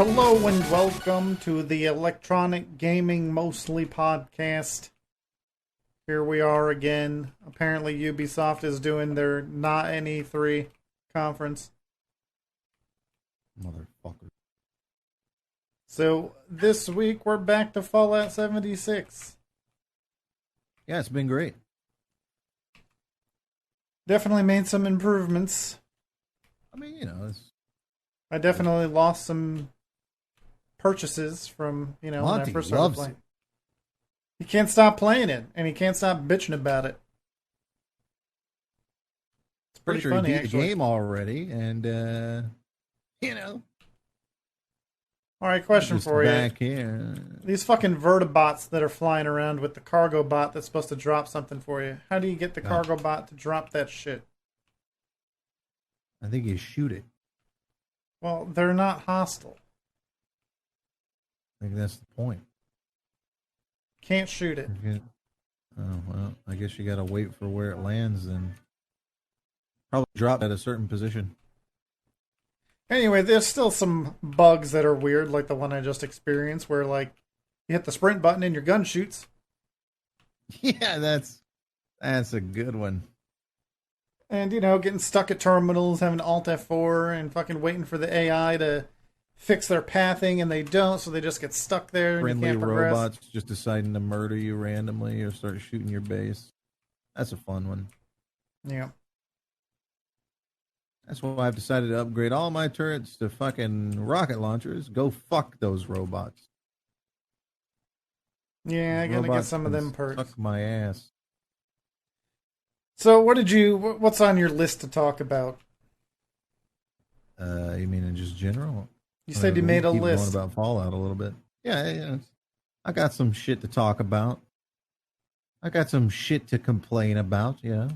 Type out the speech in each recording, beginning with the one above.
Hello and welcome to the Electronic Gaming Mostly podcast. Here we are again. Apparently Ubisoft is doing their not an E3 conference. Motherfucker. So this week we're back to Fallout 76. Yeah, it's been great. Definitely made some improvements. I mean, I definitely lost some purchases from, when I Monty first started loves playing. it. He can't stop playing it, and he can't stop bitching about it. It's pretty Sure funny, he beat actually. the game already, and Alright, question just for you. back here. These fucking vertibots that are flying around with the cargo bot that's supposed to drop something for you. How do you get the cargo bot to drop that shit? I think you shoot it. Well, they're not hostile. I think that's the point. Can't shoot it. Oh, well, I guess you gotta wait for where it lands and probably drop at a certain position. Anyway, there's still some bugs that are weird, like the one I just experienced, where, like, you hit the sprint button and your gun shoots. Yeah, that's a good one. And, getting stuck at terminals, having Alt F4, and fucking waiting for the AI to fix their pathing, and they don't, so they just get stuck there and Friendly you can't progress. robots just deciding to murder you randomly or start shooting your base. That's a fun one. Yeah. That's why I've decided to upgrade all my turrets to fucking rocket launchers. Go fuck those robots. Yeah, I gotta get some of them perks. Fuck my ass. So, what's on your list to talk about? You mean in just general? You said you made a keep list. Going about Fallout a little bit. Yeah. I got some shit to talk about. I got some shit to complain about. Yeah.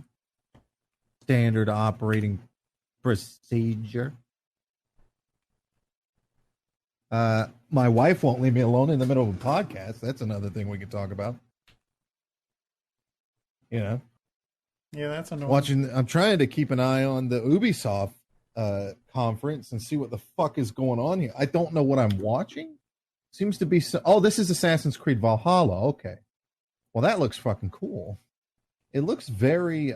Standard operating procedure. My wife won't leave me alone in the middle of a podcast. That's another thing we could talk about. Yeah, that's annoying. I'm trying to keep an eye on the Ubisoft conference and see what the fuck is going on here. I don't know what I'm watching. Seems to be this is Assassin's Creed Valhalla. Okay. Well, that looks fucking cool. It looks very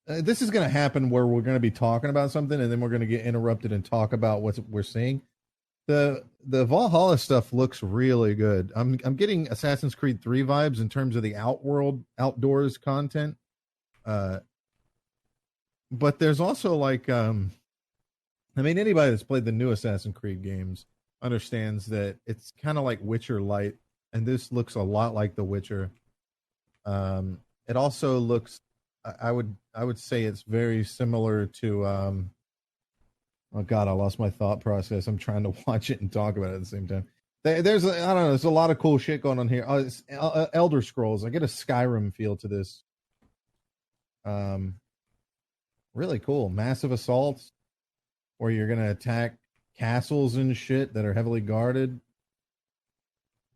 this is going to happen where we're going to be talking about something and then we're going to get interrupted and talk about what we're seeing. The Valhalla stuff looks really good. I'm getting Assassin's Creed 3 vibes in terms of the outdoors content. But there's also like anybody that's played the new Assassin's Creed games understands that it's kind of like Witcher Light, and this looks a lot like The Witcher. It also looks I would say it's very similar to oh God, I lost my thought process. I'm trying to watch it and talk about it at the same time. There's I don't know. There's a lot of cool shit going on here. It's Elder Scrolls. I get a Skyrim feel to this. Really cool. Massive assaults where you're gonna attack castles and shit that are heavily guarded.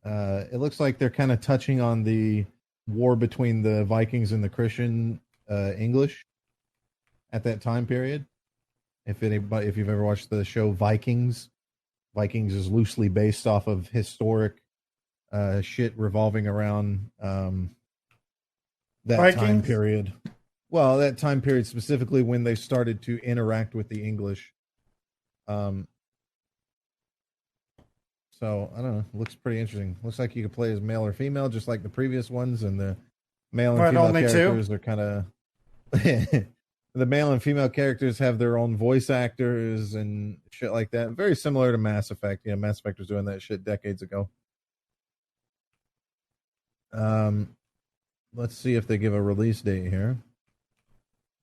It looks like they're kind of touching on the war between the Vikings and the Christian English at that time period. If you've ever watched the show Vikings is loosely based off of historic shit revolving around that Vikings? time period. Well, that time period specifically when they started to interact with the English. So I don't know. Looks pretty interesting. Looks like you can play as male or female, just like the previous ones, and the male and female characters are kind of. The male and female characters have their own voice actors and shit like that. Very similar to Mass Effect. Yeah, Mass Effect was doing that shit decades ago. Let's see if they give a release date here.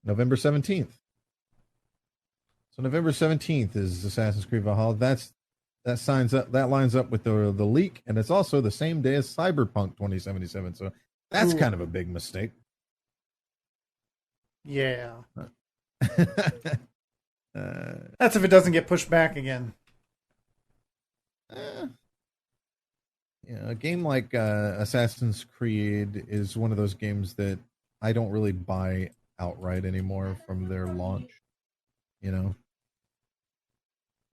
November 17th. So November 17th is Assassin's Creed Valhalla. That lines up with the leak, and it's also the same day as Cyberpunk 2077. So that's kind of a big mistake. Yeah. That's if it doesn't get pushed back again. A game like Assassin's Creed is one of those games that I don't really buy outright anymore from their launch.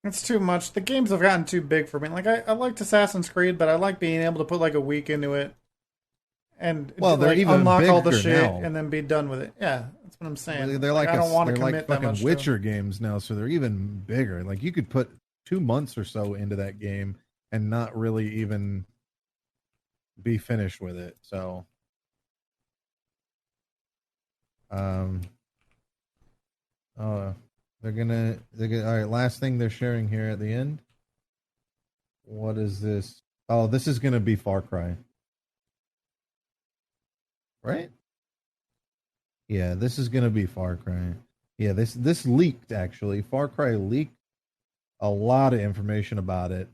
It's too much. The games have gotten too big for me. Like I liked Assassin's Creed, but I like being able to put like a week into it and Well, they're like even unlock all the bigger shit now. and then be done with it. Yeah, that's what I'm saying. They're Like like I don't want to they're like commit that fucking much to them. Witcher games now, so they're even bigger. Like you could put 2 months or so into that game and not really even be finished with it. So, um, oh, they're gonna. All right, last thing they're sharing here at the end. What is this? Oh, this is gonna be Far Cry, right? Yeah, this is gonna be Far Cry. Yeah, this leaked actually. Far Cry leaked a lot of information about it.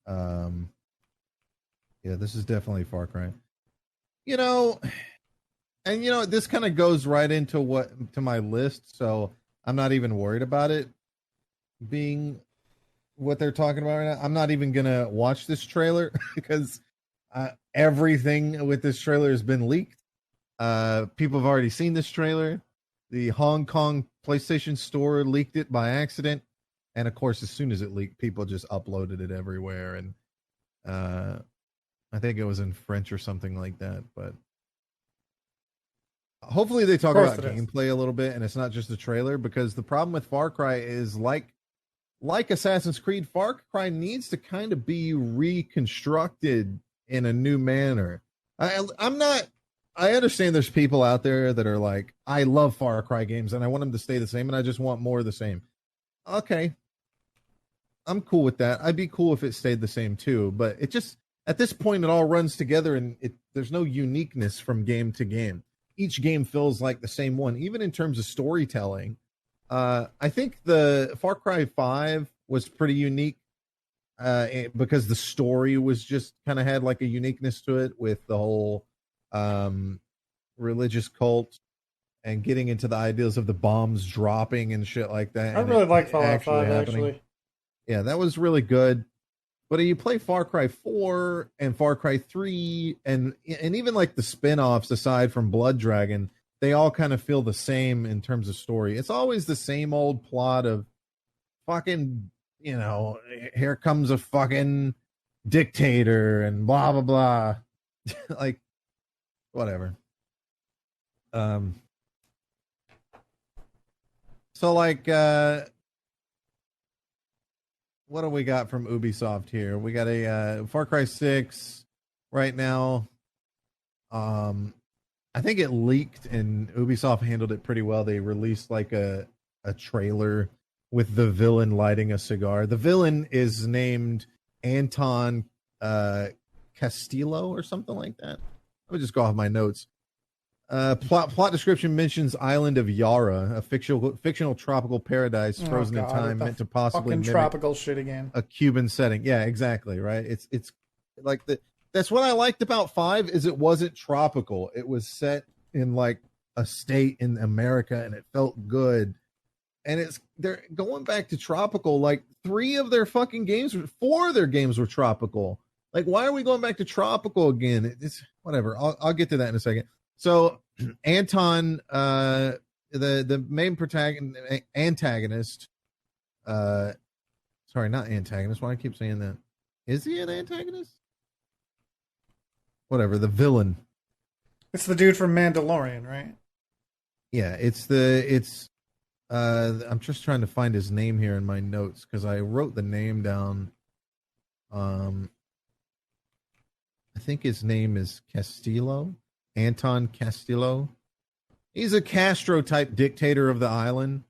Um, yeah, this is definitely Far Cry. You know, and this kind of goes right into what to my list, so I'm not even worried about it being what they're talking about right now. I'm not even gonna watch this trailer because everything with this trailer has been leaked. People have already seen this trailer. The Hong Kong PlayStation Store leaked it by accident, and of course, as soon as it leaked, people just uploaded it everywhere. And uh, I think it was in French or something like that. But hopefully, they Of talk course about it is. gameplay a little bit, and it's not just a trailer. Because the problem with Far Cry is like Assassin's Creed, Far Cry needs to kind of be reconstructed in a new manner. I'm not. I understand there's people out there that are like, I love Far Cry games and I want them to stay the same, and I just want more of the same. Okay, I'm cool with that. I'd be cool if it stayed the same too, but it just at this point it all runs together and there's no uniqueness from game to game. Each game feels like the same one, even in terms of storytelling. I think the Far Cry 5 was pretty unique because the story was just kind of had like a uniqueness to it with the whole um, religious cult and getting into the ideas of the bombs dropping and shit like that I and really it like Fallout actually 5 happening. actually. Yeah, that was really good. But you play Far Cry 4 and Far Cry 3 and even like the spin-offs aside from Blood Dragon, they all kind of feel the same in terms of story. It's always the same old plot of fucking, here comes a fucking dictator and blah blah blah. Like whatever. Um so like what do we got from Ubisoft here? We got a Far Cry 6 right now. Um I think it leaked and Ubisoft handled it pretty well. They released like a trailer with the villain lighting a cigar. The villain is named Anton Castillo or something like that. Let me just go off my notes. Plot description mentions island of Yara, a fictional tropical paradise Oh frozen in god, with time, the meant to possibly fucking mimic tropical shit again. a Cuban setting. Yeah, exactly. Right. It's like that's what I liked about 5 is it wasn't tropical. It was set in like a state in America and it felt good. And they're going back to tropical. Like 4 of their games were tropical. Like why are we going back to tropical again? It's whatever. I'll get to that in a second. So Anton, the main antagonist, sorry, not antagonist. Why do I keep saying that? Is he an antagonist? Whatever, the villain. It's the dude from Mandalorian, right? Yeah, I'm just trying to find his name here in my notes because I wrote the name down. I think his name is Castillo, Anton Castillo. He's a Castro type dictator of the island.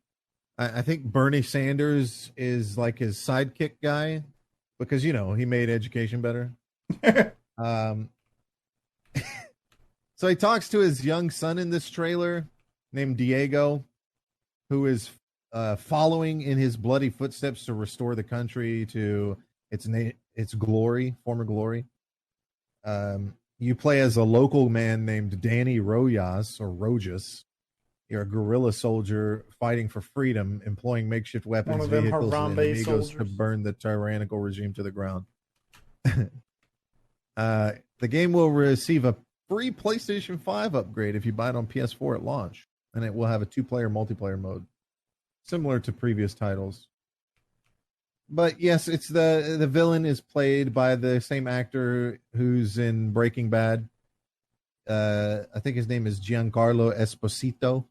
I think Bernie Sanders is like his sidekick guy because he made education better. Um, so he talks to his young son in this trailer named Diego, who is following in his bloody footsteps to restore the country to its glory, former glory. You play as a local man named Danny Rojas or Rojas. You're a guerrilla soldier fighting for freedom, employing makeshift One weapons, of them vehicles, and Harambe enemigos to soldiers. burn the tyrannical regime to the ground. The game will receive a free PlayStation 5 upgrade if you buy it on PS4 at launch, and it will have a 2-player multiplayer mode, similar to previous titles. But yes, it's the villain is played by the same actor who's in Breaking Bad. I think his name is Giancarlo Esposito.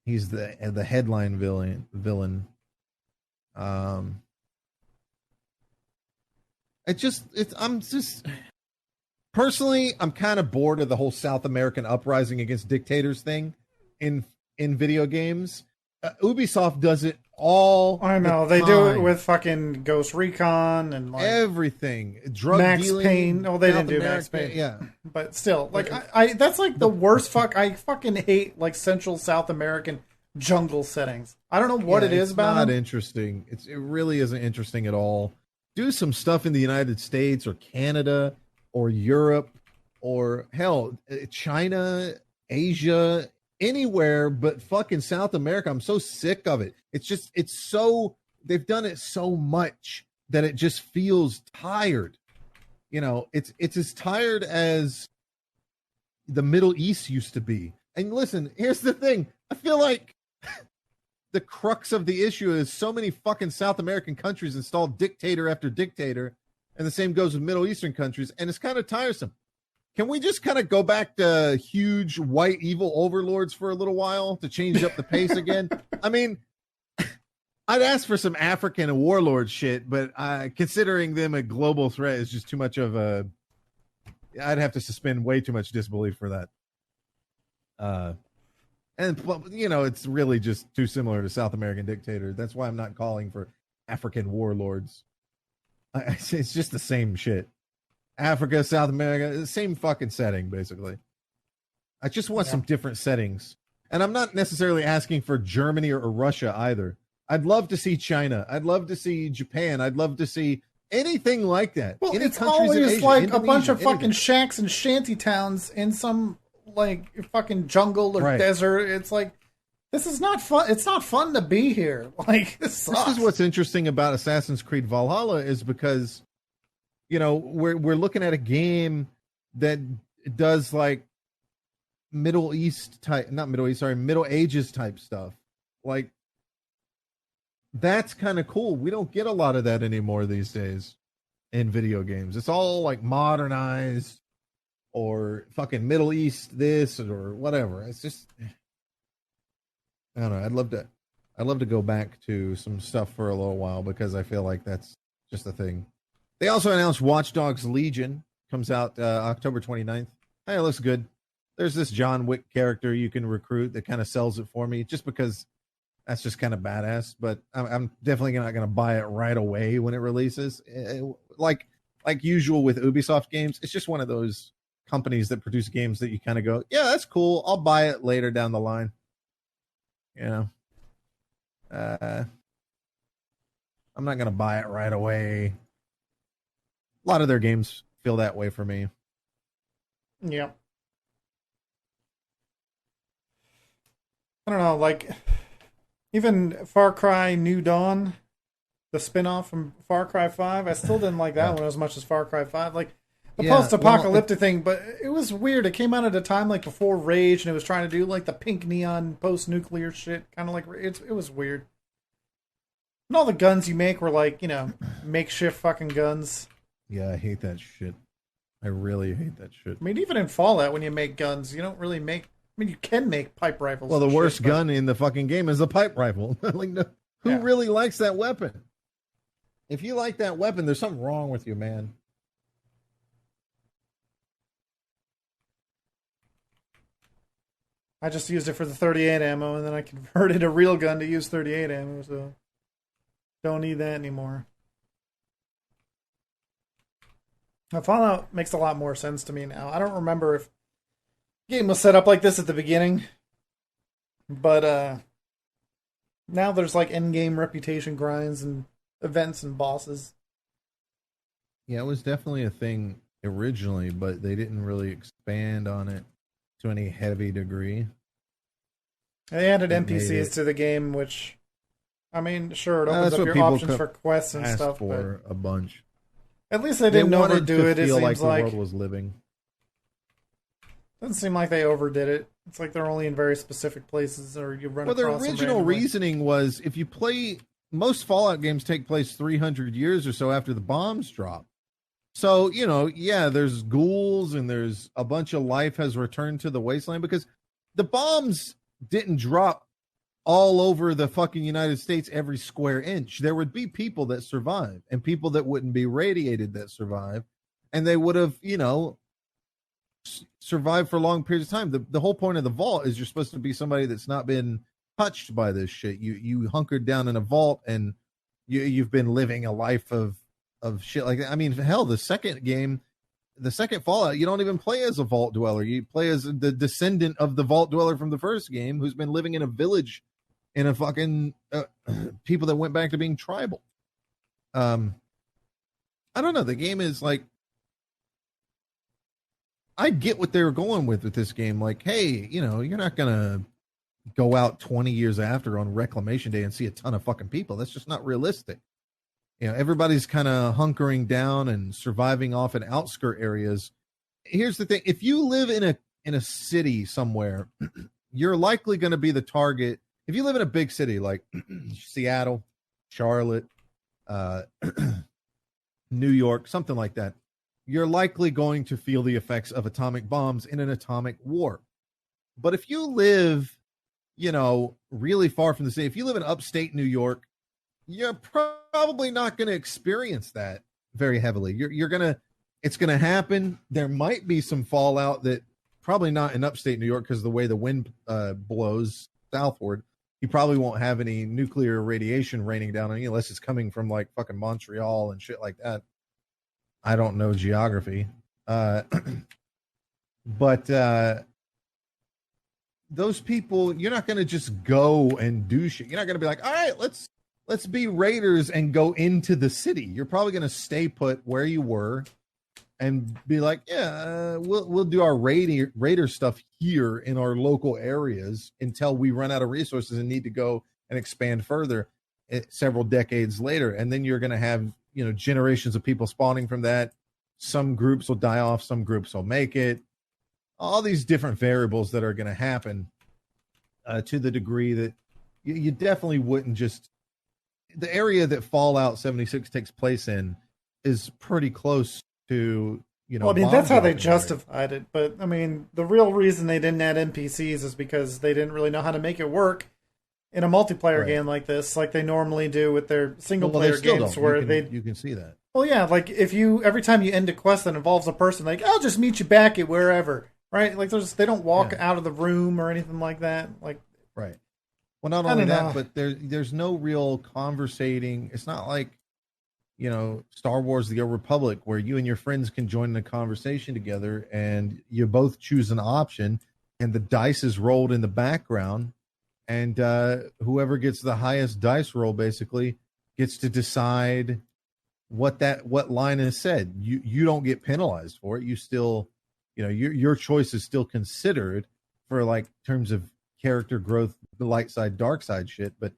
He's the headline villain. Um, I'm just personally, I'm kind of bored of the whole South American uprising against dictators thing in video games. Ubisoft does it all. I know they do it with fucking Ghost Recon and like everything. Drug Max dealing. Payne. Oh, they South didn't do America, Max Payne. Yeah, but still, like I that's like the worst. I fucking hate like Central South American jungle settings. I don't know what it is about Not them. interesting. It really isn't interesting at all. Do some stuff in the United States or Canada or Europe or hell, China, Asia, anywhere but fucking South America. I'm so sick of it. They've done it so much that it just feels tired. You know, it's as tired as the Middle East used to be. And listen, here's the thing. I feel like the crux of the issue is so many fucking South American countries installed dictator after dictator, and the same goes with Middle Eastern countries, and it's kind of tiresome. Can we just kind of go back to huge white evil overlords for a little while to change up the pace again? I mean, I'd ask for some African warlord shit, but considering them a global threat is just too much of a... I'd have to suspend way too much disbelief for that. And, you know, it's really just too similar to South American dictator. That's why I'm not calling for African warlords. It's just the same shit. Africa, South America, same fucking setting, basically. I just want some different settings. And I'm not necessarily asking for Germany or Russia either. I'd love to see China. I'd love to see Japan. I'd love to see anything like that. Well, Any it's countries in always Asia, like a bunch of anything. fucking shacks and shanty towns in some like fucking jungle or desert. It's like, this is not fun. It's not fun to be here. Like, this sucks. This is what's interesting about Assassin's Creed Valhalla is because, you know, we're looking at a game that does like Middle Ages type stuff. Like, that's kind of cool. We don't get a lot of that anymore these days in video games. It's all like modernized or fucking Middle East this or whatever. It's just, I don't know. I'd love to go back to some stuff for a little while because I feel like that's just a thing. They also announced Watch Dogs Legion comes out October 29th. Hey, it looks good. There's this John Wick character you can recruit that kind of sells it for me just because that's just kind of badass. But I'm definitely not going to buy it right away when it releases. Like usual with Ubisoft games, it's just one of those companies that produce games that you kind of go, yeah, that's cool. I'll buy it later down the line. You know, I'm not going to buy it right away. A lot of their games feel that way for me. Yeah. I don't know, like, even Far Cry New Dawn, the spin-off from Far Cry 5, I still didn't like that one as much as Far Cry 5. Like, the post-apocalyptic thing, but it was weird. It came out at a time, like, before Rage, and it was trying to do, like, the pink neon post-nuclear shit, kind of like, it was weird. And all the guns you make were, like, you know, makeshift fucking guns. Yeah, I hate that shit. I really hate that shit. I mean, even in Fallout, when you make guns, you don't really make... I mean, you can make pipe rifles. Well, the worst gun in the fucking game is the pipe rifle. Like, no, who really likes that weapon? If you like that weapon, there's something wrong with you, man. I just used it for the 38 ammo, and then I converted a real gun to use 38 ammo, so don't need that anymore. Now, Fallout makes a lot more sense to me now. I don't remember if the game was set up like this at the beginning, but now there's like end-game reputation grinds and events and bosses. Yeah, it was definitely a thing originally, but they didn't really expand on it to any heavy degree. They added NPCs to the game, which, I mean, sure, it opens up your options for quests and stuff. For a bunch. At least they didn't overdo it. It seems like the world was living. Doesn't seem like they overdid it. It's like they're only in very specific places, or you run across them randomly. Their original reasoning was if you play most Fallout games take place 300 years or so after the bombs drop. So, yeah, there's ghouls and there's a bunch of life has returned to the wasteland because the bombs didn't drop all over the fucking United States every square inch. There would be people that survive and people that wouldn't be radiated that survive. And they would have, survived for long periods of time. The whole point of the vault is you're supposed to be somebody that's not been touched by this shit. You hunkered down in a vault and you've been living a life of shit like that. I mean, hell, the second Fallout, you don't even play as a vault dweller. You play as the descendant of the vault dweller from the first game who's been living in a village in a fucking people that went back to being tribal. I don't know. The game is like, I get what they were going with this game. Like, hey, you're not going to go out 20 years after on Reclamation Day and see a ton of fucking people. That's just not realistic. Everybody's kind of hunkering down and surviving off in outskirt areas. Here's the thing. If you live in a city somewhere, you're likely going to be the target. If you live in a big city like Seattle, Charlotte, New York, something like that, you're likely going to feel the effects of atomic bombs in an atomic war. But if you live, really far from the city, if you live in upstate New York, you're probably not going to experience that very heavily. It's going to happen. There might be some fallout that probably not in upstate New York because of the way the wind blows southward. You probably won't have any nuclear radiation raining down on you unless it's coming from like fucking Montreal and shit like that. I don't know geography. But those people, you're not going to just go and do shit. You're not going to be like, all right, let's be raiders and go into the city. You're probably going to stay put where you were and be like, yeah, we'll do our raider stuff here in our local areas until we run out of resources and need to go and expand further several decades later. And then you're going to have, generations of people spawning from that. Some groups will die off. Some groups will make it. All these different variables that are going to happen to the degree that you definitely wouldn't just... The area that Fallout 76 takes place in is pretty close to, Well, I mean, that's how they justified it. But, I mean, the real reason they didn't add NPCs is because they didn't really know how to make it work in a multiplayer game like this, like they normally do with their single-player games where you can see that. Well, yeah, like if every time you end a quest that involves a person, like, I'll just meet you back at wherever, right? Like, they don't walk out of the room or anything like that. Like, right. Well, not only that, but there's no real conversating. It's not like, Star Wars: The Old Republic, where you and your friends can join the conversation together and you both choose an option and the dice is rolled in the background. And whoever gets the highest dice roll basically gets to decide what line is said. You don't get penalized for it. You still, your choice is still considered for like terms of character growth, the light side, dark side shit. But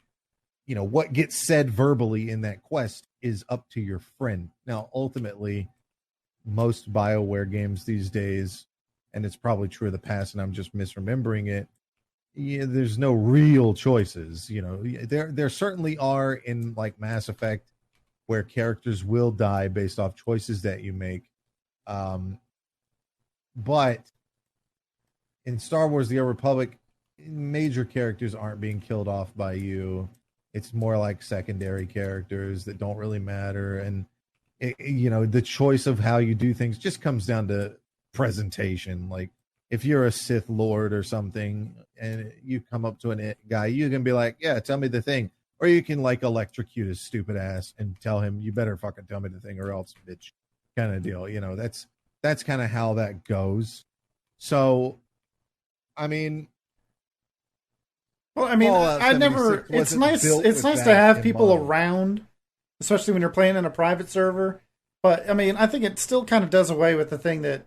what gets said verbally in that quest is up to your friend. Now, ultimately, most BioWare games these days, and it's probably true of the past, and I'm just misremembering it. Yeah, there's no real choices. There certainly are in like Mass Effect, where characters will die based off choices that you make. But in Star Wars: The Old Republic, major characters aren't being killed off by you. It's more like secondary characters that don't really matter. And, the choice of how you do things just comes down to presentation. Like, if you're a Sith Lord or something and you come up to a guy, you can be like, yeah, tell me the thing. Or you can like electrocute his stupid ass and tell him, you better fucking tell me the thing or else, bitch, kind of deal. That's kind of how that goes. So, I mean, well, I mean, I never. It's nice. It's nice to have people around, especially when you're playing in a private server. But I mean, I think it still kind of does away with the thing that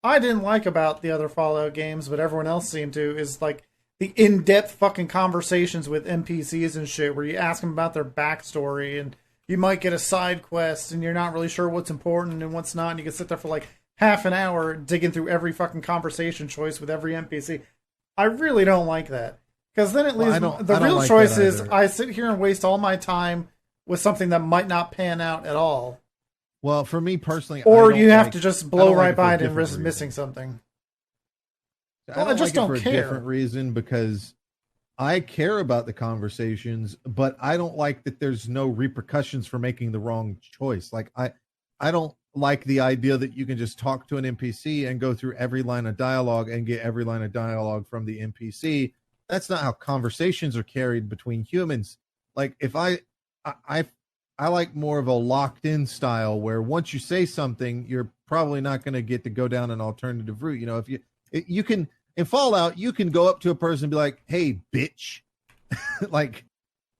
I didn't like about the other Fallout games, but everyone else seemed to, is like the in-depth fucking conversations with NPCs and shit, where you ask them about their backstory, and you might get a side quest, and you're not really sure what's important and what's not, and you can sit there for like half an hour digging through every fucking conversation choice with every NPC. I really don't like that. Because then it Well, leaves the I don't real like choice that is either. I sit here and waste all my time with something that might not pan out at all, Well, for me personally, or you have to just I blow don't like right it for by a it and different risk missing reason. something. I Well, I don't just like it don't for a different care. reason because I care about the conversations, but I don't like that there's no repercussions for making the wrong choice. Like I don't like the idea that you can just talk to an NPC and go through every line of dialogue and get every line of dialogue from the NPC. That's not how conversations are carried between humans. Like if I I like more of a locked in style where once you say something, you're probably not going to get to go down an alternative route. You know, if you can in Fallout, you can go up to a person and be like, "Hey, bitch," like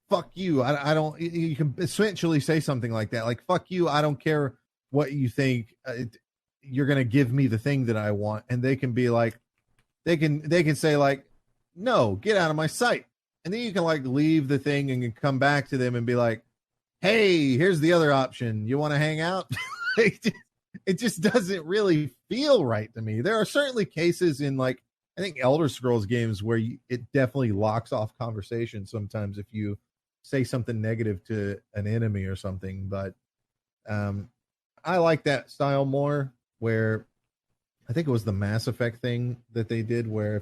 "fuck you." I don't. You can essentially say something like that, like "fuck you." I don't care what you think. You're going to give me the thing that I want, and they can be like, they can say like, "No, get out of my sight," and then you can like leave the thing and come back to them and be like, "Hey, here's the other option. You want to hang out?" It just doesn't really feel right to me. There are certainly cases in like I think Elder Scrolls games where it definitely locks off conversation sometimes if you say something negative to an enemy or something. But um, I like that style more. Where I think it was the Mass Effect thing that they did, where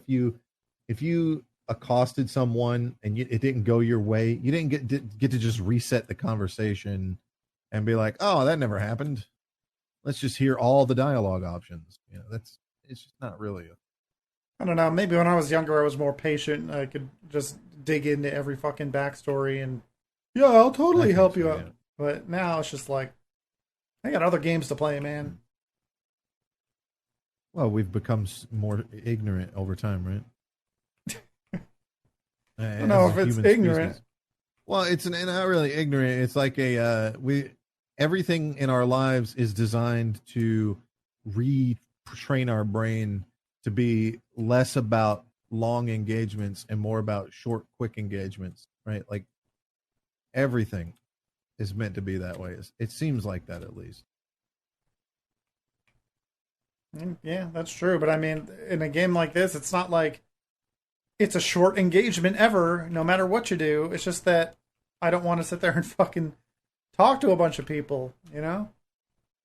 if you accosted someone and it didn't go your way, you didn't get to just reset the conversation and be like, "Oh, that never happened. Let's just hear all the dialogue options." You know, it's just not really a I don't know. Maybe when I was younger, I was more patient. I could just dig into every fucking backstory and yeah, I'll I totally think help so. you Yeah. out. But now it's just like I got other games to play, man. Well, we've become more ignorant over time, right? I don't know As a if it's human ignorant. species. Well, it's not really ignorant. It's like a we everything in our lives is designed to retrain our brain to be less about long engagements and more about short, quick engagements, right? Like everything is meant to be that way. It seems like that at least. Yeah, that's true. But I mean, in a game like this, it's not like it's a short engagement ever, no matter what you do. It's just that I don't want to sit there and fucking talk to a bunch of people, you know?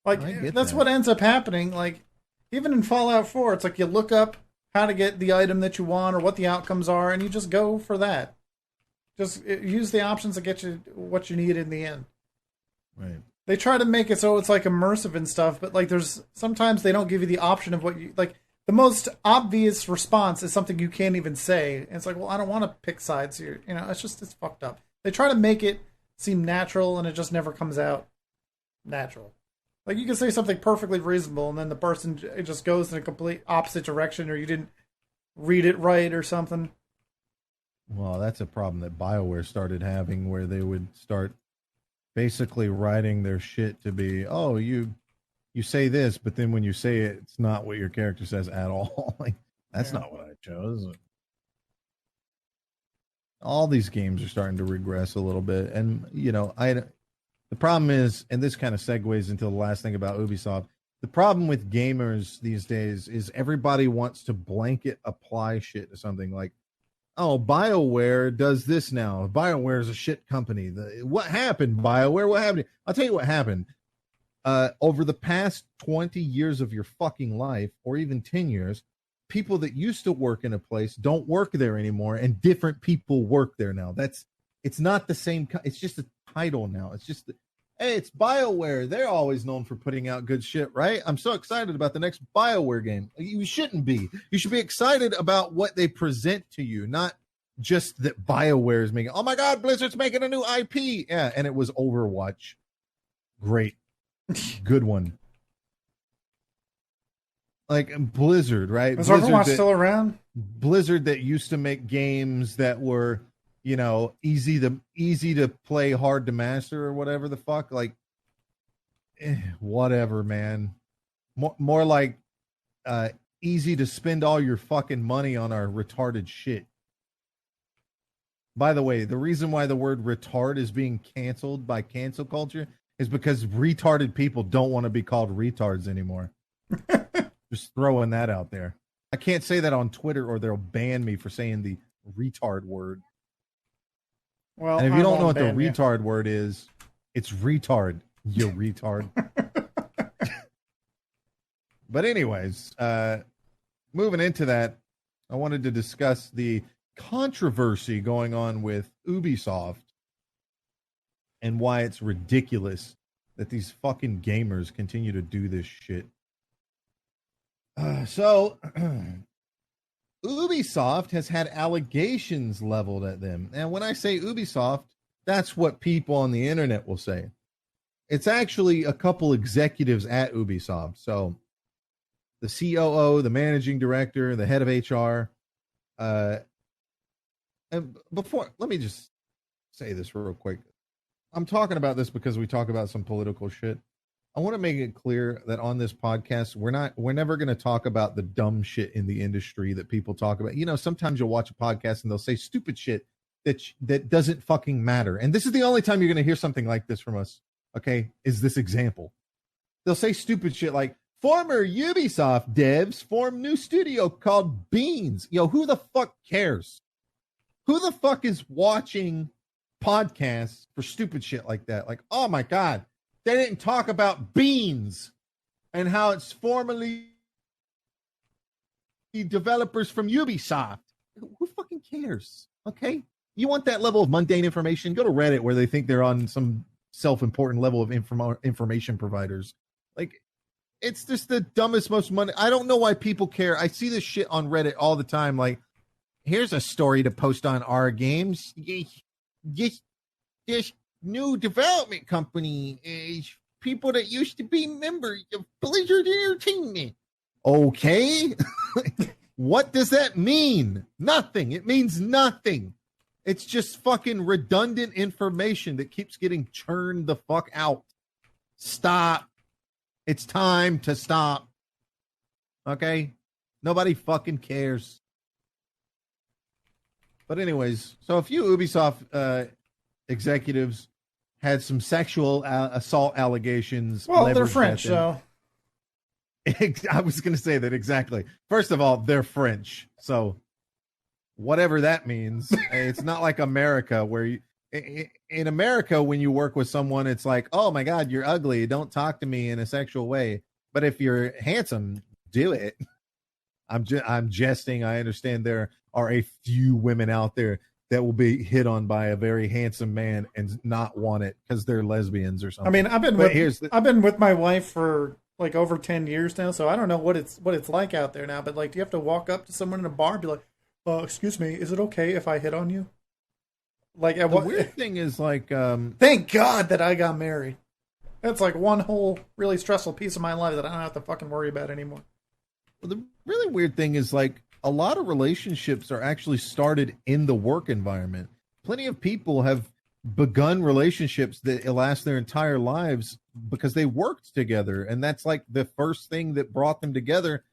I Like, get that's that. what ends up happening. Like, even in Fallout 4, it's like you look up how to get the item that you want or what the outcomes are, and you just go for that. Just use the options that get you what you need in the end. Right. They try to make it so it's like immersive and stuff, but like there's sometimes they don't give you the option of what you like. The most obvious response is something you can't even say. And it's like, well, I don't want to pick sides here. You know, it's fucked up. They try to make it seem natural, and it just never comes out natural. Like you can say something perfectly reasonable, and then the person it just goes in a complete opposite direction, or you didn't read it right or something. Well, that's a problem that BioWare started having where they would start basically writing their shit to be, "Oh, you say this, but then when you say it, it's not what your character says at all." Like that's Yeah. not what I chose. All these games are starting to regress a little bit, and the problem is, and this kind of segues into the last thing about Ubisoft. The problem with gamers these days is everybody wants to blanket apply shit to something like, "Oh, BioWare does this now. BioWare is a shit company. What happened, BioWare? What happened?" I'll tell you what happened. Over the past 20 years of your fucking life, or even 10 years, people that used to work in a place don't work there anymore, and different people work there now. It's not the same. It's just a title now. It's just, hey, it's BioWare. They're always known for putting out good shit, right? I'm so excited about the next BioWare game. You shouldn't be. You should be excited about what they present to you, not just that BioWare is making. Oh my God, Blizzard's making a new IP. Yeah, and it was Overwatch. Great. Good one. Like Blizzard, right? Is Overwatch still around? Blizzard that used to make games that were, easy to play, hard to master, or whatever the fuck. Like, whatever, man. More like uh, easy to spend all your fucking money on our retarded shit. By the way, the reason why the word retard is being canceled by cancel culture is because retarded people don't want to be called retards anymore. Just throwing that out there. I can't say that on Twitter or they'll ban me for saying the retard word. Well, And if you don't know what the ban you. retard word is, it's retard, you retard. But anyways, moving into that, I wanted to discuss the controversy going on with Ubisoft and why it's ridiculous that these fucking gamers continue to do this shit. So, Ubisoft has had allegations leveled at them. And when I say Ubisoft, that's what people on the internet will say. It's actually a couple executives at Ubisoft. So, the COO, the managing director, the head of HR. And before, let me just say this real quick. I'm talking about this because we talk about some political shit. I want to make it clear that on this podcast, we're never going to talk about the dumb shit in the industry that people talk about. You know, sometimes you'll watch a podcast and they'll say stupid shit that doesn't fucking matter. And this is the only time you're going to hear something like this from us. Okay, is this example? They'll say stupid shit like, former Ubisoft devs form new studio called Beans. Yo, who the fuck cares? Who the fuck is watching podcasts for stupid shit like that? Like, oh my God, they didn't talk about Beans and how it's formerly developers from Ubisoft. Who fucking cares? Okay. You want that level of mundane information? Go to Reddit where they think they're on some self-important level of information providers. Like, it's just the dumbest, most money. I don't know why people care. I see this shit on Reddit all the time. Like, here's a story to post on our games. This new development company, people that used to be members of Blizzard Entertainment. Okay. What does that mean? Nothing. It means nothing. It's just fucking redundant information that keeps getting churned the fuck out. Stop. It's time to stop. Okay? Nobody fucking cares. But anyways, so a few Ubisoft executives had some sexual assault allegations. Well, they're French, so. I was going to say that exactly. First of all, they're French. So whatever that means, it's not like America where you, in America, when you work with someone, it's like, oh my God, you're ugly. Don't talk to me in a sexual way. But if you're handsome, do it. I'm jesting. I understand there are a few women out there that will be hit on by a very handsome man and not want it because they're lesbians or something. I mean, I've been with my wife for like over 10 years now, so I don't know what it's like out there now. But like, do you have to walk up to someone in a bar and be like, excuse me, is it okay if I hit on you? Like, the weird thing is like, thank God that I got married. That's like one whole really stressful piece of my life that I don't have to fucking worry about anymore. Well, the really weird thing is like a lot of relationships are actually started in the work environment. Plenty of people have begun relationships that last their entire lives because they worked together. And that's like the first thing that brought them together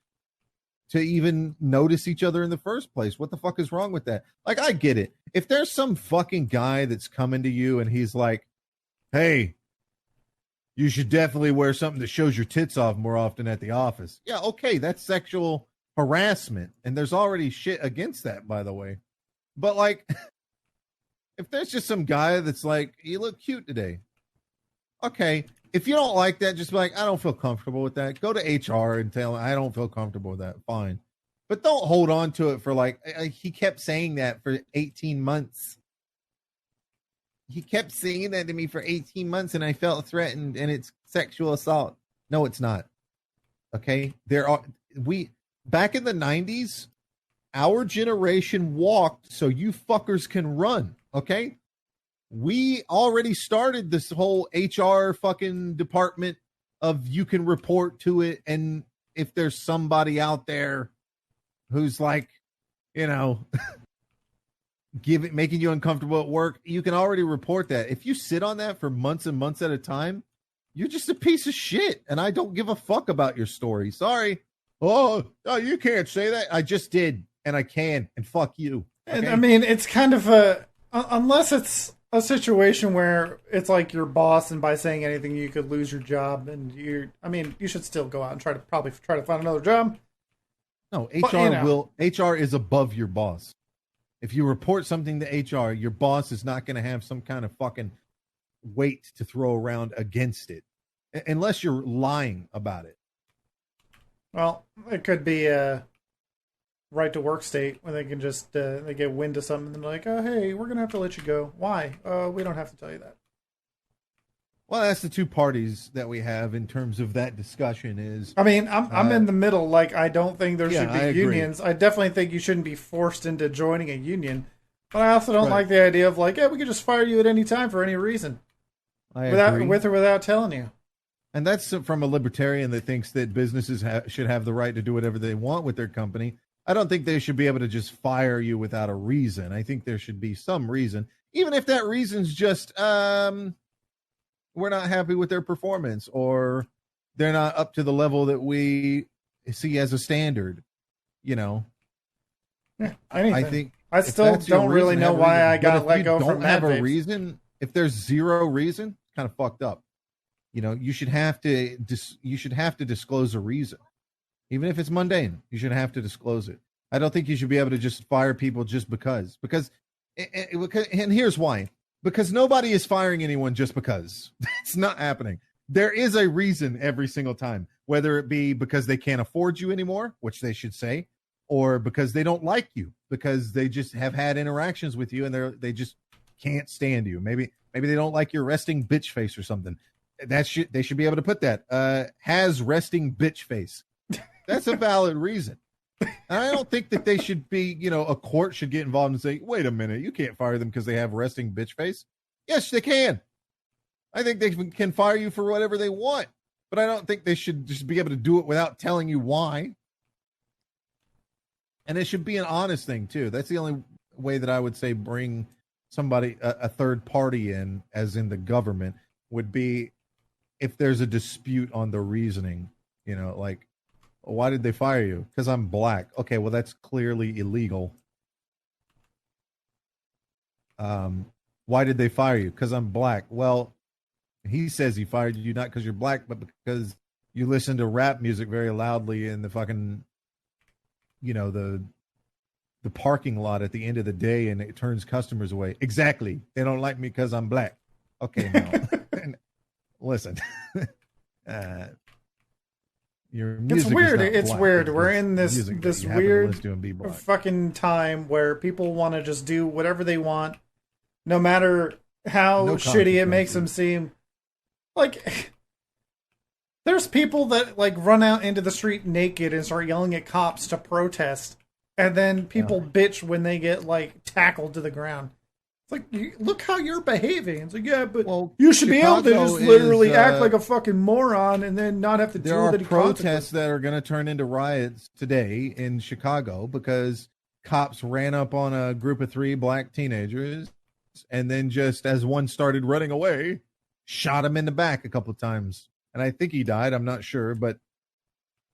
to even notice each other in the first place. What the fuck is wrong with that? Like, I get it. If there's some fucking guy that's coming to you and he's like, hey, you should definitely wear something that shows your tits off more often at the office. Yeah, okay, that's sexual harassment. And there's already shit against that, by the way. But like, if there's just some guy that's like, you look cute today. Okay, if you don't like that, just be like, I don't feel comfortable with that. Go to HR and tell them I don't feel comfortable with that. Fine. But don't hold on to it for like, he kept saying that for 18 months. He kept saying that to me for 18 months and I felt threatened and it's sexual assault. No, it's not. Okay. Back in the 90s, our generation walked so you fuckers can run. Okay. We already started this whole HR fucking department of you can report to it. And if there's somebody out there who's like, you know, making you uncomfortable at work, you can already report that. If you sit on that for months and months at a time, you're just a piece of shit. And I don't give a fuck about your story. Sorry. Oh, you can't say that. I just did. And I can. And fuck you. Okay? And I mean, it's kind of unless it's a situation where it's like your boss, and by saying anything, you could lose your job, and you should still go out and try to find another job. No, HR HR is above your boss. If you report something to HR, your boss is not going to have some kind of fucking weight to throw around against it, unless you're lying about it. Well, it could be a right to work state where they can just they get wind of something and they're like, oh hey, we're gonna have to let you go. Why? We don't have to tell you that. Well, that's the two parties that we have in terms of that discussion. Is I mean, I'm in the middle. Like, I don't think there should be unions. I definitely think you shouldn't be forced into joining a union. But I also don't like the idea of like, yeah, we could just fire you at any time for any reason, with or without telling you. And that's from a libertarian that thinks that businesses should have the right to do whatever they want with their company. I don't think they should be able to just fire you without a reason. I think there should be some reason, even if that reason's just we're not happy with their performance, or they're not up to the level that we see as a standard. Yeah, I think I still don't really know why I got let go from that. Don't have a reason. If there's zero reason, kind of fucked up. You should have to disclose a reason, even if it's mundane. You should have to disclose it. I don't think you should be able to just fire people just because. And here's why. Because nobody is firing anyone just because. It's not happening. There is a reason every single time, whether it be because they can't afford you anymore, which they should say, or because they don't like you, because they just have had interactions with you and they just can't stand you. Maybe they don't like your resting bitch face or something. They should be able to put that has resting bitch face. That's a valid reason. And I don't think that they should be, a court should get involved and say, wait a minute, you can't fire them because they have resting bitch face. Yes, they can. I think they can fire you for whatever they want, but I don't think they should just be able to do it without telling you why. And it should be an honest thing too. That's the only way that I would say bring somebody, a third party in, as in the government, would be if there's a dispute on the reasoning, like, why did they fire you? Because I'm black. Okay, well, that's clearly illegal. Why did they fire you? Because I'm black. Well, he says he fired you not because you're black, but because you listen to rap music very loudly in the fucking, the parking lot at the end of the day, and it turns customers away. Exactly. They don't like me because I'm black. Okay, now. Listen. It's weird. It's weird. We're in this weird fucking time where people want to just do whatever they want, no matter how shitty it makes them seem. Like, there's people that like run out into the street naked and start yelling at cops to protest, and then people bitch when they get like tackled to the ground. It's like, look how you're behaving. It's like, yeah, but you should Chicago be able to just literally act like a fucking moron and then not have to deal with any consequences. There are protests that are going to turn into riots today in Chicago because cops ran up on a group of 3 black teenagers and then just as one started running away, shot him in the back a couple of times. And I think he died. I'm not sure. But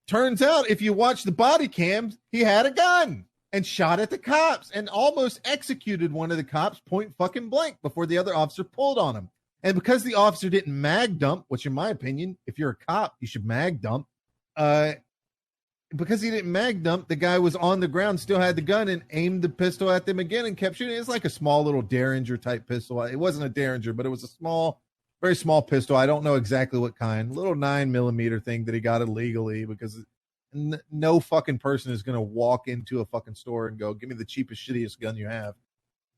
turns out if you watch the body cams, he had a gun and shot at the cops and almost executed one of the cops point fucking blank before the other officer pulled on him. And because the officer didn't mag dump, which in my opinion, if you're a cop, you should mag dump. Because he didn't mag dump, the guy was on the ground, still had the gun, and aimed the pistol at them again and kept shooting. It's like a small little Derringer type pistol. It wasn't a Derringer, but it was a very small pistol. I don't know exactly what kind. Little 9mm thing that he got illegally because no fucking person is going to walk into a fucking store and go, give me the cheapest, shittiest gun you have.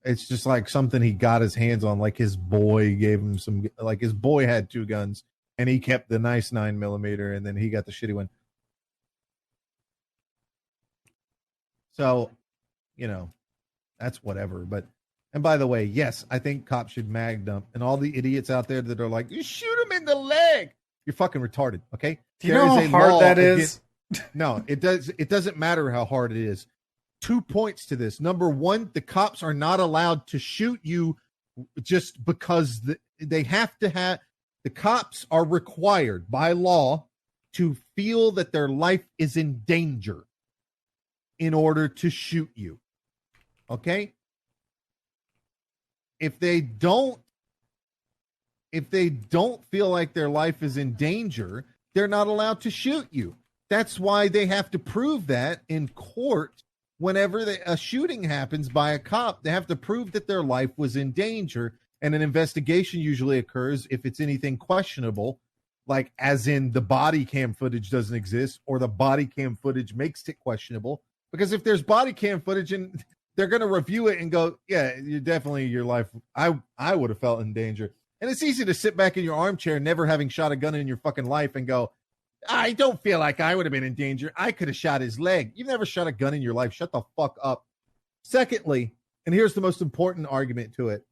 It's just like something he got his hands on. Like his boy gave him like his boy had 2 guns and he kept the nice 9mm and then he got the shitty one. So, that's whatever. But, and by the way, yes, I think cops should mag dump, and all the idiots out there that are like, you shoot him in the leg. You're fucking retarded. Okay. Do you know how hard that is? No, it doesn't matter how hard it is. 2 points to this. Number 1, the cops are not allowed to shoot you just because they have to have, the cops are required by law to feel that their life is in danger in order to shoot you. Okay? If they don't feel like their life is in danger, they're not allowed to shoot you. That's why they have to prove that in court whenever a shooting happens by a cop, they have to prove that their life was in danger. And an investigation usually occurs if it's anything questionable, like as in the body cam footage doesn't exist or the body cam footage makes it questionable. Because if there's body cam footage and they're going to review it and go, yeah, you're definitely your life. I would have felt in danger. And it's easy to sit back in your armchair, never having shot a gun in your fucking life and go, I don't feel like I would have been in danger. I could have shot his leg. You've never shot a gun in your life. Shut the fuck up. Secondly, and here's the most important argument to it.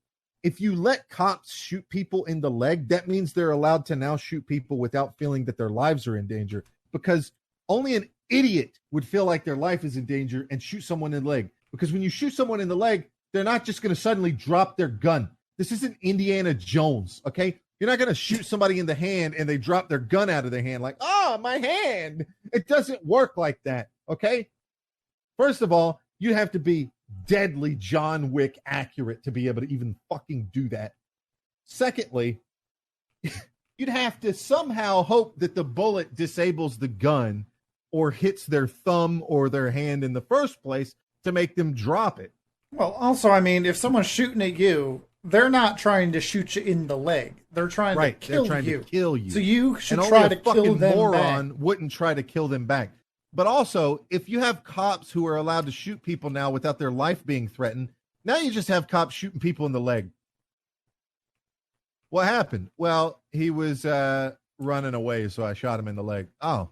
If you let cops shoot people in the leg, that means they're allowed to now shoot people without feeling that their lives are in danger, because only an idiot would feel like their life is in danger and shoot someone in the leg. Because when you shoot someone in the leg, they're not just going to suddenly drop their gun. This isn't Indiana Jones, okay? You're not going to shoot somebody in the hand and they drop their gun out of their hand like, oh, my hand. It doesn't work like that, okay? First of all, you have to be deadly John Wick accurate to be able to even fucking do that. Secondly, you'd have to somehow hope that the bullet disables the gun or hits their thumb or their hand in the first place to make them drop it. Well, also, I mean, if someone's shooting at you, they're not trying to shoot you in the leg. They're trying to kill you. They're trying to kill you. So you should and try to kill them back. Only a fucking moron wouldn't try to kill them back. But also, if you have cops who are allowed to shoot people now without their life being threatened, now you just have cops shooting people in the leg. What happened? Well, he was running away, so I shot him in the leg. Oh,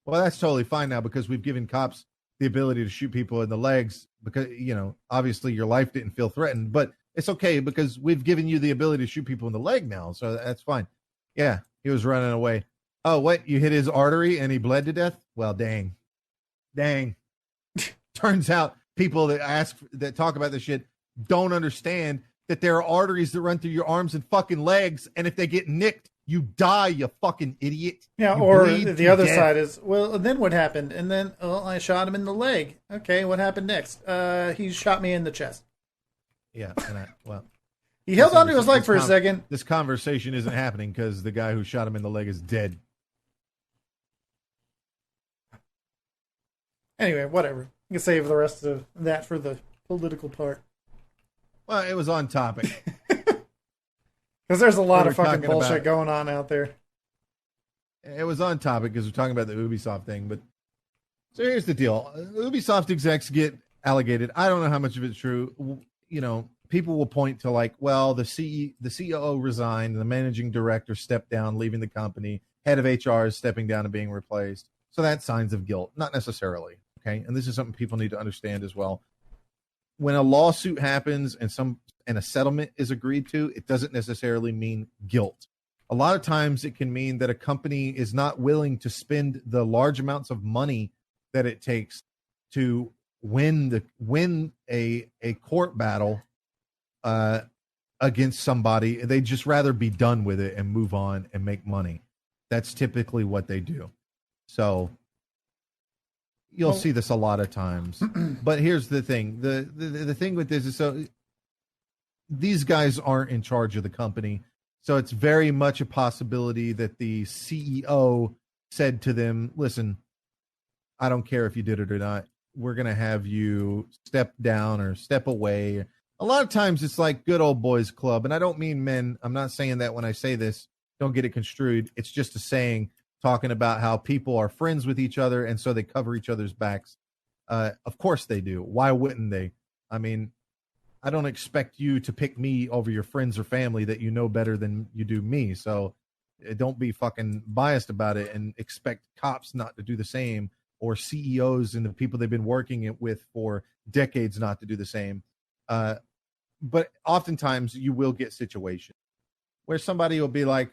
well, that's totally fine now because we've given cops the ability to shoot people in the legs because, you know, obviously your life didn't feel threatened, but it's okay because we've given you the ability to shoot people in the leg now, so that's fine. Yeah, he was running away. Oh, what? You hit his artery and he bled to death? Well, dang. Turns out people that talk about this shit don't understand that there are arteries that run through your arms and fucking legs, and if they get nicked, you die, you fucking idiot. Yeah, you or the other side is, well, then what happened? And then, I shot him in the leg. Okay, what happened next? He shot me in the chest. Yeah, he held onto his leg for a second. This conversation isn't happening because the guy who shot him in the leg is dead. Anyway, whatever. You can save the rest of that for the political part. Well, it was on topic. Because there's a lot of fucking bullshit going on out there. It was on topic because we're talking about the Ubisoft thing. But so here's the deal. Ubisoft execs get allocated. I don't know how much of it's true. You know, people will point to like, well, the COO resigned, the managing director stepped down, leaving the company, head of HR is stepping down and being replaced. So that's signs of guilt. Not necessarily. Okay. And this is something people need to understand as well. When a lawsuit happens and a settlement is agreed to, it doesn't necessarily mean guilt. A lot of times it can mean that a company is not willing to spend the large amounts of money that it takes to win a court battle against somebody. They just rather be done with it and move on and make money. That's typically what they do. So you'll see this a lot of times. But here's the thing. The thing with this is, so these guys aren't in charge of the company. So it's very much a possibility that the CEO said to them, listen, I don't care if you did it or not. We're going to have you step down or step away. A lot of times it's like good old boys club. And I don't mean men. I'm not saying that when I say this. Don't get it construed. It's just a saying talking about how people are friends with each other. And so they cover each other's backs. Of course they do. Why wouldn't they? I mean, I don't expect you to pick me over your friends or family that you know better than you do me. So don't be fucking biased about it and expect cops not to do the same, or CEOs and the people they've been working with for decades not to do the same. But oftentimes you will get situations where somebody will be like,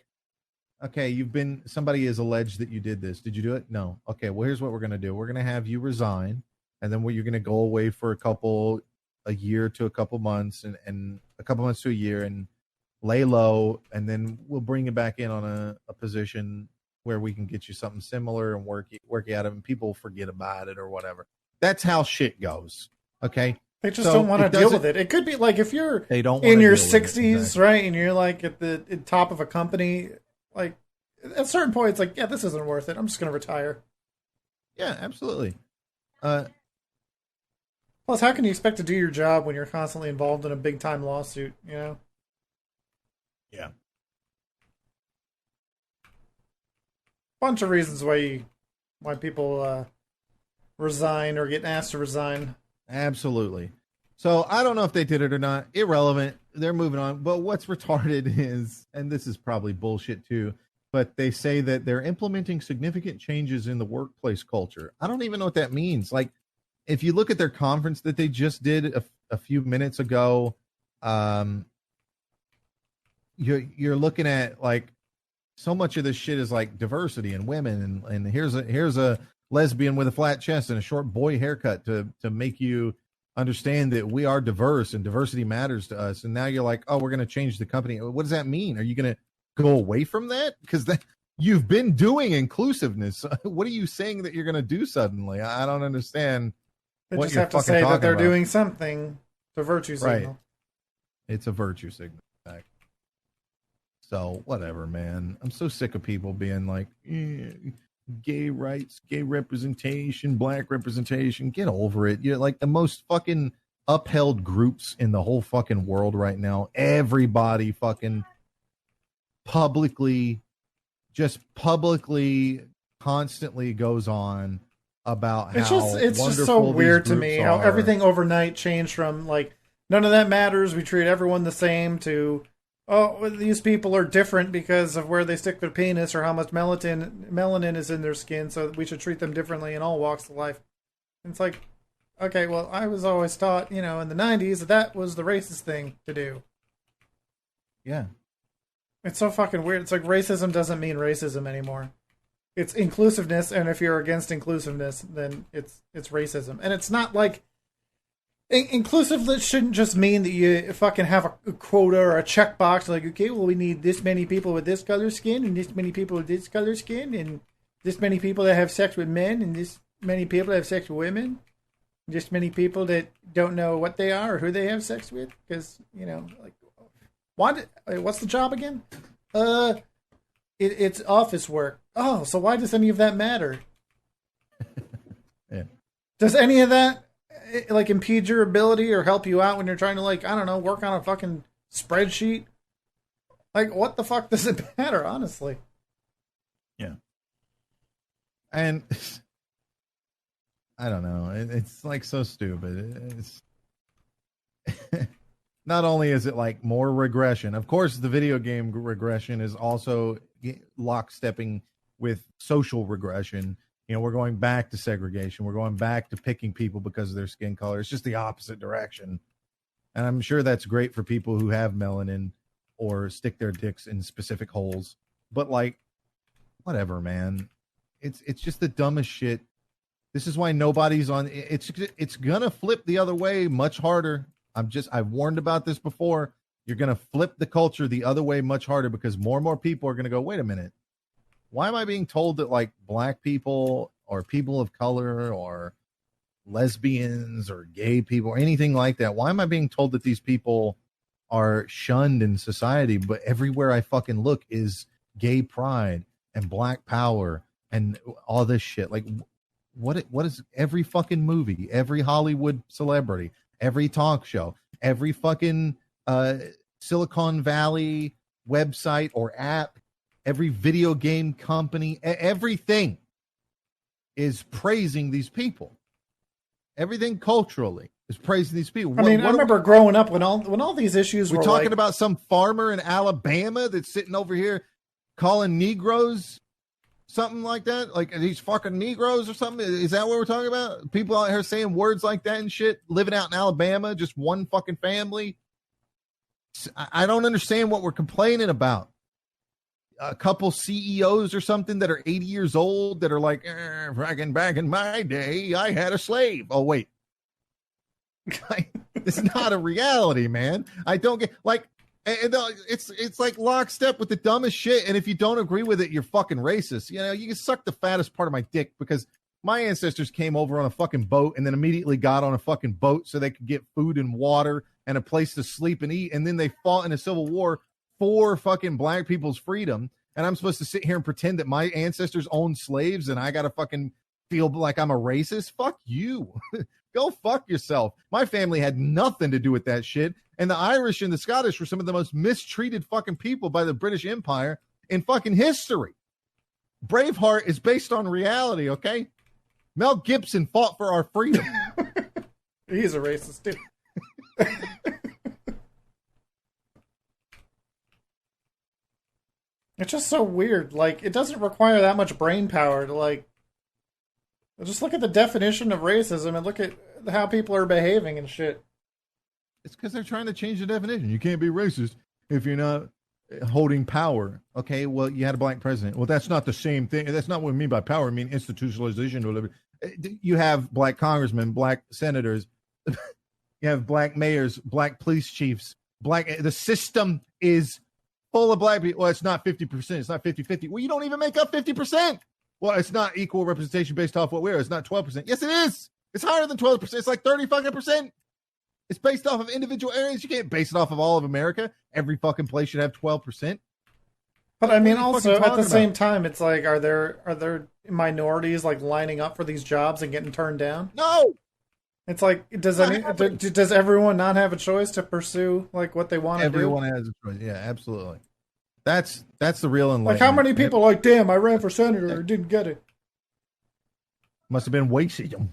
okay, somebody has alleged that you did this. Did you do it? No. Okay, well, here's what we're going to do. We're going to have you resign, and then you're going to go away for a year to a couple months and a couple months to a year and lay low, and then we'll bring you back in on a position where we can get you something similar and work you out of it, and people forget about it or whatever. That's how shit goes. Okay. They just don't want to deal with it. It could be like if you're in your 60s, exactly, right, and you're like at the top of a company, like at a certain point, it's like, yeah, this isn't worth it. I'm just going to retire. Yeah, absolutely. Plus, how can you expect to do your job when you're constantly involved in a big time lawsuit? You know, Yeah. bunch of reasons why people resign or get asked to resign. Absolutely. So I don't know if they did it or not. Irrelevant. They're moving on. But what's retarded is, and this is probably bullshit too, but they say that they're implementing significant changes in the workplace culture. I don't even know what that means. Like, if you look at their conference that they just did a few minutes ago, you're looking at like so much of this shit is like diversity and women, and here's a lesbian with a flat chest and a short boy haircut to make you understand that we are diverse and diversity matters to us. And now you're like, oh, we're going to change the company. What does that mean? Are you going to go away from that? Because that you've been doing inclusiveness. What are you saying that you're going to do suddenly? I don't understand. They what just you're have to fucking say that talking they're about. doing something to virtue signal. Right. It's a virtue signal. So whatever, man. I'm so sick of people being like, gay rights, gay representation, black representation. Get over it. You're like the most fucking upheld groups in the whole fucking world right now. Everybody fucking publicly constantly goes on about how It's just so weird to me how everything overnight changed from like none of that matters. We treat everyone the same to these people are different because of where they stick their penis or how much melanin is in their skin, so we should treat them differently in all walks of life. And it's like, okay, well, I was always taught, in the 90s that was the racist thing to do. Yeah. It's so fucking weird. It's like racism doesn't mean racism anymore. It's inclusiveness, and if you're against inclusiveness, then it's racism. And it's not like inclusiveness shouldn't just mean that you fucking have a quota or a checkbox like, okay, well, we need this many people with this color skin and this many people with this color skin and this many people that have sex with men and this many people that have sex with women. Just many people that don't know what they are or who they have sex with. Because, like, what's the job again? It's office work. Oh, so why does any of that matter? Yeah. Does any of that like impede your ability or help you out when you're trying to, like, I don't know, work on a fucking spreadsheet? Like, what the fuck does it matter, honestly? Yeah. And I don't know. It's like so stupid. It's not only is it like more regression, of course, the video game regression is also lockstepping with social regression. We're going back to segregation. We're going back to picking people because of their skin color. It's just the opposite direction. And I'm sure that's great for people who have melanin or stick their dicks in specific holes. But like, whatever, man. It's just the dumbest shit. This is why nobody's on. It's gonna flip the other way much harder. I've warned about this before. You're gonna flip the culture the other way much harder because more and more people are gonna go, wait a minute. Why am I being told that like black people or people of color or lesbians or gay people or anything like that? Why am I being told that these people are shunned in society? But everywhere I fucking look is gay pride and black power and all this shit. Like, what is every fucking movie, every Hollywood celebrity, every talk show, every fucking Silicon Valley website or app, every video game company, everything is praising these people. Everything culturally is praising these people. I remember growing up when all these issues we're talking about some farmer in Alabama that's sitting over here calling Negroes something like that, like these fucking Negroes or something. Is that what we're talking about? People out here saying words like that and shit, living out in Alabama, just one fucking family. I don't understand what we're complaining about. A couple CEOs or something that are 80 years old that are like, back in my day, I had a slave. Oh, wait. It's not a reality, man. I don't get like, it's like lockstep with the dumbest shit. And if you don't agree with it, you're fucking racist. You can suck the fattest part of my dick because my ancestors came over on a fucking boat and then immediately got on a fucking boat so they could get food and water and a place to sleep and eat. And then they fought in a civil war for fucking black people's freedom. And I'm supposed to sit here and pretend that my ancestors owned slaves and I got to fucking feel like I'm a racist. Fuck you. Go fuck yourself. My family had nothing to do with that shit. And the Irish and the Scottish were some of the most mistreated fucking people by the British Empire in fucking history. Braveheart is based on reality, okay? Mel Gibson fought for our freedom. He's a racist, too. It's just so weird. Like, it doesn't require that much brain power to, like, just look at the definition of racism and look at how people are behaving and shit. It's because they're trying to change the definition. You can't be racist if you're not holding power. Okay, well, you had a black president. Well, that's not the same thing. That's not what I mean by power. I mean institutionalization. Or whatever. You have black congressmen, black senators. You have black mayors, black police chiefs. The system is full of black people. Well, it's not 50%. It's not 50-50. Well, you don't even make up 50%. Well, it's not equal representation based off what we're. It's not 12%. Yes, it is. It's higher than 12%. It's like 30%. It's based off of individual areas. You can't base it off of all of America. Every fucking place should have 12%. But I mean, also at the same time, it's like, are there minorities like lining up for these jobs and getting turned down? No. It's like, does everyone not have a choice to pursue like what they want to do? Everyone has a choice. Yeah, absolutely. That's the real enlightenment. Like, how many people like, damn, I ran for senator and didn't get it? Must have been racism.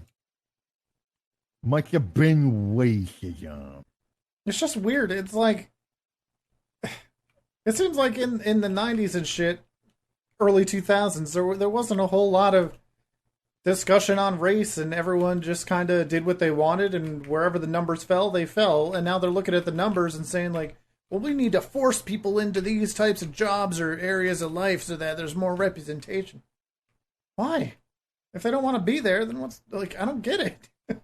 Must have been racism. It's just weird. It's like, it seems like in the 90s and shit, early 2000s, there wasn't a whole lot of discussion on race, and everyone just kind of did what they wanted, and wherever the numbers fell, they fell. And now they're looking at the numbers and saying, like, well, we need to force people into these types of jobs or areas of life so that there's more representation. Why? If they don't want to be there, then what's, like, I don't get it. There's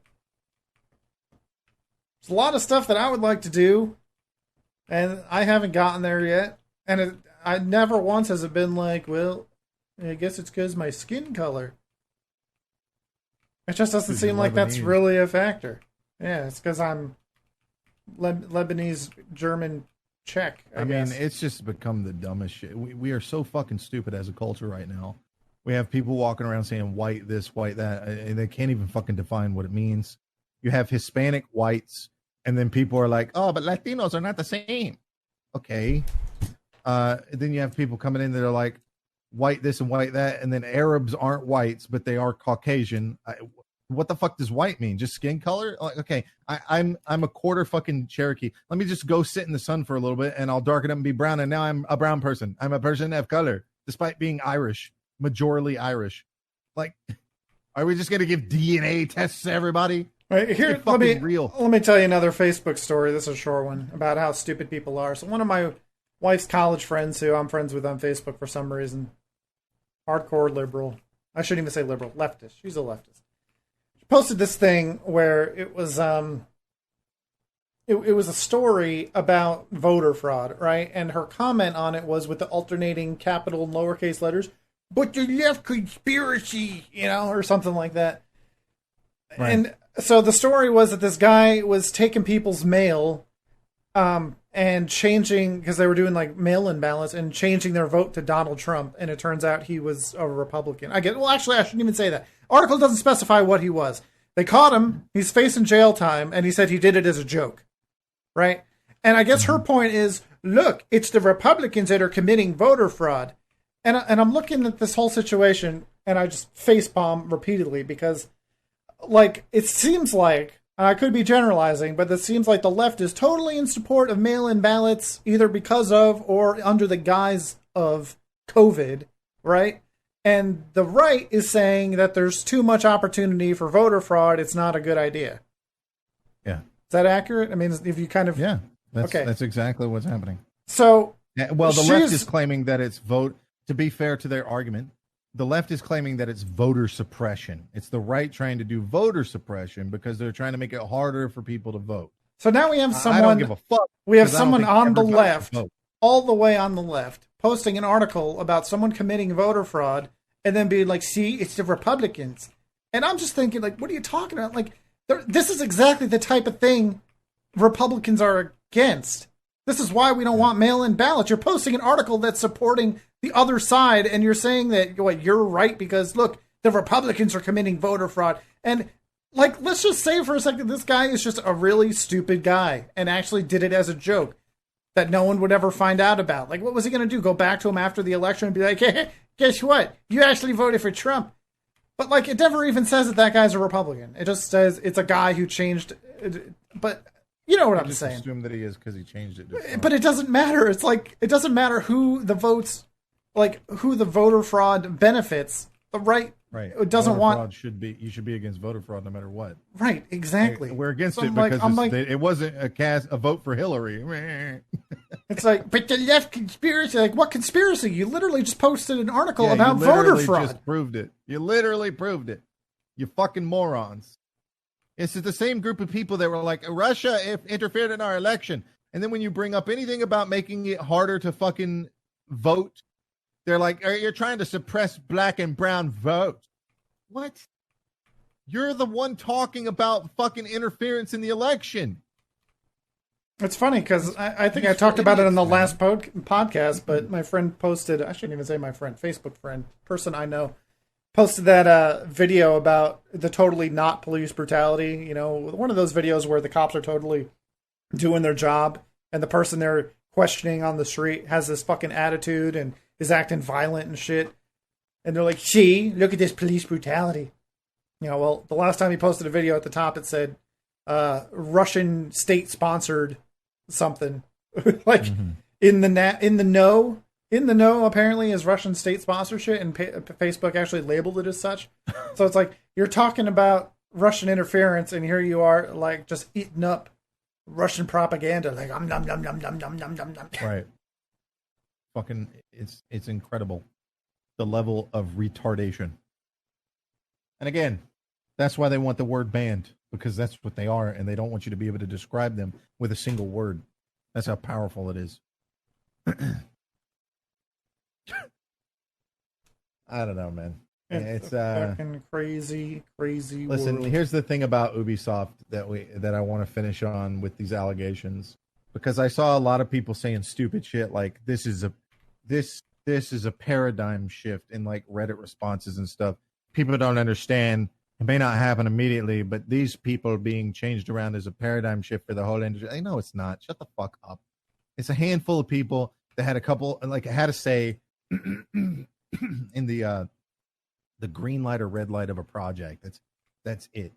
a lot of stuff that I would like to do, and I haven't gotten there yet. And I never once has it been like, well, I guess it's because my skin color. It just doesn't seem like that's really a factor. Yeah, it's because I'm Lebanese, German, Czech. I guess. Mean, it's just become the dumbest shit. We are so fucking stupid as a culture right now. We have people walking around saying white this, white that, and they can't even fucking define what it means. You have Hispanic whites, and then people are like, oh, but Latinos are not the same. Okay. Then you have people coming in that are like, white this and white that, and then Arabs aren't whites, but they are Caucasian. What the fuck does white mean? Just skin color? Like, okay, I'm a quarter fucking Cherokee. Let me just go sit in the sun for a little bit, and I'll darken up and be brown, and now I'm a brown person. I'm a person of color, despite being Irish, majorly Irish. Like, are we just gonna give DNA tests to everybody? Right, here, let me tell you another Facebook story. This is a short one about how stupid people are. So one of my wife's college friends, who I'm friends with on Facebook for some reason, hardcore liberal. I shouldn't even say liberal, leftist. She's a leftist. She posted this thing where it was it was a story about voter fraud, right? And her comment on it was with the alternating capital and lowercase letters, but the left conspiracy, or something like that. Right. And so the story was that this guy was taking people's mail and changing, because they were doing like mail-in ballots, and changing their vote to Donald Trump, and it turns out he was a Republican. Well, actually, I shouldn't even say that. Article doesn't specify what he was. They caught him, he's facing jail time, and he said he did it as a joke, right? And I guess her point is, look, it's the Republicans that are committing voter fraud. And I'm looking at this whole situation, and I just facepalm repeatedly, because, like, it seems like, and I could be generalizing, but it seems like the left is totally in support of mail-in ballots, either because of or under the guise of COVID, right? And the right is saying that there's too much opportunity for voter fraud. It's not a good idea. Yeah. Is that accurate? I mean, if you kind of... Yeah, that's exactly what's happening. So... Yeah, well, the left is claiming that it's vote... To be fair to their argument, the left is claiming that it's voter suppression. It's the right trying to do voter suppression because they're trying to make it harder for people to vote. So now we have someone... I don't give a fuck. We have someone on the left, all the way on the left, posting an article about someone committing voter fraud and then being like, see, it's the Republicans. And I'm just thinking, like, what are you talking about? Like, this is exactly the type of thing Republicans are against. This is why we don't want mail-in ballots. You're posting an article that's supporting the other side, and you're saying that you're right because, look, the Republicans are committing voter fraud. And, like, let's just say for a second, this guy is just a really stupid guy and actually did it as a joke that no one would ever find out about. Like, what was he going to do? Go back to him after the election and be like, hey, guess what? You actually voted for Trump. But, like, it never even says that guy's a Republican. It just says it's a guy who changed. But you know what I'm saying. Assume that he is because he changed it. But it doesn't matter. It's like, it doesn't matter who the votes, like, who the voter fraud benefits. The right. It doesn't voter fraud you should be against voter fraud no matter what. Right, exactly. We're against it because it wasn't a vote for Hillary. It's like, but the left conspiracy. Like, what conspiracy? You literally just posted an article about voter fraud. Just proved it. You literally proved it. You fucking morons. This is the same group of people that were like, Russia interfered in our election. And then when you bring up anything about making it harder to fucking vote, they're like, you're trying to suppress black and brown vote. What? You're the one talking about fucking interference in the election. It's funny because I think I talked about it in the last podcast, but my friend posted, I shouldn't even say my friend, Facebook friend, person I know, posted that video about the totally not police brutality. You know, one of those videos where the cops are totally doing their job and the person they're questioning on the street has this fucking attitude and is acting violent and shit. And they're like, see, look at this police brutality. You know, well, the last time he posted a video at the top, it said, Russian state-sponsored something. Like, in the know, apparently, is Russian state sponsorship, and Facebook actually labeled it as such. So it's like, you're talking about Russian interference, and here you are, like, just eating up Russian propaganda. Like, nom, nom, nom, nom, nom, nom, nom, nom. Right. Fucking, it's incredible. The level of retardation. And again, that's why they want the word banned, because that's what they are, and they don't want you to be able to describe them with a single word. That's how powerful it is. I don't know, man. It's fucking crazy listen, world. Here's the thing about Ubisoft that I want to finish on with these allegations, because I saw a lot of people saying stupid shit like this is a paradigm shift in like Reddit responses and stuff. People don't understand. It may not happen immediately, but these people being changed around is a paradigm shift for the whole industry. I know it's not. Shut the fuck up. It's a handful of people that had had a say in the green light or red light of a project. That's it.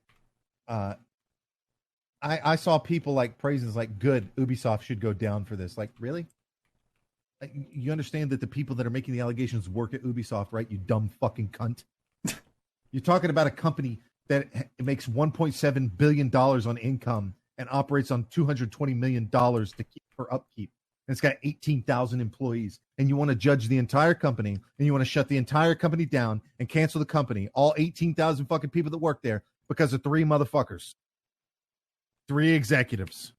I saw people like praises like, good, Ubisoft should go down for this. Like, really? Like, you understand that the people that are making the allegations work at Ubisoft, right? You dumb fucking cunt. You're talking about a company that makes $1.7 billion on income and operates on $220 million to keep for upkeep. And it's got 18,000 employees. And you want to judge the entire company, and you want to shut the entire company down and cancel the company, all 18,000 fucking people that work there, because of 3 motherfuckers. 3 executives.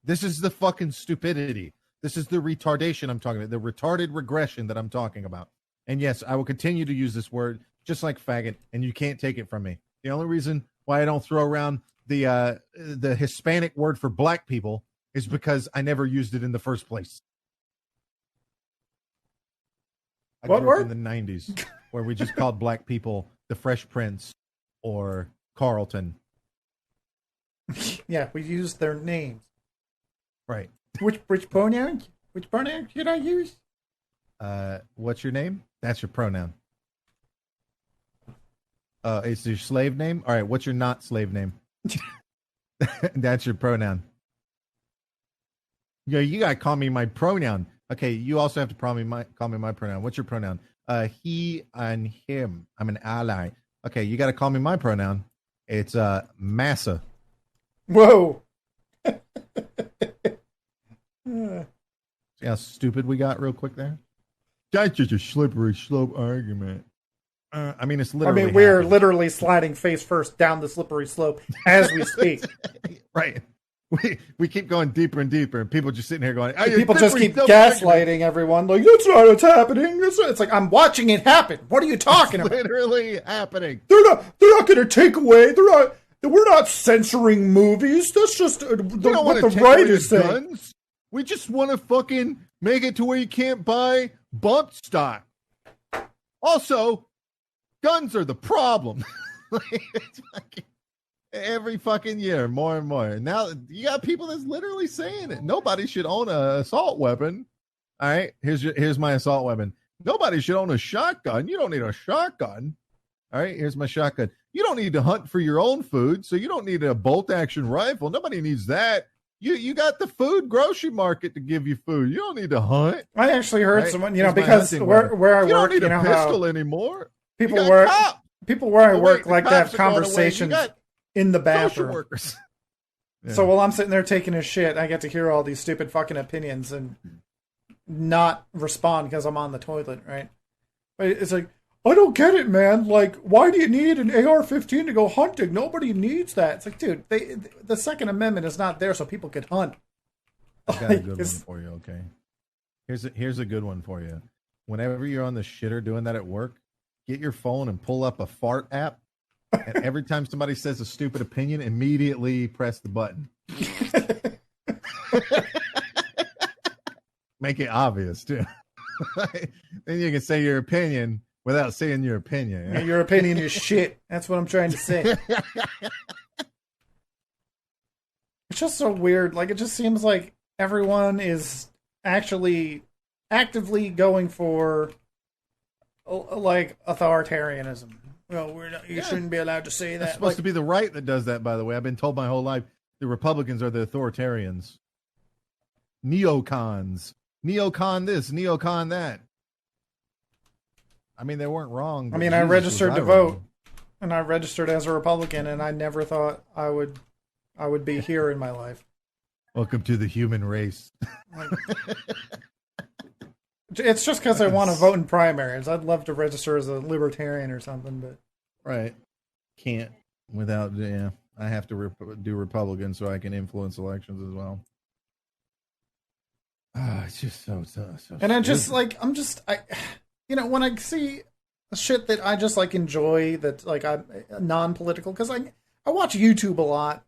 This is the fucking stupidity. This is the retardation I'm talking about, the retarded regression that I'm talking about. And yes, I will continue to use this word just like faggot, and you can't take it from me. The only reason why I don't throw around the Hispanic word for black people is because I never used it in the first place. I what grew word? up in the 90s where we just called black people the Fresh Prince or Carlton. Yeah, we used their names. Right. Which pronoun? Which pronoun should I use? What's your name? That's your pronoun. It's your slave name? All right, what's your not slave name? That's your pronoun. Yeah, you gotta call me my pronoun. Okay, you also have to call me my pronoun. What's your pronoun? He and him. I'm an ally. Okay, you gotta call me my pronoun. It's massa. Whoa. See how stupid we got real quick there? That's just a slippery slope argument. I mean, it's literally. I mean, we're literally sliding face first down the slippery slope as we speak. Right. We keep going deeper and deeper, and people just sitting here going, people just keep gaslighting everyone. Like, that's not what's happening. It's like, I'm watching it happen. What are you talking about? Literally happening. They're not going to take away. We're not censoring movies. That's just what the right is saying. Guns. We just want to fucking make it to where you can't buy bump stock. Also, Guns are the problem. It's fucking, every fucking year, more and more. Now you got people that's literally saying it. Nobody should own an assault weapon. All right, here's my assault weapon. Nobody should own a shotgun. You don't need a shotgun. All right, here's my shotgun. You don't need to hunt for your own food, so you don't need a bolt action rifle. Nobody needs that. You got the food grocery market to give you food. You don't need to hunt. I actually heard someone, because where I work, you don't need a pistol anymore. People where I work like to have conversations in the bathroom. Workers. Yeah. So while I'm sitting there taking a shit, I get to hear all these stupid fucking opinions and not respond because I'm on the toilet, right? But it's like, I don't get it, man. Like, why do you need an AR-15 to go hunting? Nobody needs that. It's like, dude, the Second Amendment is not there so people could hunt. I got a good one for you, okay? Here's a good one for you. Whenever you're on the shitter doing that at work, get your phone and pull up a fart app, and every time somebody says a stupid opinion, immediately press the button. Make it obvious, too. Then you can say your opinion without saying your opinion. Yeah, your opinion is shit. That's what I'm trying to say. It's just so weird. Like, it just seems like everyone is actually actively going for, like, authoritarianism. Well, you shouldn't be allowed to say that. It's supposed to be the right that does that, by the way. I've been told my whole life the Republicans are the authoritarians. Neocons. Neocon this, neocon that. I mean, they weren't wrong. I mean, I registered to vote, and I registered as a Republican, and I never thought I would be here in my life. Welcome to the human race. It's just because I want to vote in primaries. I'd love to register as a libertarian or something, but right, can't without. Yeah, I have to do Republican so I can influence elections as well. It's just so. And I just when I see shit that I just like enjoy, that like I'm non-political, because I watch YouTube a lot,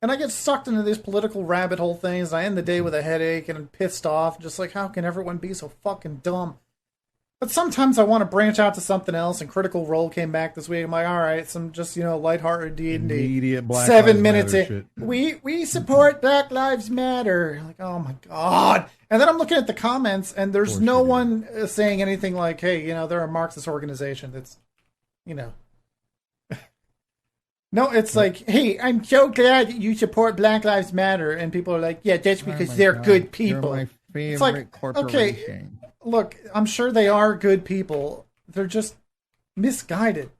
and I get sucked into these political rabbit hole things. And I end the day with a headache and I'm pissed off, just like, how can everyone be so fucking dumb? But sometimes I want to branch out to something else. And Critical Role came back this week. I'm like, all right, some just lighthearted D&D. Immediate Black 7 Lives minutes Matter in. shit. We support Black Lives Matter. Like, oh my god. And then I'm looking at the comments, and there's no one saying anything like, hey, they're a Marxist organization. It's, No, it's like, hey, I'm so glad that you support Black Lives Matter. And people are like, yeah, that's because they're good people. You're my favorite it's like, corporation. Okay, look, I'm sure they are good people. They're just misguided.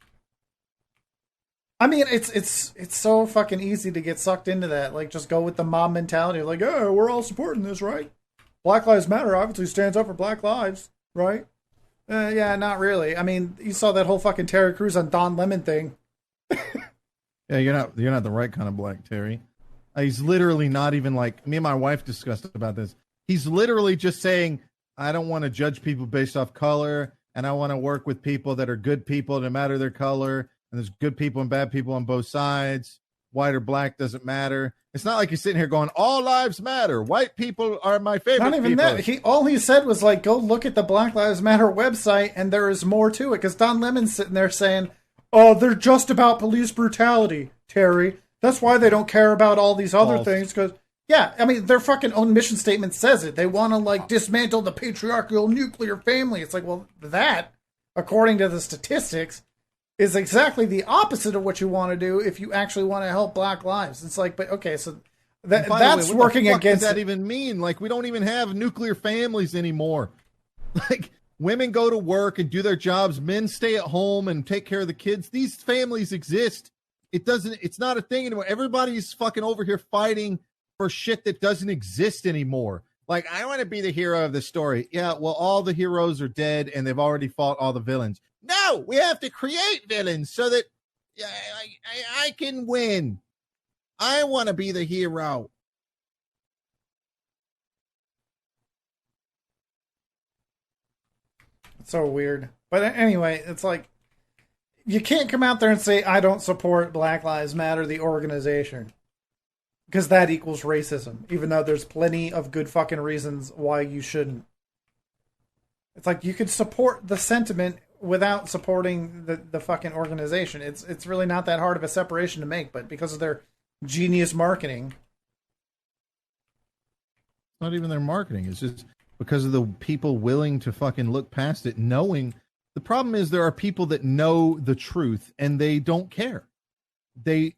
I mean, it's so fucking easy to get sucked into that. Like, just go with the mob mentality. Like, oh, we're all supporting this, right? Black Lives Matter obviously stands up for black lives, right? Yeah, not really. I mean, you saw that whole fucking Terry Crews on Don Lemon thing. Yeah, you're not the right kind of black, Terry. He's literally not even like, me and my wife discussed about this. He's literally just saying, I don't want to judge people based off color, and I want to work with people that are good people no matter their color, and there's good people and bad people on both sides. White or black doesn't matter. It's not like he's sitting here going, all lives matter. White people are my favorite Not even people. that. All he said was like, go look at the Black Lives Matter website, and there is more to it. Because Don Lemon's sitting there saying, oh, they're just about police brutality, Terry. That's why they don't care about all these other things. Because, yeah, I mean, their fucking own mission statement says it. They want to, like, dismantle the patriarchal nuclear family. It's like, well, that, according to the statistics, is exactly the opposite of what you want to do if you actually want to help black lives. It's like, but okay, so that's working against. What does that even mean? Like, we don't even have nuclear families anymore. Like, women go to work and do their jobs. Men stay at home and take care of the kids. These families exist. It's not a thing anymore. Everybody's fucking over here fighting for shit that doesn't exist anymore. Like, I want to be the hero of the story. Yeah, well, all the heroes are dead and they've already fought all the villains. No, we have to create villains so that I can win. I want to be the hero. It's so weird. But anyway, it's like, you can't come out there and say, I don't support Black Lives Matter, the organization. Because that equals racism. Even though there's plenty of good fucking reasons why you shouldn't. It's like, you could support the sentiment without supporting the fucking organization. It's really not that hard of a separation to make, but because of their genius marketing. Not even their marketing. It's just because of the people willing to fucking look past it, knowing. The problem is there are people that know the truth and they don't care. They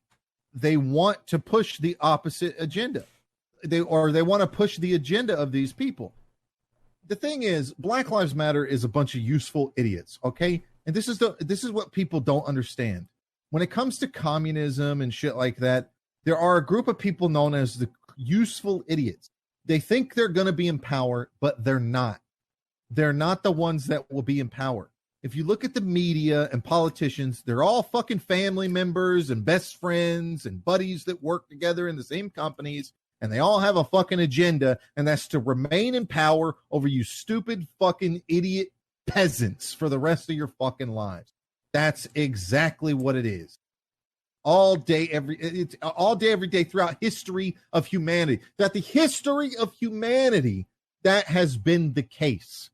want to push the opposite agenda. They want to push the agenda of these people. The thing is, Black Lives Matter is a bunch of useful idiots, okay? And this is what people don't understand. When it comes to communism and shit like that, there are a group of people known as the useful idiots. They think they're going to be in power, but they're not. They're not the ones that will be in power. If you look at the media and politicians, they're all fucking family members and best friends and buddies that work together in the same companies, and they all have a fucking agenda, and that's to remain in power over you stupid fucking idiot peasants for the rest of your fucking lives. That's exactly what it is. All day, every day throughout history of humanity. That the history of humanity, that has been the case.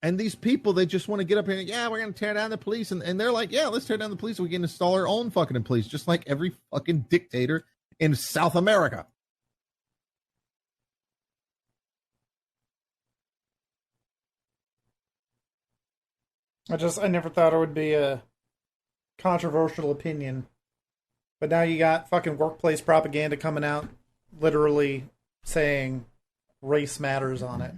And these people, they just want to get up here and, yeah, we're going to tear down the police. And they're like, yeah, let's tear down the police. We can install our own fucking police, just like every fucking dictator in South America. I never thought it would be a controversial opinion. But now you got fucking workplace propaganda coming out, literally saying race matters on it.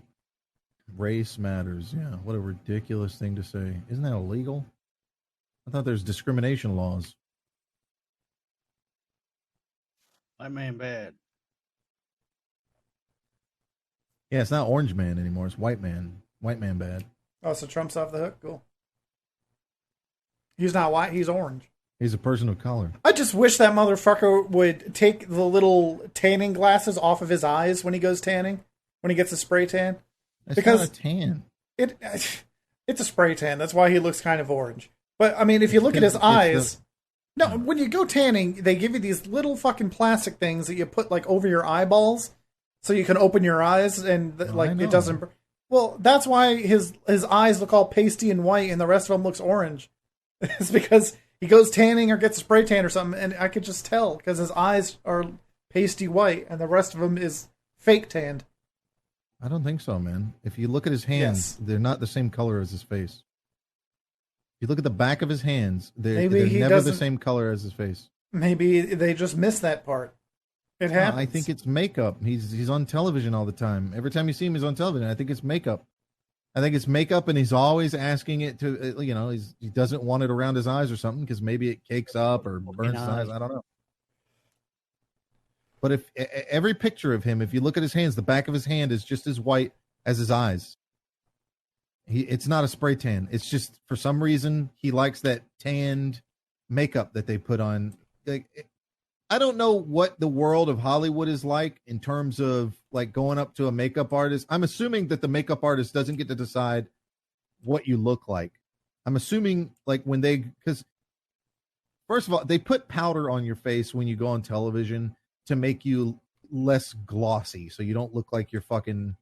Race matters, yeah. What a ridiculous thing to say. Isn't that illegal? I thought there's discrimination laws. White man bad. Yeah, it's not orange man anymore. It's white man. White man bad. Oh, so Trump's off the hook? Cool. He's not white, he's orange. He's a person of color. I just wish that motherfucker would take the little tanning glasses off of his eyes when he goes tanning, when he gets a spray tan. It's because not a tan. It's a spray tan. That's why he looks kind of orange. But, I mean, if you look at his eyes... No, when you go tanning, they give you these little fucking plastic things that you put, like, over your eyeballs so you can open your eyes and, like, it doesn't... Well, that's why his eyes look all pasty and white and the rest of them looks orange. It's because he goes tanning or gets a spray tan or something, and I could just tell because his eyes are pasty white and the rest of them is fake tanned. I don't think so, man. If you look at his hands, They're not the same color as his face. If you look at the back of his hands, they're never the same color as his face. Maybe they just missed that part. It happens. No, I think it's makeup. He's on television all the time. Every time you see him, he's on television. I think it's makeup. I think it's makeup, and he's always asking it to, he doesn't want it around his eyes or something because maybe it cakes up or burns his eyes. I don't know. But if every picture of him, if you look at his hands, the back of his hand is just as white as his eyes. It's not a spray tan. It's just for some reason he likes that tanned makeup that they put on. I don't know what the world of Hollywood is like in terms of like going up to a makeup artist. I'm assuming that the makeup artist doesn't get to decide what you look like. I'm assuming like because first of all, they put powder on your face when you go on television to make you less glossy. So you don't look like you're fucking,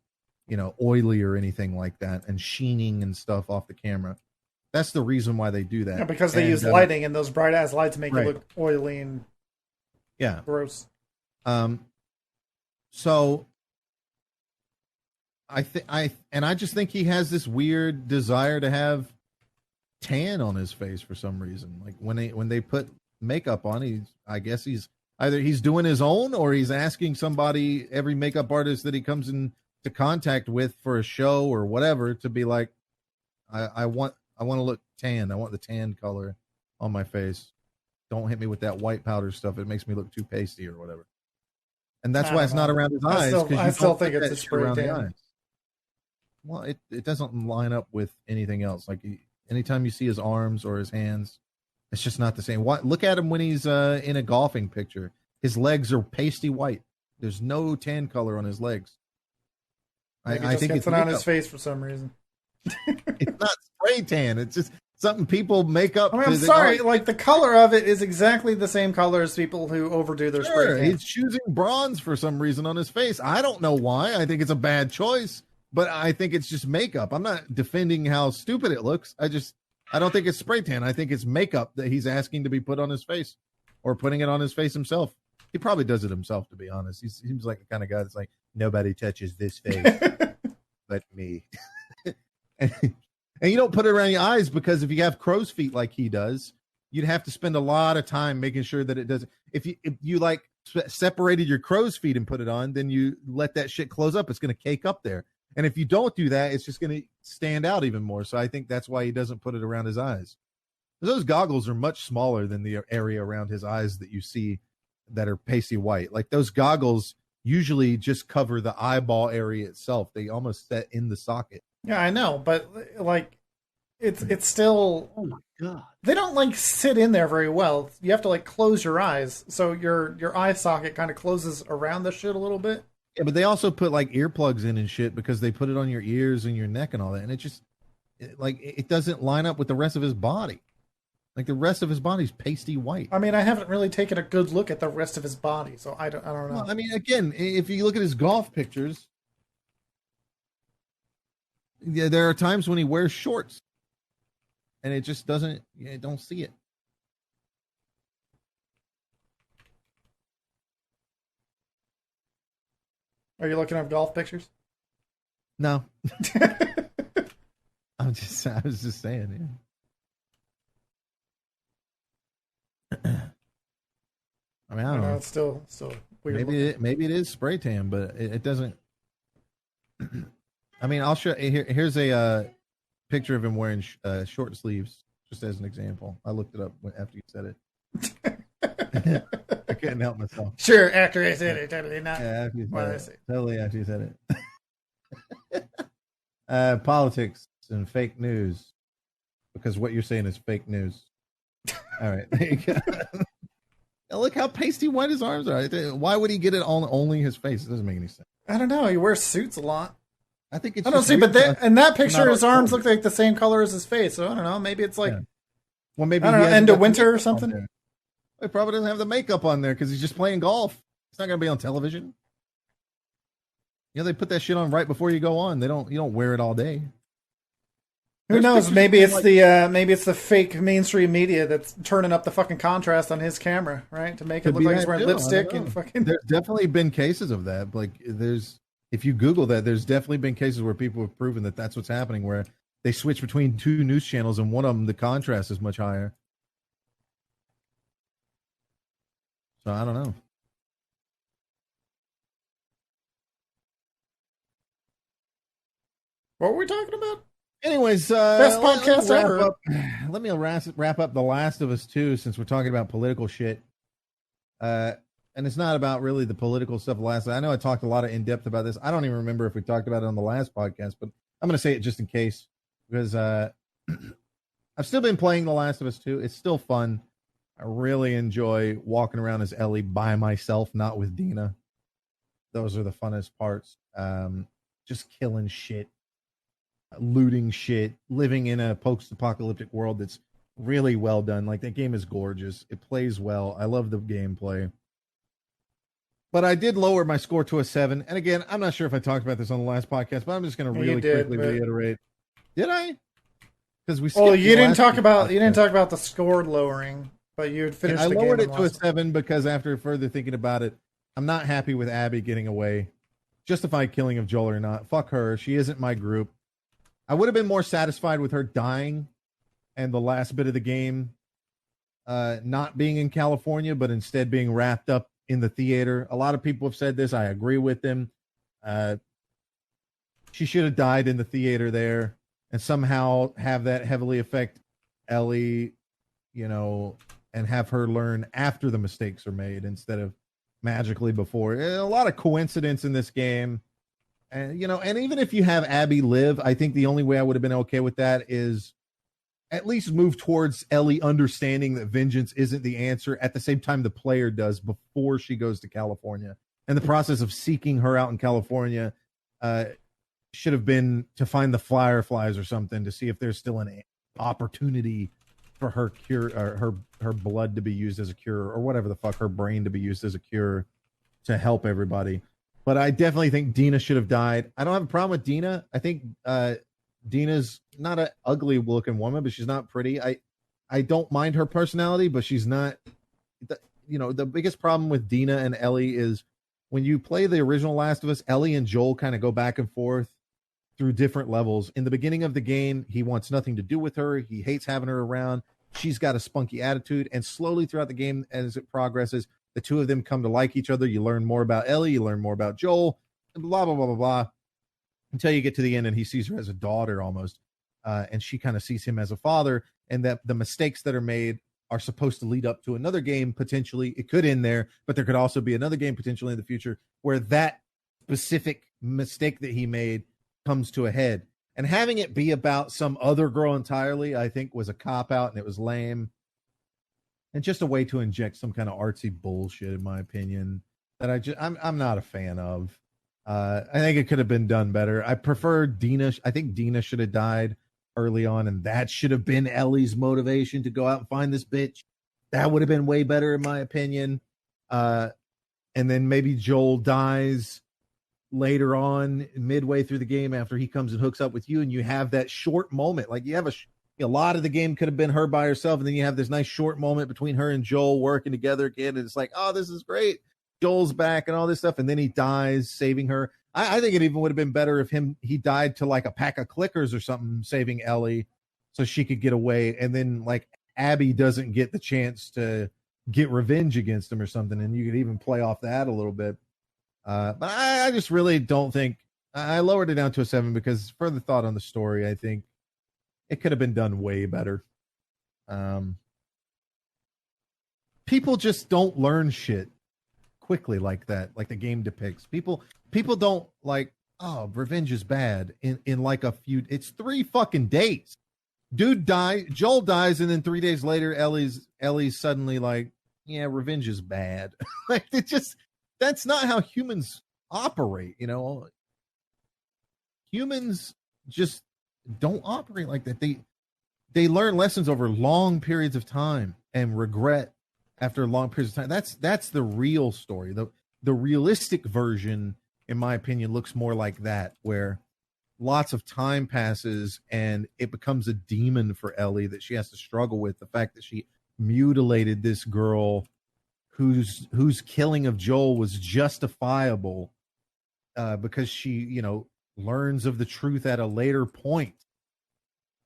oily or anything like that and sheening and stuff off the camera. That's the reason why they do that. Yeah, because they use lighting and those bright ass lights make you look oily and gross. So I just think he has this weird desire to have tan on his face for some reason. Like when they put makeup on, I guess he's either he's doing his own or he's asking somebody, every makeup artist that he comes into contact with for a show or whatever, to be like, I want to look tan. I want the tan color on my face. Don't hit me with that white powder stuff. It makes me look too pasty or whatever. And that's why it's not around his eyes. I still think it's a spray tan. Well, it doesn't line up with anything else. Like anytime you see his arms or his hands, it's just not the same. Look at him when he's in a golfing picture. His legs are pasty white. There's no tan color on his legs. I think it's on his face for some reason. It's not spray tan. It's just something people make up. I mean, I'm sorry. Like the color of it is exactly the same color as people who overdo their spray tan. He's choosing bronze for some reason on his face. I don't know why. I think it's a bad choice, but I think it's just makeup. I'm not defending how stupid it looks. I don't think it's spray tan. I think it's makeup that he's asking to be put on his face, or putting it on his face himself. He probably does it himself, to be honest. He seems like the kind of guy that's like, nobody touches this face but me. and you don't put it around your eyes, because if you have crow's feet like he does, you'd have to spend a lot of time making sure that it doesn't. If you like separated your crow's feet and put it on, then you let that shit close up. It's going to cake up there. And if you don't do that, it's just going to stand out even more. So I think that's why he doesn't put it around his eyes. Those goggles are much smaller than the area around his eyes that you see that are pasty white. Like, those goggles usually just cover the eyeball area itself. They almost set in the socket. Yeah, I know, but like, it's still. Oh my god! They don't like sit in there very well. You have to like close your eyes, so your eye socket kind of closes around the shit a little bit. Yeah, but they also put like earplugs in and shit, because they put it on your ears and your neck and all that, and it doesn't line up with the rest of his body. Like, the rest of his body's pasty white. I mean, I haven't really taken a good look at the rest of his body, so I don't know. Well, I mean, again, if you look at his golf pictures, yeah, there are times when he wears shorts, and it just doesn't. You don't see it. Are you looking at golf pictures? No. I was just saying, yeah. I mean, I don't know. It's still weird. Maybe it is spray tan, but it doesn't. I mean, I'll show. Here's a picture of him wearing short sleeves, just as an example. I looked it up after you said it. I couldn't help myself. Sure, after I said it, totally not. Yeah, after you What said I say. it. Totally after you said it. Politics and fake news, because what you're saying is fake news. All right, there you go. Look how pasty white his arms are. Why would he get it on only his face? It doesn't make any sense. I don't know. He wears suits a lot. I think it's. I don't just see, but in that picture, his arms October. look like the same color as his face. So I don't know. Maybe it's like, Yeah. Well, maybe I don't know, he hasn't end of got the winter or makeup on something. there. He probably doesn't have the makeup on there because he's just playing golf. It's not going to be on television. You know, they put that shit on right before you go on. You don't wear it all day. Who There's knows? pictures Maybe of it's like- maybe it's the fake mainstream media that's turning up the fucking contrast on his camera, right, to make it Could look be like he's that wearing too. I lipstick don't and know. fucking. There's definitely been cases of that. Like, if you Google that, there's definitely been cases where people have proven that that's what's happening, where they switch between two news channels and one of them, the contrast is much higher. So I don't know. What were we talking about? Anyways, Best podcast ever. Let me wrap up The Last of Us 2, since we're talking about political shit. And it's not about really the political stuff. I know I talked a lot of in depth about this. I don't even remember if we talked about it on the last podcast, but I'm going to say it just in case, because I've still been playing The Last of Us 2. It's still fun. I really enjoy walking around as Ellie by myself, not with Dina. Those are the funnest parts. Just killing shit, looting shit, living in a post-apocalyptic world that's really well done. Like, that game is gorgeous. It plays well. I love the gameplay. But I did lower my score to a 7. And again, I'm not sure if I talked about this on the last podcast, but I'm just going to really quickly reiterate. Did I? Because we. Well, you didn't talk about the score lowering, but you had finished. I the lowered game it to a 7 because after further thinking about it, I'm not happy with Abby getting away. Justified killing of Joel or not, fuck her. She isn't my group. I would have been more satisfied with her dying and the last bit of the game not being in California, but instead being wrapped up in the theater. A lot of people have said this. I agree with them. She should have died in the theater there and somehow have that heavily affect Ellie, and have her learn after the mistakes are made instead of magically before. A lot of coincidence in this game. And, and even if you have Abby live, I think the only way I would have been okay with that is at least move towards Ellie understanding that vengeance isn't the answer at the same time the player does before she goes to California. And the process of seeking her out in California should have been to find the fireflies or something to see if there's still an opportunity for her cure, or her blood to be used as a cure, or whatever the fuck, her brain to be used as a cure to help everybody. But I definitely think Dina should have died. I don't have a problem with Dina. I think Dina's not an ugly looking woman, but she's not pretty. I don't mind her personality, but she's not. The biggest problem with Dina and Ellie is when you play the original Last of Us, Ellie and Joel kind of go back and forth through different levels. In the beginning of the game, he wants nothing to do with her. He hates having her around. She's got a spunky attitude. And slowly throughout the game, as it progresses, the two of them come to like each other. You learn more about Ellie. You learn more about Joel. Blah, blah, blah, blah, blah. Until you get to the end and he sees her as a daughter almost. And she kind of sees him as a father. And that the mistakes that are made are supposed to lead up to another game potentially. It could end there, but there could also be another game potentially in the future where that specific mistake that he made comes to a head. And having it be about some other girl entirely, I think, was a cop-out, and it was lame. And just a way to inject some kind of artsy bullshit, in my opinion, that I'm not a fan of. I think it could have been done better. I prefer Dina. I think Dina should have died early on, and that should have been Ellie's motivation to go out and find this bitch. That would have been way better, in my opinion. And then maybe Joel dies later on, midway through the game, after he comes and hooks up with you, and you have that short moment. Like, you have a lot of the game could have been her by herself, and then you have this nice short moment between her and Joel working together again, and it's like, oh, this is great. Joel's back and all this stuff, and then he dies saving her. I think it even would have been better if he died to like a pack of clickers or something, saving Ellie so she could get away, and then like Abby doesn't get the chance to get revenge against him or something, and you could even play off that a little bit. But I just really don't think I lowered it down to a 7 because further thought on the story, I think it could have been done way better. People just don't learn shit quickly like that, like the game depicts. People don't like, oh, revenge is bad in like a few. It's 3 fucking days. Dude Joel dies, and then 3 days later, Ellie's suddenly like, yeah, revenge is bad. Like, that's not how humans operate, Humans just don't operate like that. They learn lessons over long periods of time and regret after long periods of time. That's the real story. The realistic version, in my opinion, looks more like that, where lots of time passes and it becomes a demon for Ellie that she has to struggle with. The fact that she mutilated this girl whose killing of Joel was justifiable because she, learns of the truth at a later point.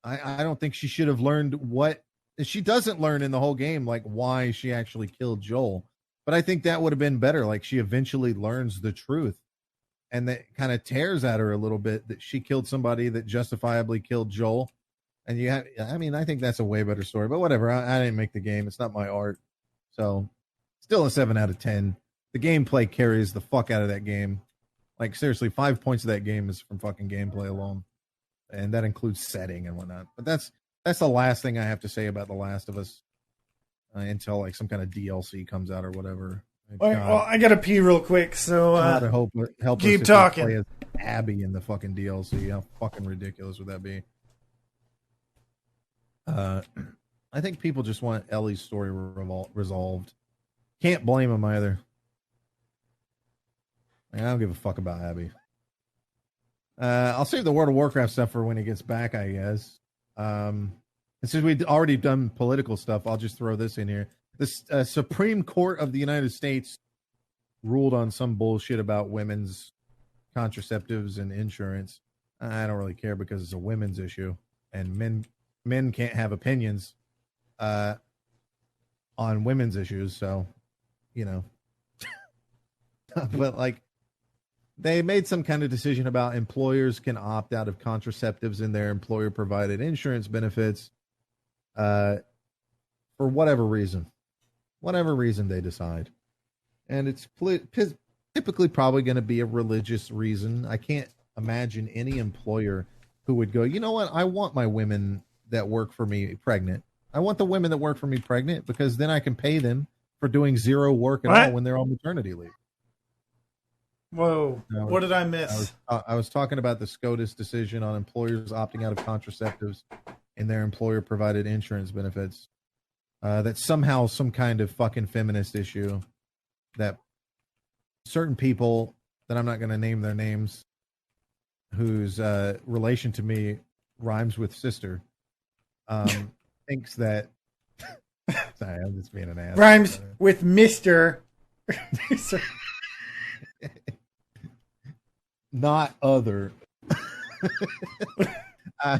I don't think she should have learned what she doesn't learn in the whole game, like why she actually killed Joel. But I think that would have been better. Like, she eventually learns the truth, and that kind of tears at her a little bit that she killed somebody that justifiably killed Joel. And I think that's a way better story, but whatever. I didn't make the game. It's not my art. So still a 7 out of 10. The gameplay carries the fuck out of that game. Like, seriously, 5 points of that game is from fucking gameplay alone. And that includes setting and whatnot. But that's the last thing I have to say about The Last of Us until like some kind of DLC comes out or whatever. Well, I gotta pee real quick, so help keep us talking. Play as Abby in the fucking DLC. How fucking ridiculous would that be? I think people just want Ellie's story resolved. Can't blame them either. I don't give a fuck about Abby. I'll save the World of Warcraft stuff for when he gets back, I guess. And since we'd already done political stuff, I'll just throw this in here. The Supreme Court of the United States ruled on some bullshit about women's contraceptives and insurance. I don't really care because it's a women's issue, and men can't have opinions on women's issues. So, but like, they made some kind of decision about employers can opt out of contraceptives in their employer provided insurance benefits for whatever reason they decide. And it's typically probably going to be a religious reason. I can't imagine any employer who would go, you know what? I want my women that work for me pregnant. I want the women that work for me pregnant because then I can pay them for doing zero work at all when they're on maternity leave. Whoa, what did I miss? I was talking about the SCOTUS decision on employers opting out of contraceptives in their employer-provided insurance benefits. That's somehow some kind of fucking feminist issue that certain people that I'm not going to name their names, whose relation to me rhymes with sister, thinks that. Sorry, I'm just being an ass. Rhymes with Mr. Not other. uh,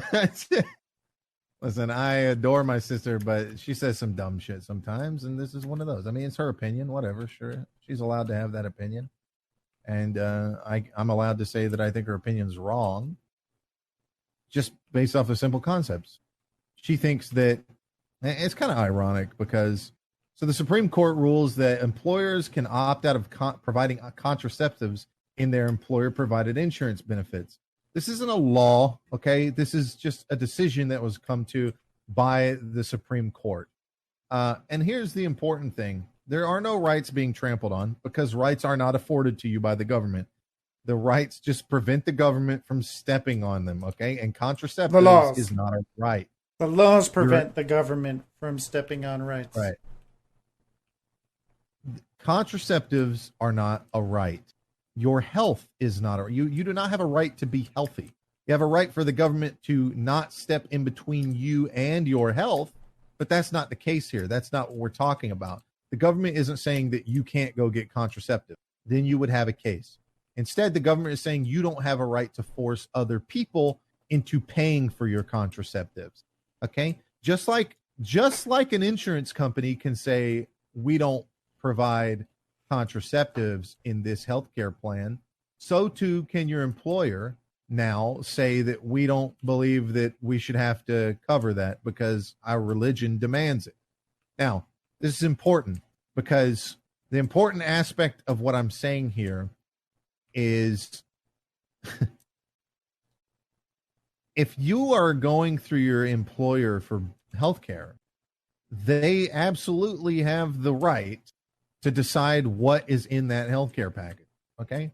Listen, I adore my sister, but she says some dumb shit sometimes, and this is one of those. I mean, it's her opinion, whatever. Sure, she's allowed to have that opinion, and I'm allowed to say that I think her opinion's wrong, just based off of simple concepts. She thinks that it's kind of ironic because so the Supreme Court rules that employers can opt out of providing contraceptives in their employer-provided insurance benefits. This isn't a law, okay? This is just a decision that was come to by the Supreme Court. And here's the important thing. There are no rights being trampled on because rights are not afforded to you by the government. The rights just prevent the government from stepping on them, okay? And contraceptives is not a right. The laws prevent the government from stepping on rights. Right. Contraceptives are not a right. Your health is not you do not have a right to be healthy. You have a right for the government to not step in between you and your health, but that's not the case here. That's not what we're talking about. The government isn't saying that you can't go get contraceptive. Then you would have a case. Instead, the government is saying you don't have a right to force other people into paying for your contraceptives. Okay? Just like an insurance company can say we don't provide contraceptives in this healthcare plan, so too can your employer now say that we don't believe that we should have to cover that because our religion demands it. Now, this is important because the important aspect of what I'm saying here is if you are going through your employer for healthcare, they absolutely have the right to decide what is in that healthcare package. Okay?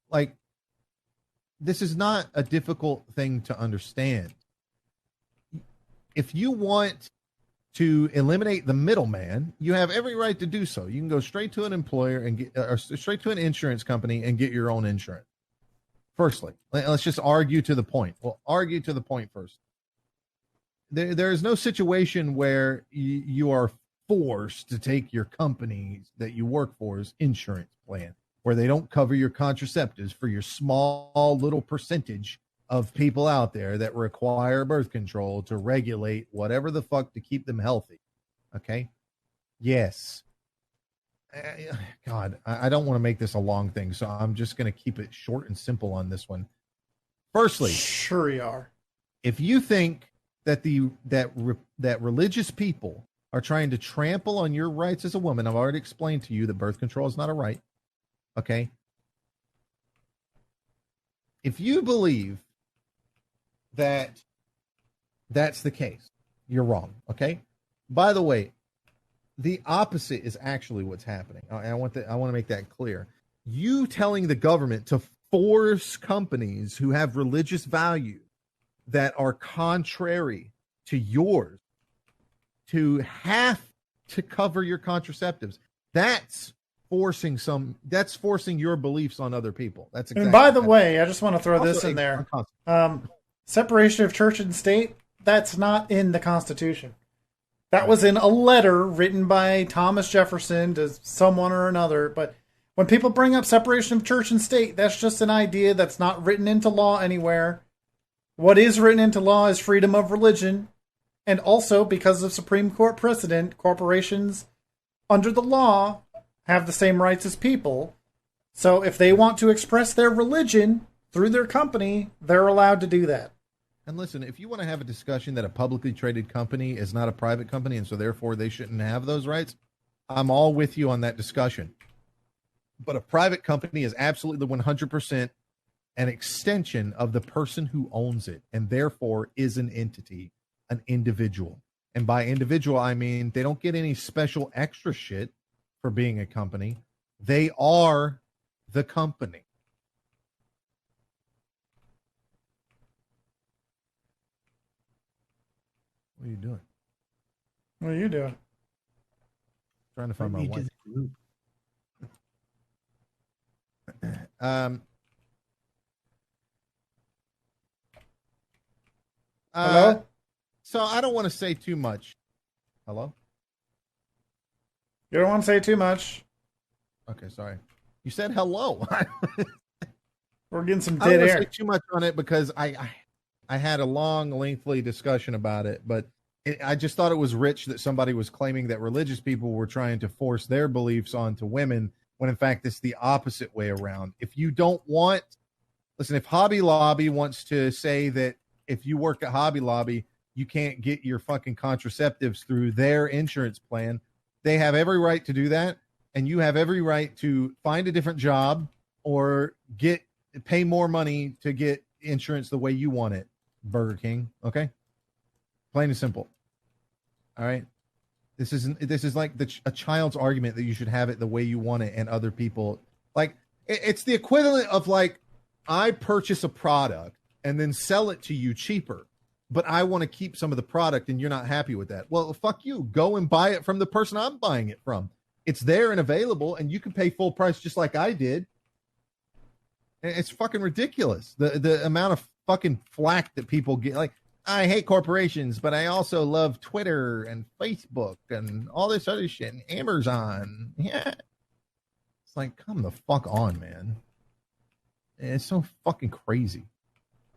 Like, this is not a difficult thing to understand. If you want to eliminate the middleman, you have every right to do so. You can go straight to an employer and get, or straight to an insurance company and get your own insurance. Firstly, let's just argue to the point. We'll argue to the point first. There is no situation where you are forced to take your company that you work for's insurance plan, where they don't cover your contraceptives for your small little percentage of people out there that require birth control to regulate whatever the fuck to keep them healthy. Okay? Yes. God, I don't want to make this a long thing, so I'm just going to keep it short and simple on this one. Firstly, sure you are. If you think that that religious people are trying to trample on your rights as a woman, I've already explained to you that birth control is not a right. Okay? If you believe that that's the case, you're wrong. Okay? By the way, the opposite is actually what's happening. I want to make that clear. You telling the government to force companies who have religious values that are contrary to yours to have to cover your contraceptives. That's forcing your beliefs on other people. That's exactly. And by the way, I just want to throw this in there. Separation of church and state, that's not in the Constitution. That was in a letter written by Thomas Jefferson to someone or another. But when people bring up separation of church and state, that's just an idea that's not written into law anywhere. What is written into law is freedom of religion. And also, because of Supreme Court precedent, corporations under the law have the same rights as people. So if they want to express their religion through their company, they're allowed to do that. And listen, if you want to have a discussion that a publicly traded company is not a private company and so therefore they shouldn't have those rights, I'm all with you on that discussion. But a private company is absolutely 100% an extension of the person who owns it and therefore is an entity, an individual. And by individual, I mean they don't get any special extra shit for being a company. They are the company. What are you doing? What are you doing? Trying to find my wife. Um, Hello? So I don't want to say too much. Hello? You don't want to say too much. Okay, sorry. You said hello. We're getting some I don't dead want to say air. too much on it because I had a long, lengthy discussion about it, but I just thought it was rich that somebody was claiming that religious people were trying to force their beliefs onto women when in fact it's the opposite way around. If you don't want, listen, if Hobby Lobby wants to say that if you work at Hobby Lobby, you can't get your fucking contraceptives through their insurance plan, they have every right to do that. And you have every right to find a different job or pay more money to get insurance the way you want it. Burger King. Okay. Plain and simple. All right. This is like a child's argument that you should have it the way you want it and other people like it's the equivalent of like, I purchase a product and then sell it to you cheaper, but I want to keep some of the product and you're not happy with that. Well, fuck you. Go and buy it from the person I'm buying it from. It's there and available and you can pay full price just like I did. It's fucking ridiculous. The amount of fucking flack that people get. Like, I hate corporations, but I also love Twitter and Facebook and all this other shit and Amazon. Yeah. It's like, come the fuck on, man. It's so fucking crazy.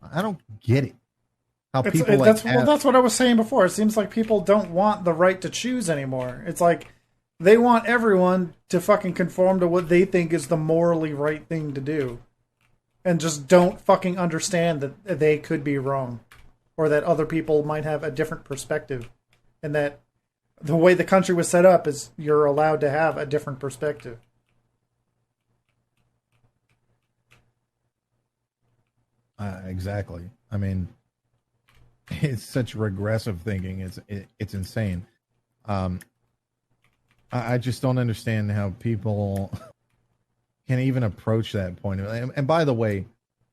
I don't get it. How people that's what I was saying before. It seems like people don't want the right to choose anymore. It's like they want everyone to fucking conform to what they think is the morally right thing to do. And just don't fucking understand that they could be wrong. Or that other people might have a different perspective. And that the way the country was set up is you're allowed to have a different perspective. Exactly. I mean, it's such regressive thinking. It's insane. I just don't understand how people can even approach that point. And by the way,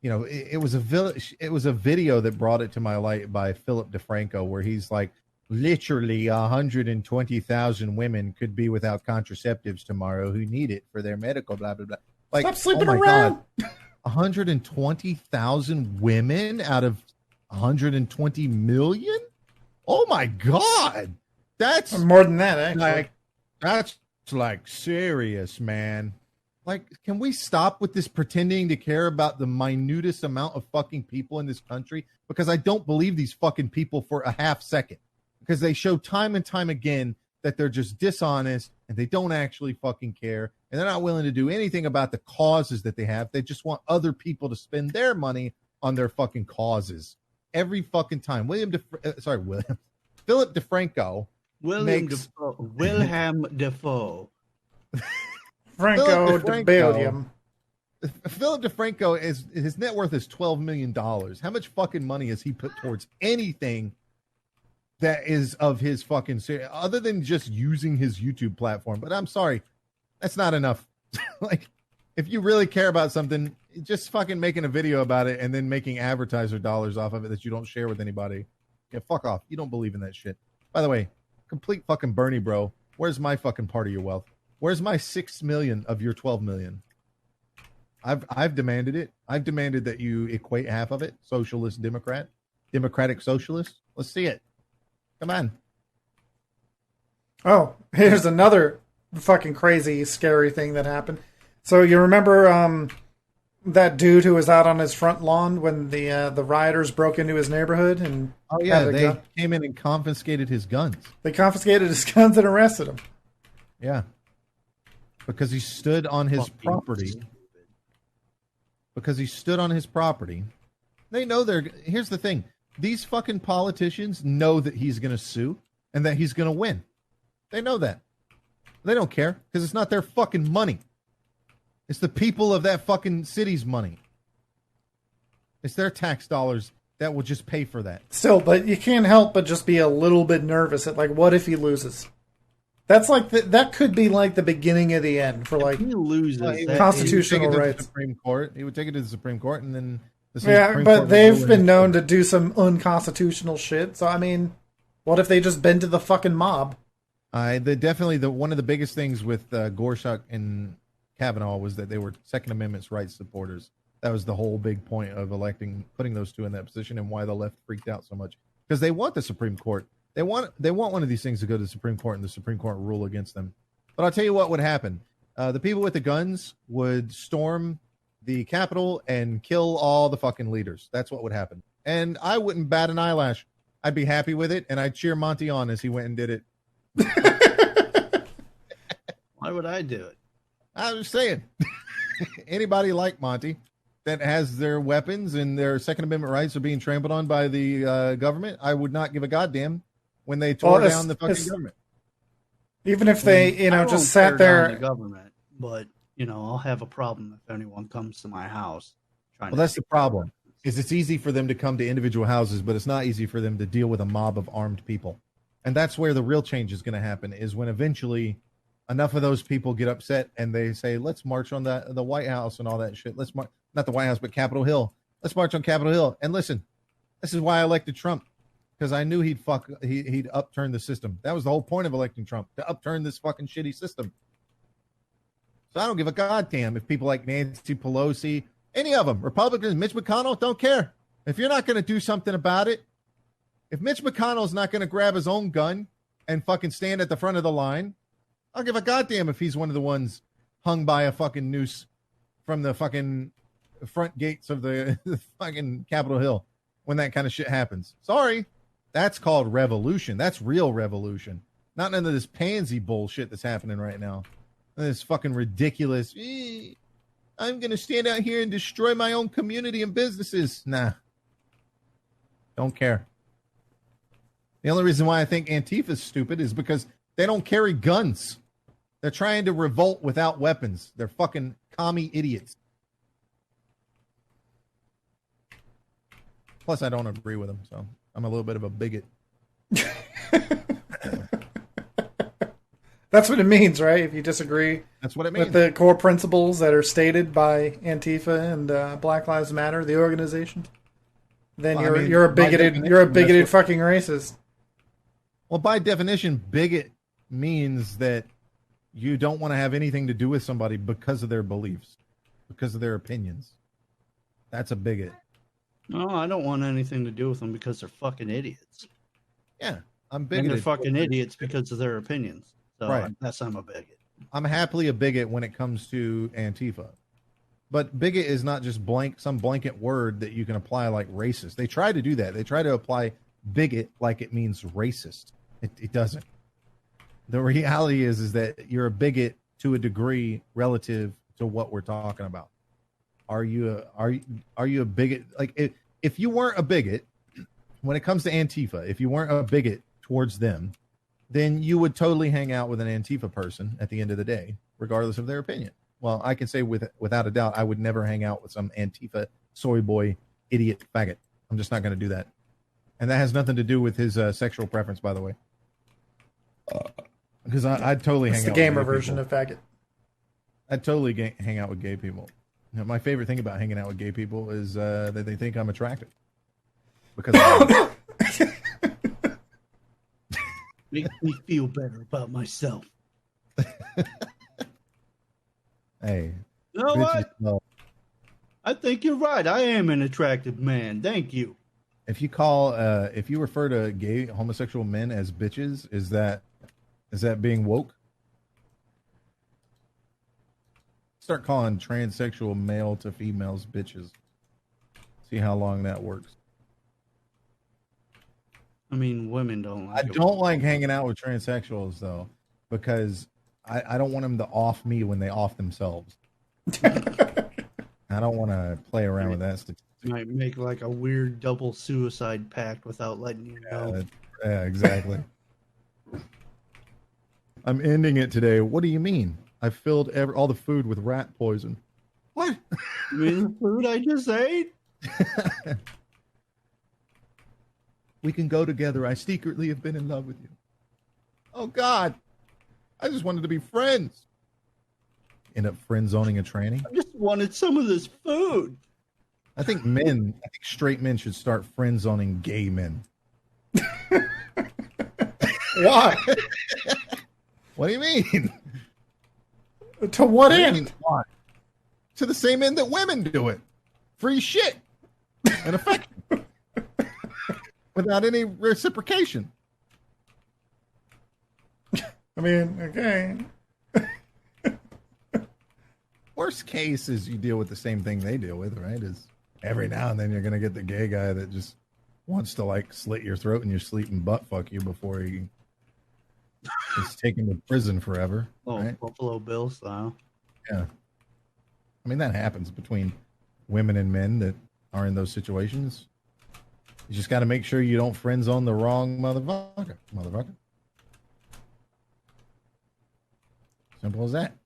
you know, it was a video that brought it to my light by Philip DeFranco, where he's like, literally 120,000 women could be without contraceptives tomorrow who need it for their medical blah blah blah. Like, stop sleeping oh my around. God, 120,000 women out of 120 million. Oh my God, that's more than that, actually. Like, that's like serious, man. Like, can we stop with this pretending to care about the minutest amount of fucking people in this country? Because I don't believe these fucking people for a half second. Because they show time and time again that they're just dishonest and they don't actually fucking care. And they're not willing to do anything about the causes that they have. They just want other people to spend their money on their fucking causes. Every fucking time. Philip DeFranco. William Defoe. Franco de Belgium. Philip DeFranco his net worth is $12 million. How much fucking money has he put towards anything that is of his fucking other than just using his YouTube platform? But I'm sorry, that's not enough. Like, if you really care about something, just fucking making a video about it and then making advertiser dollars off of it that you don't share with anybody. Yeah, fuck off. You don't believe in that shit. By the way, complete fucking Bernie, bro. Where's my fucking part of your wealth? Where's my 6 million of your 12 million? I've demanded it. I've demanded that you equate half of it. Socialist Democrat, Democratic Socialist. Let's see it. Come on. Oh, here's another fucking crazy, scary thing that happened. So you remember that dude who was out on his front lawn when the rioters broke into his neighborhood and they came in and confiscated his guns. They confiscated his guns and arrested him. Yeah. Because he stood on his property. Because he stood on his property. They know here's the thing. These fucking politicians know that he's going to sue and that he's going to win. They know that. They don't care because it's not their fucking money. It's the people of that fucking city's money. It's their tax dollars that will just pay for that. Still, but you can't help but just be a little bit nervous at, like, what if he loses? That's like that could be like the beginning of the end for like he loses constitutional rights. The Supreme Court. He would take it to the Supreme Court, and then they've been known to do some unconstitutional shit. So I mean, what if they just bend to the fucking mob? One of the biggest things with Gorsuch and Kavanaugh was that they were Second Amendment rights supporters. That was the whole big point of putting those two in that position, and why the left freaked out so much, because they want the Supreme Court. They want one of these things to go to the Supreme Court, and the Supreme Court rule against them. But I'll tell you what would happen. The people with the guns would storm the Capitol and kill all the fucking leaders. That's what would happen. And I wouldn't bat an eyelash. I'd be happy with it, and I'd cheer Monty on as he went and did it. Why would I do it? I was saying, anybody like Monty that has their weapons and their Second Amendment rights are being trampled on by the government, I would not give a goddamn when they tore down the fucking government. Even if they, just sat there. The government, but I'll have a problem if anyone comes to my house. Well, that's the problem. Is it's easy for them to come to individual houses, but it's not easy for them to deal with a mob of armed people. And that's where the real change is going to happen, is when eventually enough of those people get upset and they say, let's march on the White House and all that shit. Let's march, not the White House, but Capitol Hill. Let's march on Capitol Hill. And listen, this is why I elected Trump, because I knew he'd upturn the system. That was the whole point of electing Trump, to upturn this fucking shitty system. So I don't give a goddamn if people like Nancy Pelosi, any of them, Republicans, Mitch McConnell, don't care. If you're not going to do something about it, if Mitch McConnell's not going to grab his own gun and fucking stand at the front of the line, I don't give a goddamn if he's one of the ones hung by a fucking noose from the fucking front gates of the fucking Capitol Hill when that kind of shit happens. Sorry. That's called revolution. That's real revolution. Not none of this pansy bullshit that's happening right now. This fucking ridiculous, I'm going to stand out here and destroy my own community and businesses. Nah. Don't care. The only reason why I think Antifa's stupid is because they don't carry guns. They're trying to revolt without weapons. They're fucking commie idiots. Plus, I don't agree with them, so I'm a little bit of a bigot. That's what it means, right? If you disagree, that's what it means with the core principles that are stated by Antifa and Black Lives Matter, the organization, then you're a bigoted fucking racist. Well, by definition, bigot means that you don't want to have anything to do with somebody because of their beliefs, because of their opinions. That's a bigot. No, I don't want anything to do with them because they're fucking idiots. Yeah, I'm bigoted. And they're fucking idiots because of their opinions. So right. I guess I'm a bigot. I'm happily a bigot when it comes to Antifa. But bigot is not just some blanket word that you can apply like racist. They try to do that. They try to apply bigot like it means racist. It doesn't. The reality is that you're a bigot to a degree relative to what we're talking about. Are you a bigot? Like if you weren't a bigot when it comes to Antifa, if you weren't a bigot towards them, then you would totally hang out with an Antifa person at the end of the day, regardless of their opinion. Well, I can say without a doubt, I would never hang out with some Antifa soy boy idiot faggot. I'm just not going to do that. And that has nothing to do with his sexual preference, by the way. Because I'd totally hang out with the gamer version of faggot. I'd totally hang out with gay people. You know, my favorite thing about hanging out with gay people is that they think I'm attractive. Because make me feel better about myself. Hey. You know what? I think you're right. I am an attractive man. Thank you. If you refer to gay homosexual men as bitches, is that being woke? Start calling transsexual male to females bitches. See how long that works. I mean, women don't like it. I don't like hanging out with transsexuals, though, because I don't want them to off me when they off themselves. I don't want to play around with that statistic. Might make like a weird double suicide pact without letting you know. Yeah, exactly. I'm ending it today. What do you mean? I filled all the food with rat poison. What? You mean the food I just ate? We can go together. I secretly have been in love with you. Oh, God. I just wanted to be friends. End up friend zoning a tranny? I just wanted some of this food. I think straight men should start friend zoning gay men. Why? What do you mean? To what end? Why? To the same end that women do it. Free shit and affection. Without any reciprocation. I mean, okay. Worst case is you deal with the same thing they deal with, right? Is every now and then you're going to get the gay guy that just wants to like slit your throat in your sleep and butt fuck you before he is taken to prison forever. Oh, right? Buffalo Bill style. Yeah. I mean, that happens between women and men that are in those situations. You just got to make sure you don't friend zone the wrong motherfucker. Simple as that.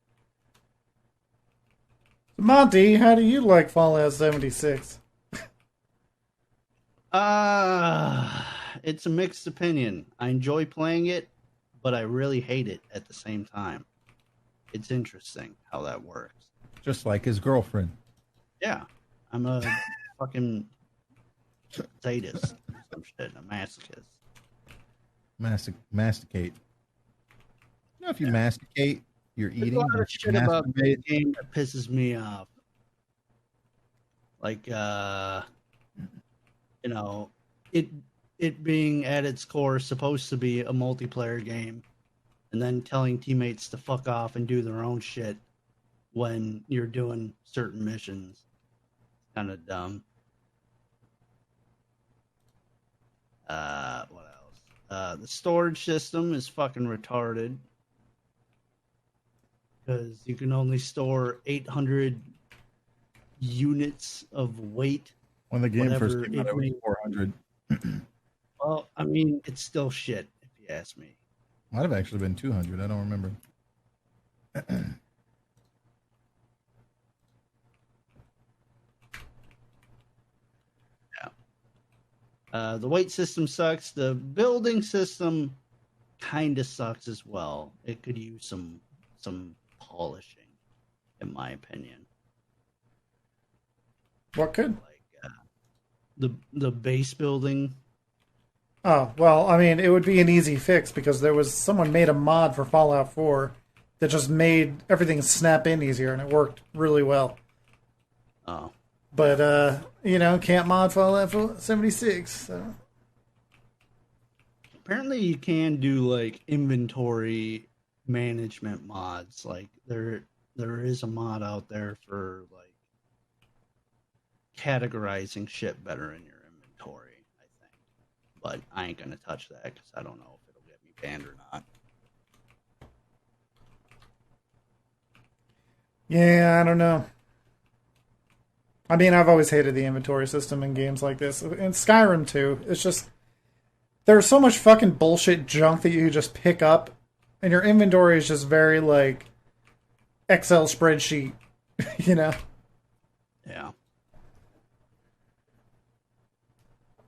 Monty, how do you like Fallout 76? It's a mixed opinion. I enjoy playing it, but I really hate it at the same time. It's interesting how that works. Just like his girlfriend. Yeah. I'm a fucking sadist or some shit, a masochist. Masticate. You know, if you masticate, you're There's eating. a lot of shit about the game that pisses me off. Like, you know, it being at its core supposed to be a multiplayer game, and then telling teammates to fuck off and do their own shit when you're doing certain missions. Kind of dumb. What else? The storage system is fucking retarded. Because you can only store 800 units of weight. When the game first came out, it was 400. Well, I mean, it's still shit, if you ask me. Might have actually been 200. I don't remember. Yeah. The weight system sucks. The building system kind of sucks as well. It could use some polishing, in my opinion. What could? Like the base building. Oh, well, I mean, it would be an easy fix because someone made a mod for Fallout 4 that just made everything snap in easier, and it worked really well. Oh. But, can't mod Fallout 76, so. Apparently you can do, like, inventory management mods. Like, there is a mod out there for, like, categorizing shit better in your inventory, I think. But I ain't gonna touch that because I don't know if it'll get me banned or not. Yeah, I don't know. I mean, I've always hated the inventory system in games like this. In Skyrim, too. It's just... There's so much fucking bullshit junk that you just pick up, and your inventory is just very, like, Excel spreadsheet, you know? Yeah.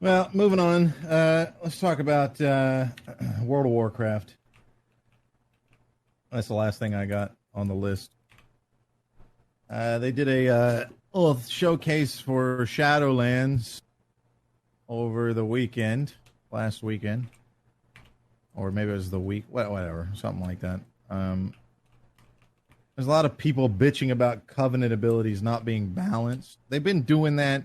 Well, moving on. Let's talk about World of Warcraft. That's the last thing I got on the list. They did a little showcase for Shadowlands over the weekend, last weekend. Or maybe it was the week, whatever, something like that. There's a lot of people bitching about Covenant abilities not being balanced. They've been doing that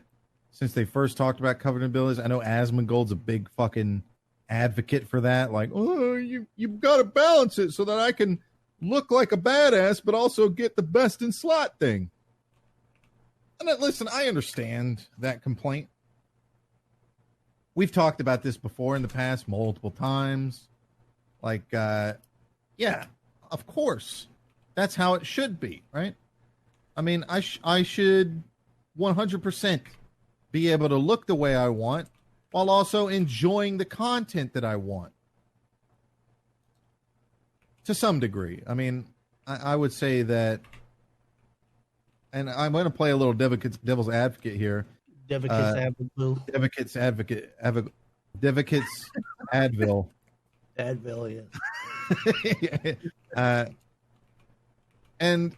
since they first talked about Covenant abilities. I know Asmongold's a big fucking advocate for that. Like, oh, you've got to balance it so that I can look like a badass, but also get the best in slot thing. And listen, I understand that complaint. We've talked about this before in the past multiple times. Like, yeah, of course. That's how it should be, right? I mean, I should 100% be able to look the way I want while also enjoying the content that I want. To some degree. I mean, I would say that, and I'm going to play a little devil's advocate here. Devicate's advocate. Devicate's Advil. Advil, yeah. And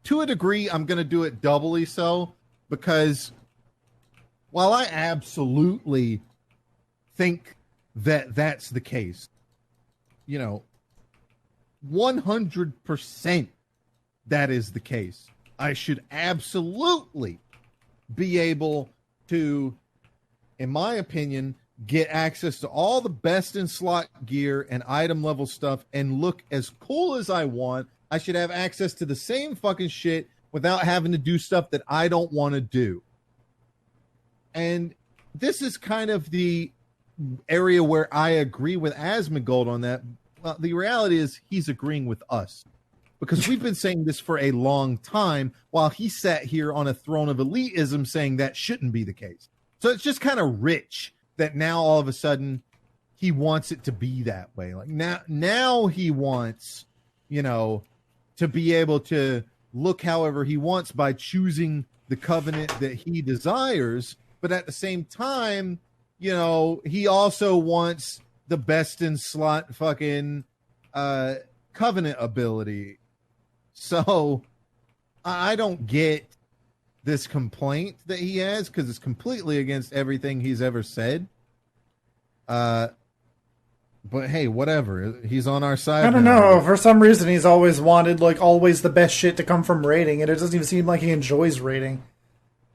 to a degree, I'm going to do it doubly so, because while I absolutely think that that's the case, 100% that is the case. I should absolutely be able to, in my opinion, get access to all the best in slot gear and item level stuff and look as cool as I want. I should have access to the same fucking shit without having to do stuff that I don't want to do. And this is kind of the area where I agree with Asmongold on that. Well, the reality is he's agreeing with us because we've been saying this for a long time while he sat here on a throne of elitism saying that shouldn't be the case. So it's just kind of rich that now all of a sudden he wants it to be that way. Like now he wants, to be able to look however he wants by choosing the covenant that he desires. But at the same time, he also wants the best in slot fucking covenant ability. So I don't get this complaint that he has because it's completely against everything he's ever said. But hey, whatever. He's on our side. I don't know. For some reason, he's always wanted, always the best shit to come from raiding, and it doesn't even seem like he enjoys raiding.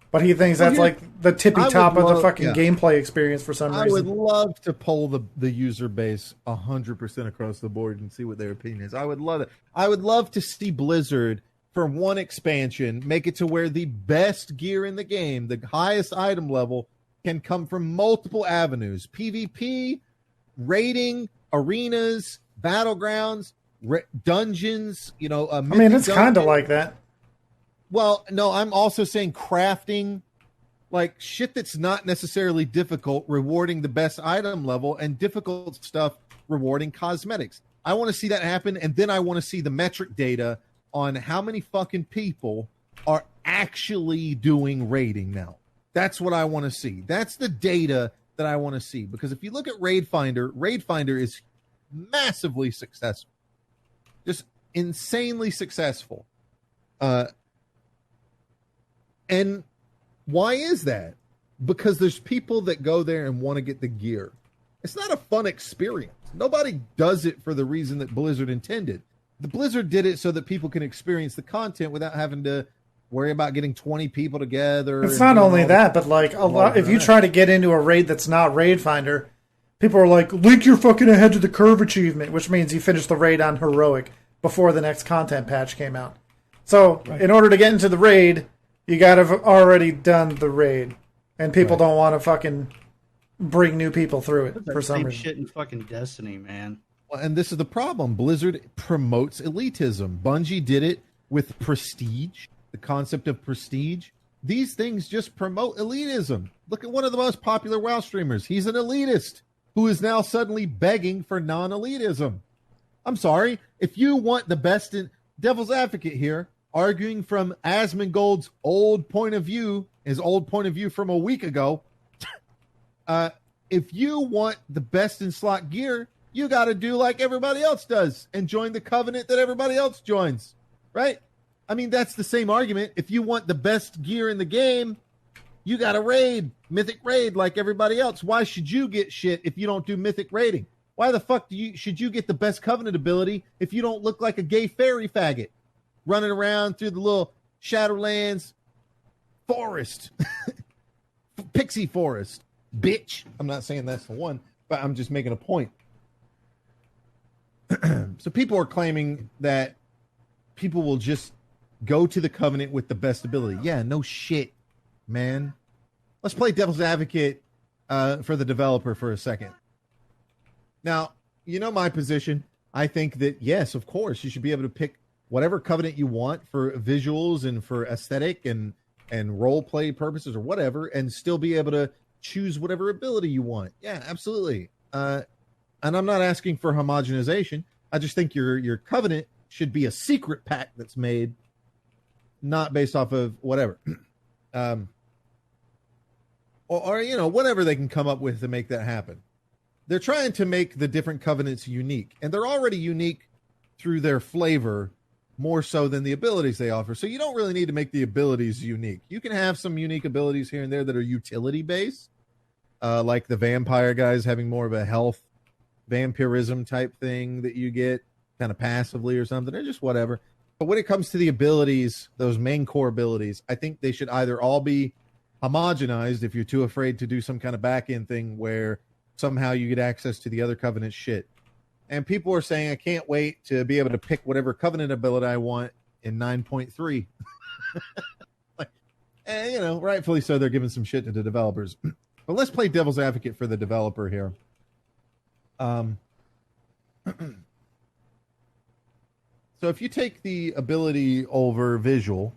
But he thinks that's the tippy top of the fucking gameplay experience for some reason. I would love to poll the user base 100% across the board and see what their opinion is. I would love it. I would love to see Blizzard, for one expansion, make it to where the best gear in the game, the highest item level, can come from multiple avenues. PvP, raiding, arenas, battlegrounds, dungeons, it's kind of like that. Well, no, I'm also saying crafting, like shit that's not necessarily difficult, rewarding the best item level, and difficult stuff rewarding cosmetics. I want to see that happen, and then I want to see the metric data on how many fucking people are actually doing raiding now. That's what I want to see. That's the data that I want to see. Because if you look at Raid Finder is massively successful. Just insanely successful. And why is that? Because there's people that go there and want to get the gear. It's not a fun experience. Nobody does it for the reason that Blizzard intended. The Blizzard did it so that people can experience the content without having to worry about getting 20 people together. It's not only that, but a lot. If you try to get into a raid that's not Raid Finder, people are like, "Link your fucking ahead to the curve achievement," which means you finished the raid on heroic before the next content patch came out. So, in order to get into the raid, you got to have already done the raid, and people don't want to fucking bring new people through it for some reason. Shit in fucking Destiny, man. Well, and this is the problem. Blizzard promotes elitism. Bungie did it with Prestige, the concept of Prestige. These things just promote elitism. Look at one of the most popular WoW streamers. He's an elitist who is now suddenly begging for non-elitism. I'm sorry. If you want the best in devil's advocate here, arguing from Asmongold's old point of view, his old point of view from a week ago, if you want the best in slot gear, you got to do like everybody else does and join the covenant that everybody else joins, right? I mean, that's the same argument. If you want the best gear in the game, you got to raid, mythic raid like everybody else. Why should you get shit if you don't do mythic raiding? Why the fuck should you get the best covenant ability if you don't look like a gay fairy faggot running around through the little Shadowlands forest, pixie forest, bitch? I'm not saying that's the one, but I'm just making a point. So people are claiming that people will just go to the covenant with the best ability. Yeah, no shit, man. Let's play devil's advocate for the developer for a second. Now, my position. I think that, yes, of course, you should be able to pick whatever covenant you want for visuals and for aesthetic and role play purposes or whatever, and still be able to choose whatever ability you want. Yeah, absolutely. And I'm not asking for homogenization. I just think your covenant should be a secret pack that's made, not based off of whatever. Or whatever they can come up with to make that happen. They're trying to make the different covenants unique, and they're already unique through their flavor more so than the abilities they offer. So you don't really need to make the abilities unique. You can have some unique abilities here and there that are utility based, like the vampire guys having more of a health vampirism type thing that you get kind of passively or something, or just whatever. But when it comes to the abilities, those main core abilities, I think they should either all be homogenized if you're too afraid to do some kind of back end thing where somehow you get access to the other Covenant shit. And people are saying, I can't wait to be able to pick whatever Covenant ability I want in 9.3. Like, and, you know, rightfully so, they're giving some shit to the developers. But let's play devil's advocate for the developer here. So if you take the ability over visual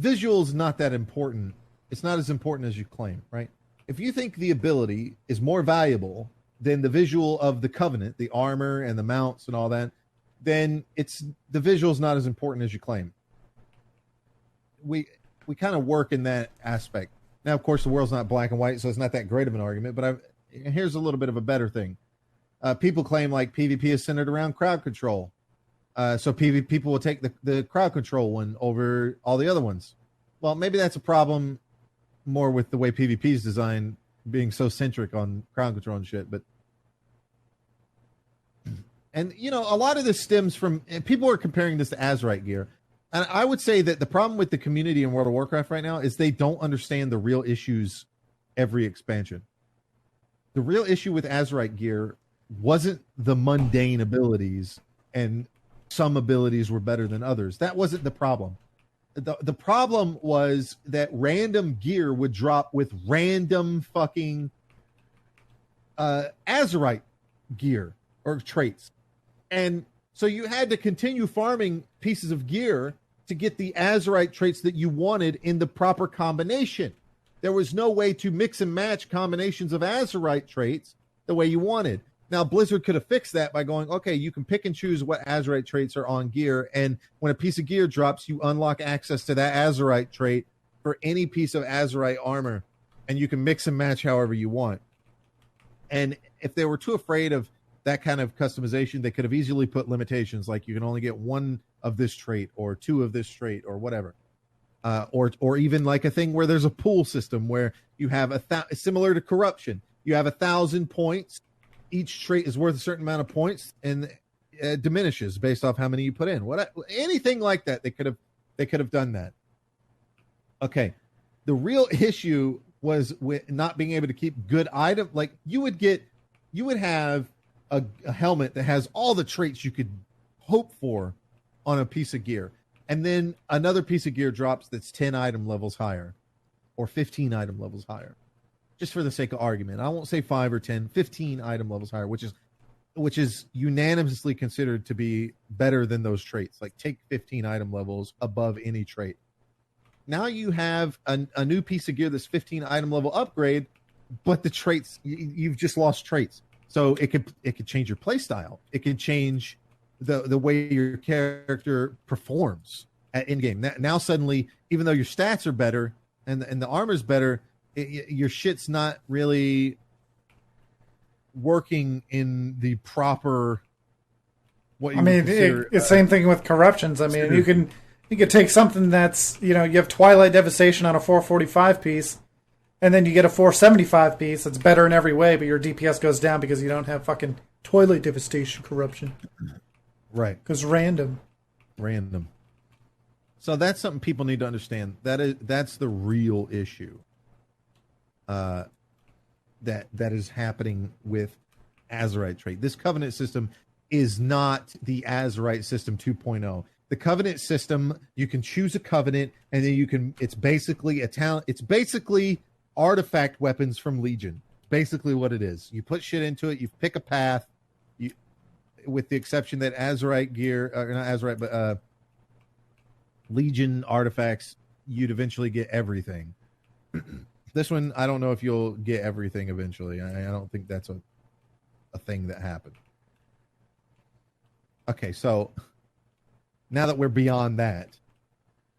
is not that important. It's not as important as you claim, right? If you think the ability is more valuable than the visual of the Covenant, the armor and the mounts and all that, then the visual is not as important as you claim. We kind of work in that aspect. Now, of course, the world's not black and white, so it's not that great of an argument, but here's a little bit of a better thing. People claim like PvP is centered around crowd control. So people will take the crowd control one over all the other ones. Well, maybe that's a problem more with the way PvP is designed, being so centric on crowd control and shit. But, and you know, a lot of this stems from, and people are comparing this to Azerite gear. And I would say that the problem with the community in World of Warcraft right now is they don't understand the real issues every expansion. The real issue with Azerite gear wasn't the mundane abilities and some abilities were better than others. That wasn't the problem. The problem was that random gear would drop with random fucking Azerite gear or traits. And so you had to continue farming pieces of gear to get the Azerite traits that you wanted in the proper combination. There was no way to mix and match combinations of Azerite traits the way you wanted. Now, Blizzard could have fixed that by going, okay, you can pick and choose what Azerite traits are on gear, and when a piece of gear drops, you unlock access to that Azerite trait for any piece of Azerite armor, and you can mix and match however you want. And if they were too afraid of that kind of customization, they could have easily put limitations, like you can only get one of this trait or two of this trait or whatever. Or even like a thing where there's a pool system where you have similar to corruption. You have 1,000 points. Each trait is worth a certain amount of points, and it diminishes based off how many you put in. Anything like that, they could have done that. Okay, the real issue was with not being able to keep good item. Like you would have a helmet that has all the traits you could hope for on a piece of gear, and then another piece of gear drops that's 10 item levels higher, or 15 item levels higher. Just for the sake of argument, I won't say 5 or 10, 15 item levels higher, which is unanimously considered to be better than those traits. Like take 15 item levels above any trait. Now you have a new piece of gear that's 15 item level upgrade, but the traits, you've just lost traits. So it could change your play style. It can change the way your character performs at in game. Now suddenly, even though your stats are better and the armor's better, your shit's not really working in the proper. What you it's the same thing with corruptions. I mean, you can take something that's, you know, you have Twilight Devastation on a 445 piece, and then you get a 475 piece that's better in every way, but your DPS goes down because you don't have fucking Twilight Devastation corruption. Right. Because random. So that's something people need to understand. That's the real issue. That is happening with Azerite trait. This Covenant system is not the Azerite system 2.0. The Covenant system, you can choose a Covenant, and then it's basically a talent. It's basically artifact weapons from Legion. Basically what it is. You put shit into it. You pick a path. With the exception that Azerite gear, not Azerite, but Legion artifacts, you'd eventually get everything. This one, I don't know if you'll get everything eventually. I don't think that's a thing that happened. Okay, so now that we're beyond that,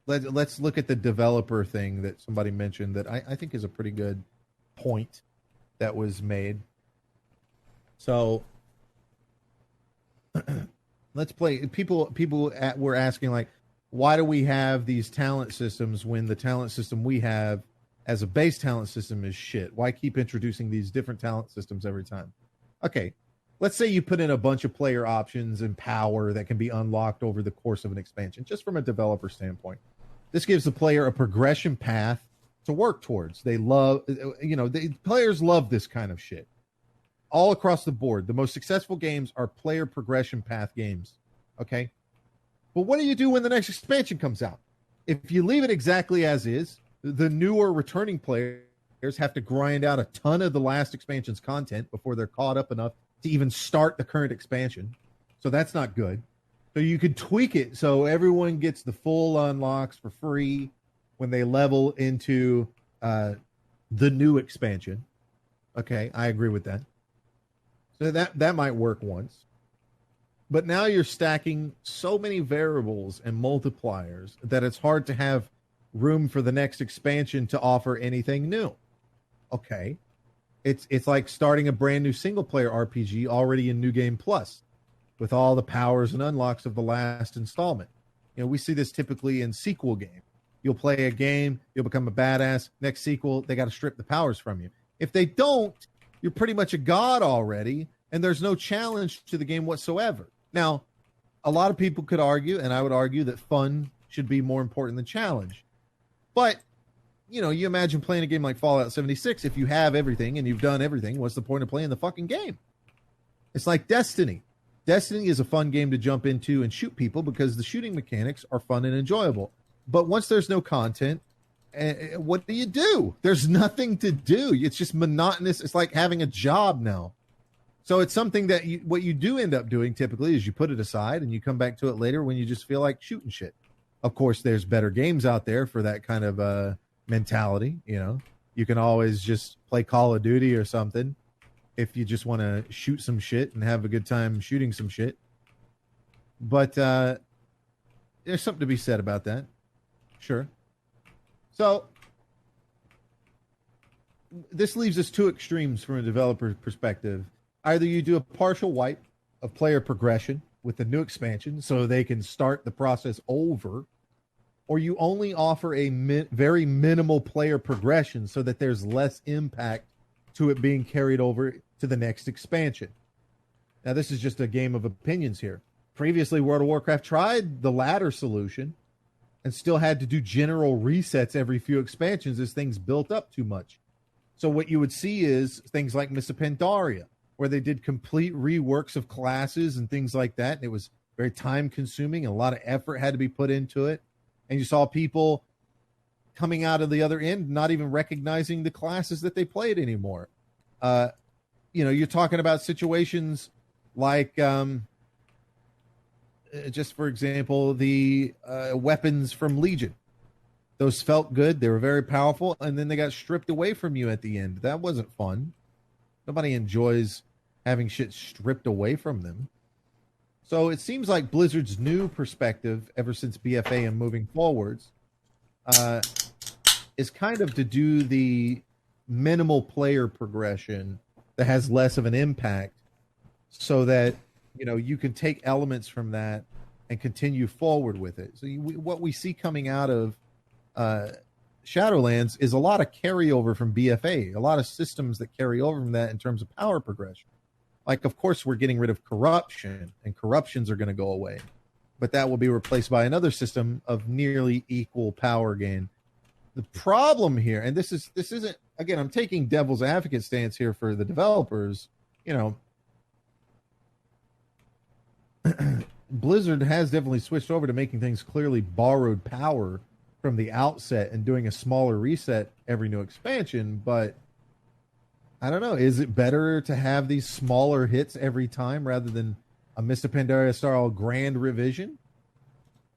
let's look at the developer thing that somebody mentioned that I think is a pretty good point that was made. So let's play. People were asking, like, why do we have these talent systems when the talent system we have as a base talent system is shit? Why keep introducing these different talent systems every time? Okay, let's say you put in a bunch of player options and power that can be unlocked over the course of an expansion, just from a developer standpoint. This gives the player a progression path to work towards. They love, players love this kind of shit. All across the board, the most successful games are player progression path games. Okay? But what do you do when the next expansion comes out? If you leave it exactly as is, the newer returning players have to grind out a ton of the last expansion's content before they're caught up enough to even start the current expansion. So that's not good. So you could tweak it so everyone gets the full unlocks for free when they level into the new expansion. Okay, I agree with that. So that might work once. But now you're stacking so many variables and multipliers that it's hard to have room for the next expansion to offer anything new. Okay. It's like starting a brand new single player RPG already in New Game Plus with all the powers and unlocks of the last installment. We see this typically in sequel games. You'll play a game, you'll become a badass. Next sequel, they got to strip the powers from you. If they don't, you're pretty much a god already, and there's no challenge to the game whatsoever. Now, a lot of people could argue, and I would argue, that fun should be more important than challenge. But, you imagine playing a game like Fallout 76. If you have everything and you've done everything, what's the point of playing the fucking game? It's like Destiny. Destiny is a fun game to jump into and shoot people because the shooting mechanics are fun and enjoyable. But once there's no content, what do? There's nothing to do. It's just monotonous. It's like having a job now. So it's something that what you do end up doing typically is you put it aside and you come back to it later when you just feel like shooting shit. Of course, there's better games out there for that kind of mentality. You can always just play Call of Duty or something if you just want to shoot some shit and have a good time shooting some shit. But there's something to be said about that. Sure. So this leaves us two extremes from a developer perspective. Either you do a partial wipe of player progression with the new expansion so they can start the process over, or you only offer a very minimal player progression so that there's less impact to it being carried over to the next expansion. Now, this is just a game of opinions here. Previously, World of Warcraft tried the latter solution and still had to do general resets every few expansions as things built up too much. So what you would see is things like Mists of Pandaria, where they did complete reworks of classes and things like that. And it was very time consuming and a lot of effort had to be put into it. And you saw people coming out of the other end, not even recognizing the classes that they played anymore. You're talking about situations like, just for example, the weapons from Legion. Those felt good. They were very powerful. And then they got stripped away from you at the end. That wasn't fun. Nobody enjoys having shit stripped away from them. So it seems like Blizzard's new perspective, ever since BFA and moving forwards, is kind of to do the minimal player progression that has less of an impact so that, you can take elements from that and continue forward with it. So what we see coming out of Shadowlands is a lot of carryover from BFA, a lot of systems that carry over from that in terms of power progression. Like, of course, we're getting rid of corruption, and corruptions are going to go away. But that will be replaced by another system of nearly equal power gain. The problem here, and this isn't, again, I'm taking devil's advocate stance here for the developers, Blizzard has definitely switched over to making things clearly borrowed power from the outset and doing a smaller reset every new expansion, but I don't know. Is it better to have these smaller hits every time rather than a Mists of Pandaria style grand revision?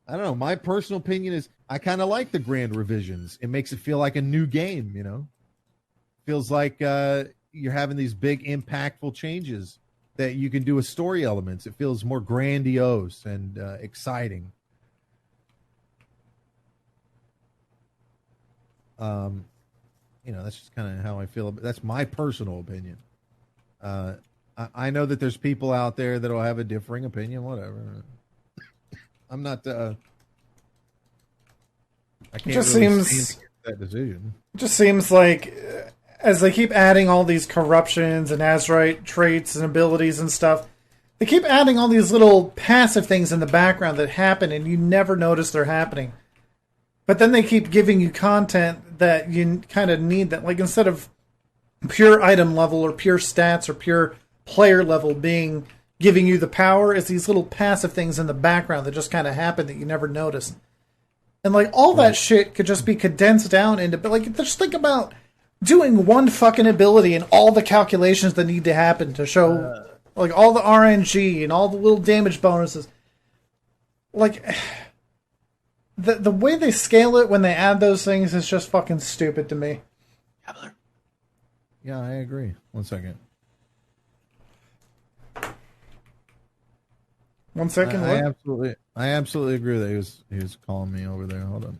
I don't know. My personal opinion is I kind of like the grand revisions. It makes it feel like a new game, Feels like you're having these big impactful changes that you can do with story elements. It feels more grandiose and exciting. That's just kind of how I feel. That's my personal opinion. I know that there's people out there that will have a differing opinion, whatever. I'm not, I can't just really seems stand that decision. It just seems like as they keep adding all these corruptions and Azerite traits and abilities and stuff, they keep adding all these little passive things in the background that happen and you never notice they're happening. But then they keep giving you content that you kind of need, that, like, instead of pure item level or pure stats or pure player level giving you the power, it's these little passive things in the background that just kind of happen that you never noticed. And, like, all that shit could just be condensed down into, but, like, just think about doing one fucking ability and all the calculations that need to happen to show, like, all the RNG and all the little damage bonuses. Like, the way they scale it when they add those things is just fucking stupid to me. Yeah, I agree. 1 second. 1 second. I absolutely agree that he was calling me over there. Hold on.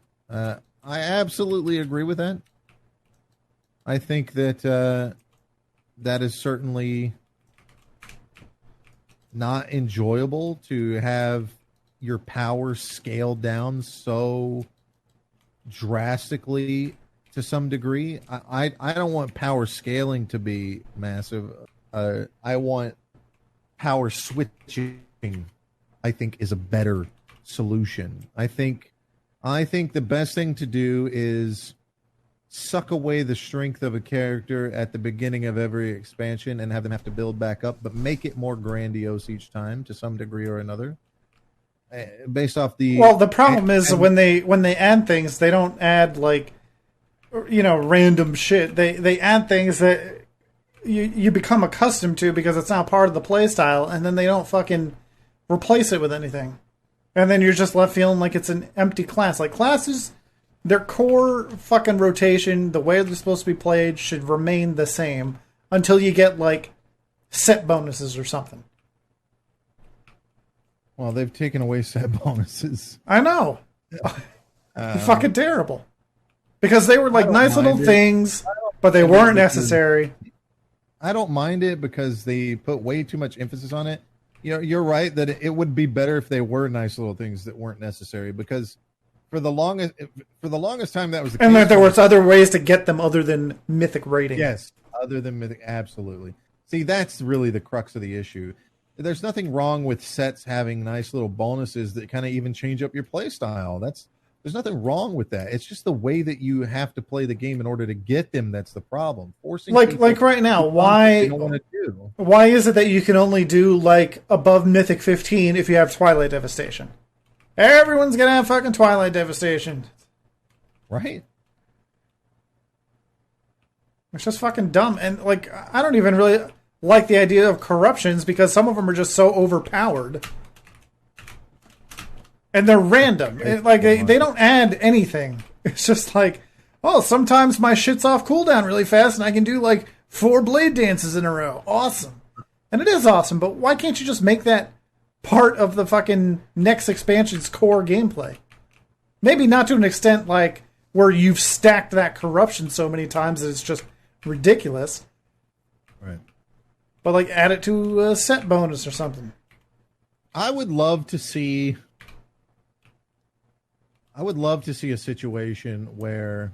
I absolutely agree with that. I think that that is certainly not enjoyable to have your power scaled down so drastically to some degree. I don't want power scaling to be massive. I want power switching, I think, is a better solution. I think the best thing to do is suck away the strength of a character at the beginning of every expansion and have them have to build back up, but make it more grandiose each time to some degree or another. Based off the problem is when they add things, they don't add, like, random shit. They add things that you become accustomed to because it's now part of the playstyle, and then they don't fucking replace it with anything. And then you're just left feeling like it's an empty class. Like, classes, their core fucking rotation, the way they're supposed to be played, should remain the same until you get, like, set bonuses or something. Well, they've taken away set bonuses. I know. They're fucking terrible. Because they were, like, nice little things, but they weren't necessary. I don't mind it because they put way too much emphasis on it. You're right that it would be better if they were nice little things that weren't necessary, because for the longest time that was the case. And that there was other ways to get them other than mythic rating. Yes, other than mythic, absolutely. See, that's really the crux of the issue. There's nothing wrong with sets having nice little bonuses that kind of even change up your play style. There's nothing wrong with that. It's just the way that you have to play the game in order to get them that's the problem. Forcing like right now, why is it that you can only do, like, above Mythic 15 if you have Twilight Devastation? Everyone's gonna have fucking Twilight Devastation. Right? It's just fucking dumb. And, like, I don't even really like the idea of corruptions because some of them are just so overpowered. And they're random. They don't add anything. It's just like, oh, sometimes my shit's off cooldown really fast and I can do, like, 4 blade dances in a row. Awesome. And it is awesome, but why can't you just make that part of the fucking next expansion's core gameplay? Maybe not to an extent, like, where you've stacked that corruption so many times that it's just ridiculous. Right. But, like, add it to a set bonus or something. I would love to see a situation where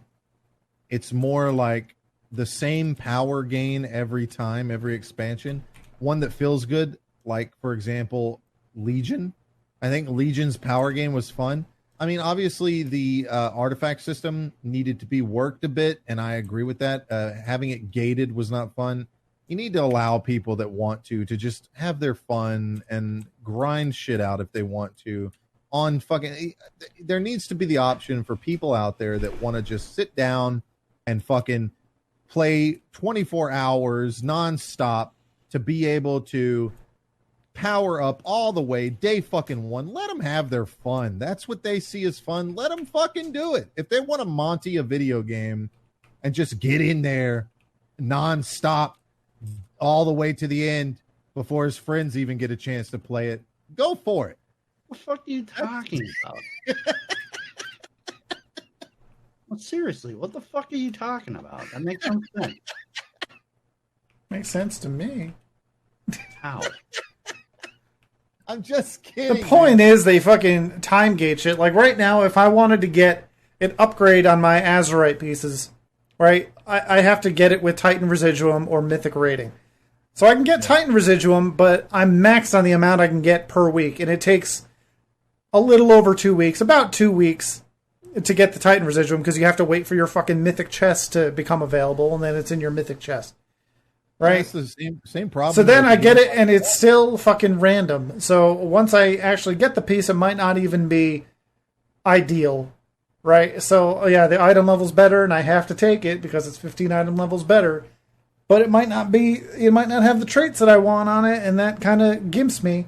it's more like the same power gain every time, every expansion. One that feels good, like, for example, Legion. I think Legion's power gain was fun. I mean, obviously, the artifact system needed to be worked a bit, and I agree with that. Having it gated was not fun. You need to allow people that want to just have their fun and grind shit out if they want to. There needs to be the option for people out there that want to just sit down and fucking play 24 hours nonstop to be able to power up all the way day fucking one. Let them have their fun. That's what they see as fun. Let them fucking do it. If they want to Monty a video game and just get in there nonstop all the way to the end before his friends even get a chance to play it, go for it. What the fuck are you talking about? Well, seriously, what the fuck are you talking about? That makes no sense. Makes sense to me. How? I'm just kidding. The point is they fucking time gate shit. Like right now, if I wanted to get an upgrade on my Azerite pieces, right? I have to get it with Titan Residuum or Mythic Rating. So I can get Titan Residuum, but I'm maxed on the amount I can get per week, and it takes a little over 2 weeks, about 2 weeks, to get the Titan Residuum, because you have to wait for your fucking Mythic chest to become available, and then it's in your Mythic chest. Right? That's the same problem. So then I get it, and it's still fucking random. So once I actually get the piece, it might not even be ideal. Right? So, yeah, the item level's better, and I have to take it, because it's 15 item levels better. But it might not have the traits that I want on it, and that kind of gimps me.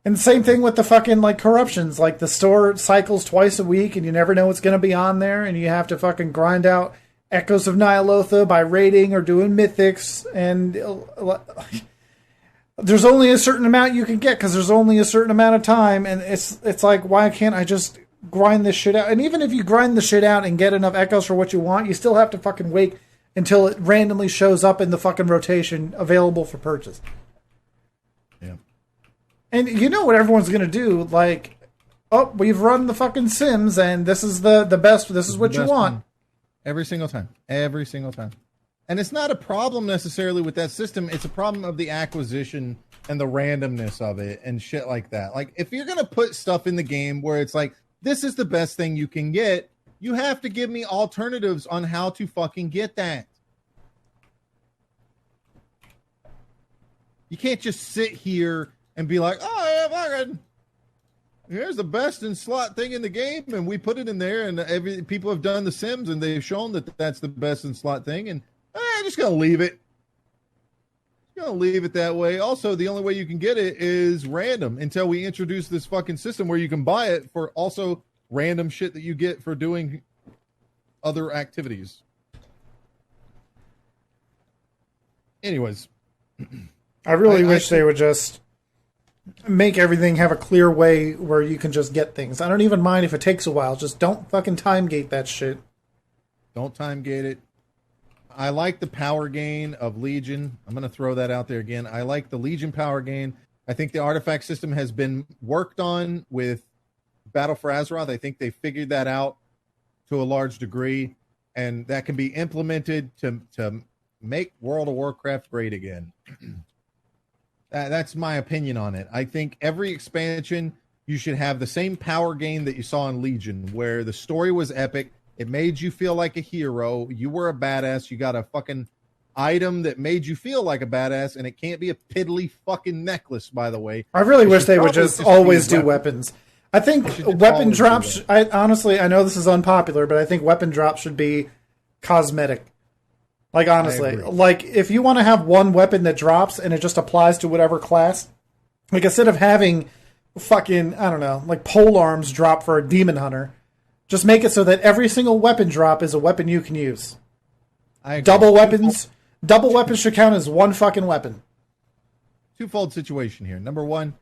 And the same thing with the fucking, like, corruptions. Like, the store cycles twice a week, and you never know what's going to be on there, and you have to fucking grind out Echoes of Nyalotha by raiding or doing mythics, and there's only a certain amount you can get, because there's only a certain amount of time, and it's like, why can't I just grind this shit out? And even if you grind the shit out and get enough Echoes for what you want, you still have to fucking wait until it randomly shows up in the fucking rotation available for purchase. Yeah. And you know what everyone's going to do, like, oh, we've run the fucking Sims, and this is the best, this is what you want. One. Every single time. Every single time. And it's not a problem necessarily with that system. It's a problem of the acquisition and the randomness of it and shit like that. Like, if you're going to put stuff in the game where it's like, this is the best thing you can get, you have to give me alternatives on how to fucking get that. You can't just sit here and be like, oh, yeah, fucking, here's the best in slot thing in the game, and we put it in there, and people have done the Sims, and they've shown that that's the best in slot thing, and I'm just going to leave it. Going to leave it that way. Also, the only way you can get it is random until we introduce this fucking system where you can buy it for also random shit that you get for doing other activities. Anyways. I really wish they would just make everything have a clear way where you can just get things. I don't even mind if it takes a while. Just don't fucking time gate that shit. Don't time gate it. I like the power gain of Legion. I'm going to throw that out there again. I like the Legion power gain. I think the artifact system has been worked on with Battle for Azeroth. I think they figured that out to a large degree, and that can be implemented to make World of Warcraft great again. That's my opinion on it. I think every expansion, you should have the same power gain that you saw in Legion, where the story was epic. It made you feel like a hero. You were a badass. You got a fucking item that made you feel like a badass, and it can't be a piddly fucking necklace, by the way. I really wish they would just always do weapons. I think weapon drops, I know this is unpopular, but I think weapon drops should be cosmetic. Like, honestly. Like, if you want to have one weapon that drops and it just applies to whatever class, like, instead of having fucking, I don't know, like pole arms drop for a demon hunter, just make it so that every single weapon drop is a weapon you can use. Double weapons should count as one fucking weapon. Twofold situation here. Number one,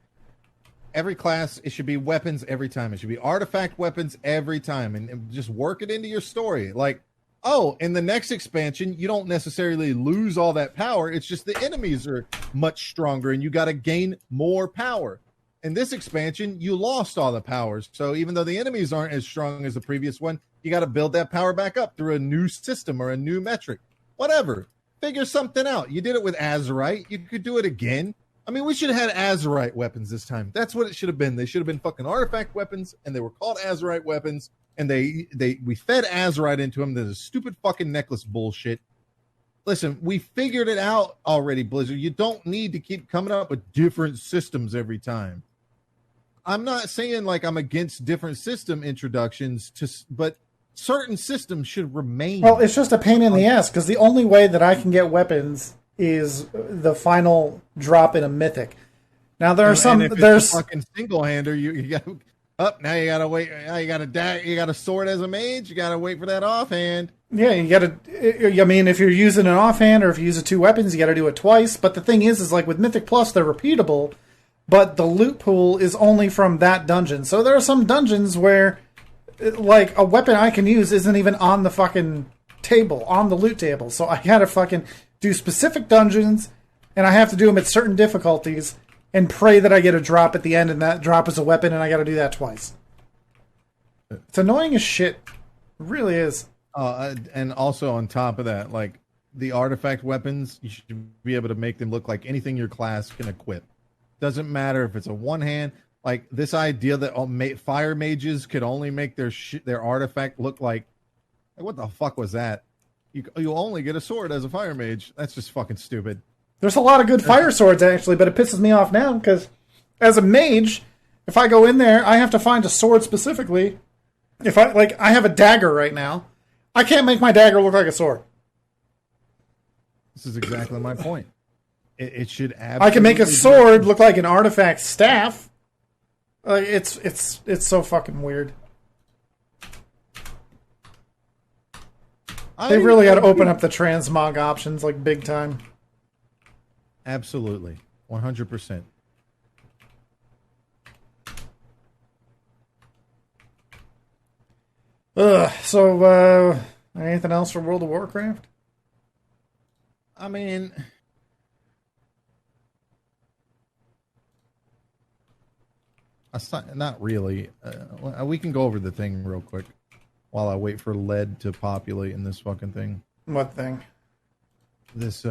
every class, it should be weapons every time. It should be artifact weapons every time, and just work it into your story. Like, oh, in the next expansion, you don't necessarily lose all that power. It's just the enemies are much stronger, and you got to gain more power. In this expansion, you lost all the powers. So even though the enemies aren't as strong as the previous one, you got to build that power back up through a new system or a new metric. Whatever. Figure something out. You did it with Azerite. You could do it again. I mean, we should have had Azerite weapons this time. That's what it should have been. They should have been fucking artifact weapons, and they were called Azerite weapons, and we fed Azerite into them. There's a stupid fucking necklace bullshit. Listen, we figured it out already, Blizzard. You don't need to keep coming up with different systems every time. I'm not saying like I'm against different system introductions, but certain systems should remain. Well, it's just a pain in the ass, because the only way that I can get weapons is the final drop in a mythic. Now there are some. There's a fucking single hander. You got up now. You gotta wait. Now you gotta die. You gotta sword as a mage. You gotta wait for that offhand. Yeah, you gotta. I mean, if you're using an offhand or if you use the two weapons, you gotta do it twice. But the thing is like with Mythic Plus, they're repeatable. But the loot pool is only from that dungeon. So there are some dungeons where, like, a weapon I can use isn't even on the fucking table, on the loot table. So I gotta fucking do specific dungeons, and I have to do them at certain difficulties, and pray that I get a drop at the end, and that drop is a weapon, and I gotta do that twice. It's annoying as shit. It really is. And also on top of that, like the artifact weapons, you should be able to make them look like anything your class can equip. Doesn't matter if it's a one hand. Like this idea that fire mages could only make their artifact look like what the fuck was that? You only get a sword as a fire mage. That's just fucking stupid. There's a lot of good fire swords, actually, but it pisses me off now because as a mage, if I go in there, I have to find a sword specifically. If I have a dagger right now, I can't make my dagger look like a sword. This is exactly my point. It should absolutely. I can make a sword look like an artifact staff. It's so fucking weird. They really got to open up the transmog options like big time. Absolutely, 100%. So, anything else for World of Warcraft? I mean, not really. We can go over the thing real quick while I wait for lead to populate in this fucking thing. What thing? This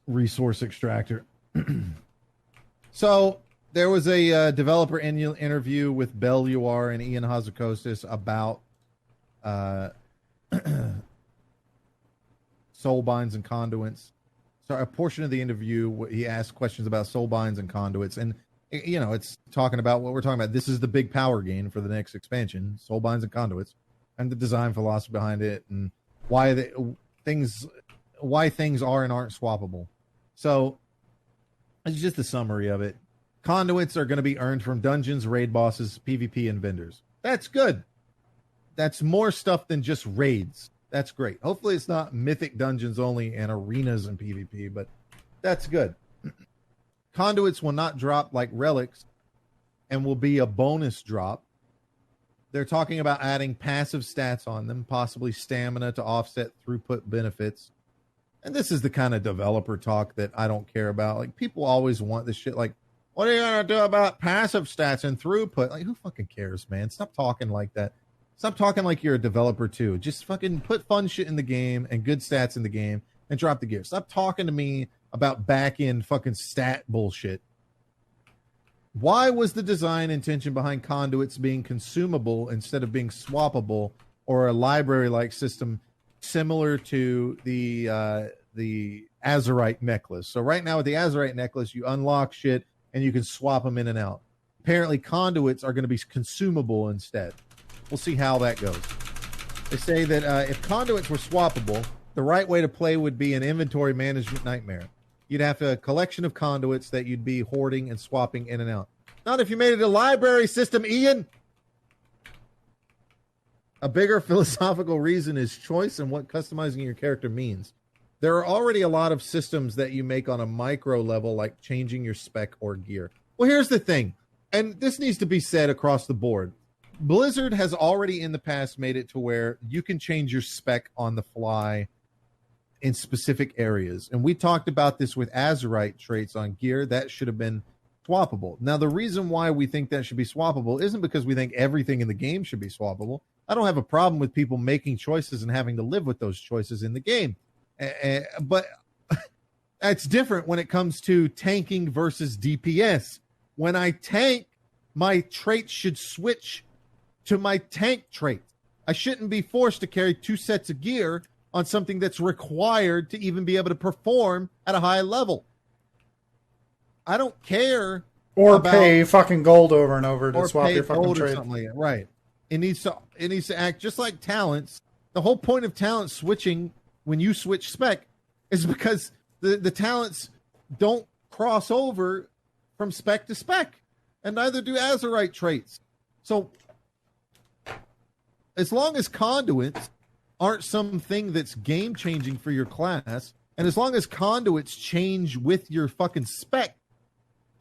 resource extractor. So there was a developer interview with Bell UR and Ian Hazzikostas about soulbinds and conduits. So a portion of the interview, he asked questions about soulbinds and conduits, and it's talking about what we're talking about. This is the big power gain for the next expansion: soulbinds and conduits, and the design philosophy behind it, and why things are and aren't swappable. So it's just a summary of it. Conduits are going to be earned from dungeons, raid bosses, PvP, and vendors. That's good. That's more stuff than just raids. That's great. Hopefully it's not mythic dungeons only and arenas and PvP, but that's good. Conduits will not drop like relics and will be a bonus drop. They're talking about adding passive stats on them, possibly stamina to offset throughput benefits. And this is the kind of developer talk that I don't care about. Like, people always want this shit. Like, what are you going to do about passive stats and throughput? Like, who fucking cares, man? Stop talking like that. Stop talking like you're a developer, too. Just fucking put fun shit in the game and good stats in the game and drop the gear. Stop talking to me about back-end fucking stat bullshit. Why was the design intention behind conduits being consumable instead of being swappable, or a library-like system similar to the Azurite necklace? So right now with the Azurite necklace, you unlock shit and you can swap them in and out. Apparently conduits are going to be consumable instead. We'll see how that goes. They say that if conduits were swappable, the right way to play would be an inventory management nightmare. You'd have a collection of conduits that you'd be hoarding and swapping in and out. Not if you made it a library system, Ian. A bigger philosophical reason is choice and what customizing your character means. There are already a lot of systems that you make on a micro level, like changing your spec or gear. Well, here's the thing, and this needs to be said across the board. Blizzard has already in the past made it to where you can change your spec on the fly in specific areas. And we talked about this with Azurite traits on gear. That should have been swappable. Now, the reason why we think that should be swappable isn't because we think everything in the game should be swappable. I don't have a problem with people making choices and having to live with those choices in the game. But that's different when it comes to tanking versus DPS. When I tank, my traits should switch to my tank trait. I shouldn't be forced to carry 2 sets of gear on something that's required to even be able to perform at a high level. I don't care. Or pay fucking gold over and over to swap your fucking trait. Like that. Right. It needs to act just like talents. The whole point of talent switching when you switch spec is because the talents don't cross over from spec to spec, and neither do Azurite traits. So as long as conduits aren't something that's game changing for your class, and as long as conduits change with your fucking spec,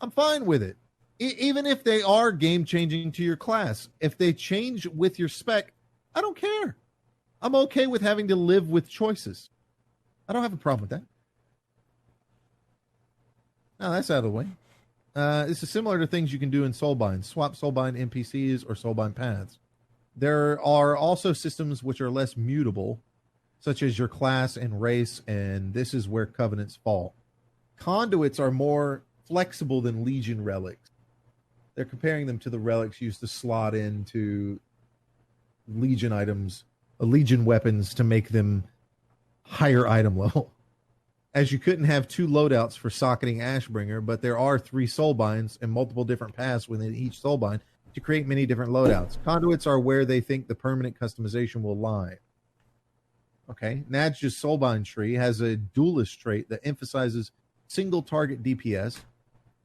I'm fine with it. Even if they are game changing to your class, if they change with your spec, I don't care. I'm okay with having to live with choices. I don't have a problem with that. Now that's out of the way. This is similar to things you can do in Soulbind. Swap Soulbind NPCs or Soulbind paths. There are also systems which are less mutable, such as your class and race, and this is where covenants fall. Conduits are more flexible than Legion relics. They're comparing them to the relics used to slot into Legion items, Legion weapons to make them higher item level. As you couldn't have 2 loadouts for socketing Ashbringer, but there are 3 soulbinds and multiple different paths within each soulbind to create many different loadouts. Conduits are where they think the permanent customization will lie. Okay, Nadja's soulbind tree has a duelist trait that emphasizes single target DPS,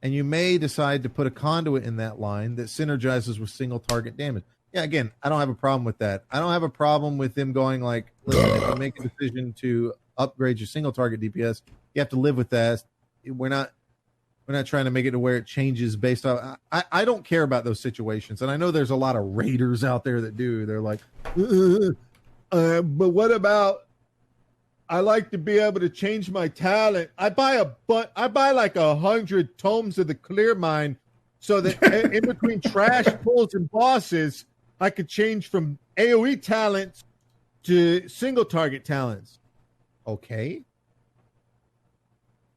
and you may decide to put a conduit in that line that synergizes with single target damage. Yeah, again, I don't have a problem with that. I don't have a problem with them going like, listen, if you make a decision to upgrade your single target DPS, you have to live with that. We're not trying to make it to where it changes based on. I don't care about those situations, and I know there's a lot of raiders out there that do. They're like, but what about? I like to be able to change my talent. I buy like 100 tomes of the Clear Mind, so that in between trash pulls and bosses, I could change from AOE talents to single target talents. Okay,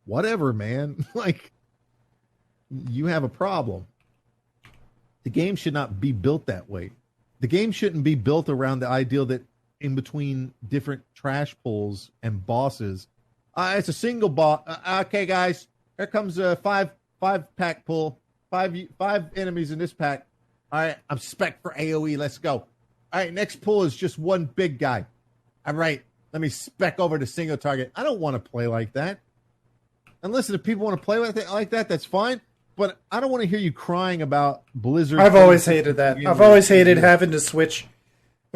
whatever, man. Like, you have a problem. The game should not be built that way. The game shouldn't be built around the ideal that in between different trash pulls and bosses, it's a single boss. Okay, guys, here comes a five pack pull. Five enemies in this pack. All right, I'm spec for AOE. Let's go. All right, next pull is just one big guy. All right, let me spec over to single target. I don't want to play like that. And listen, if people want to play like that, that's fine. But I don't want to hear you crying about Blizzard. I've always hated that. I've always hated having to switch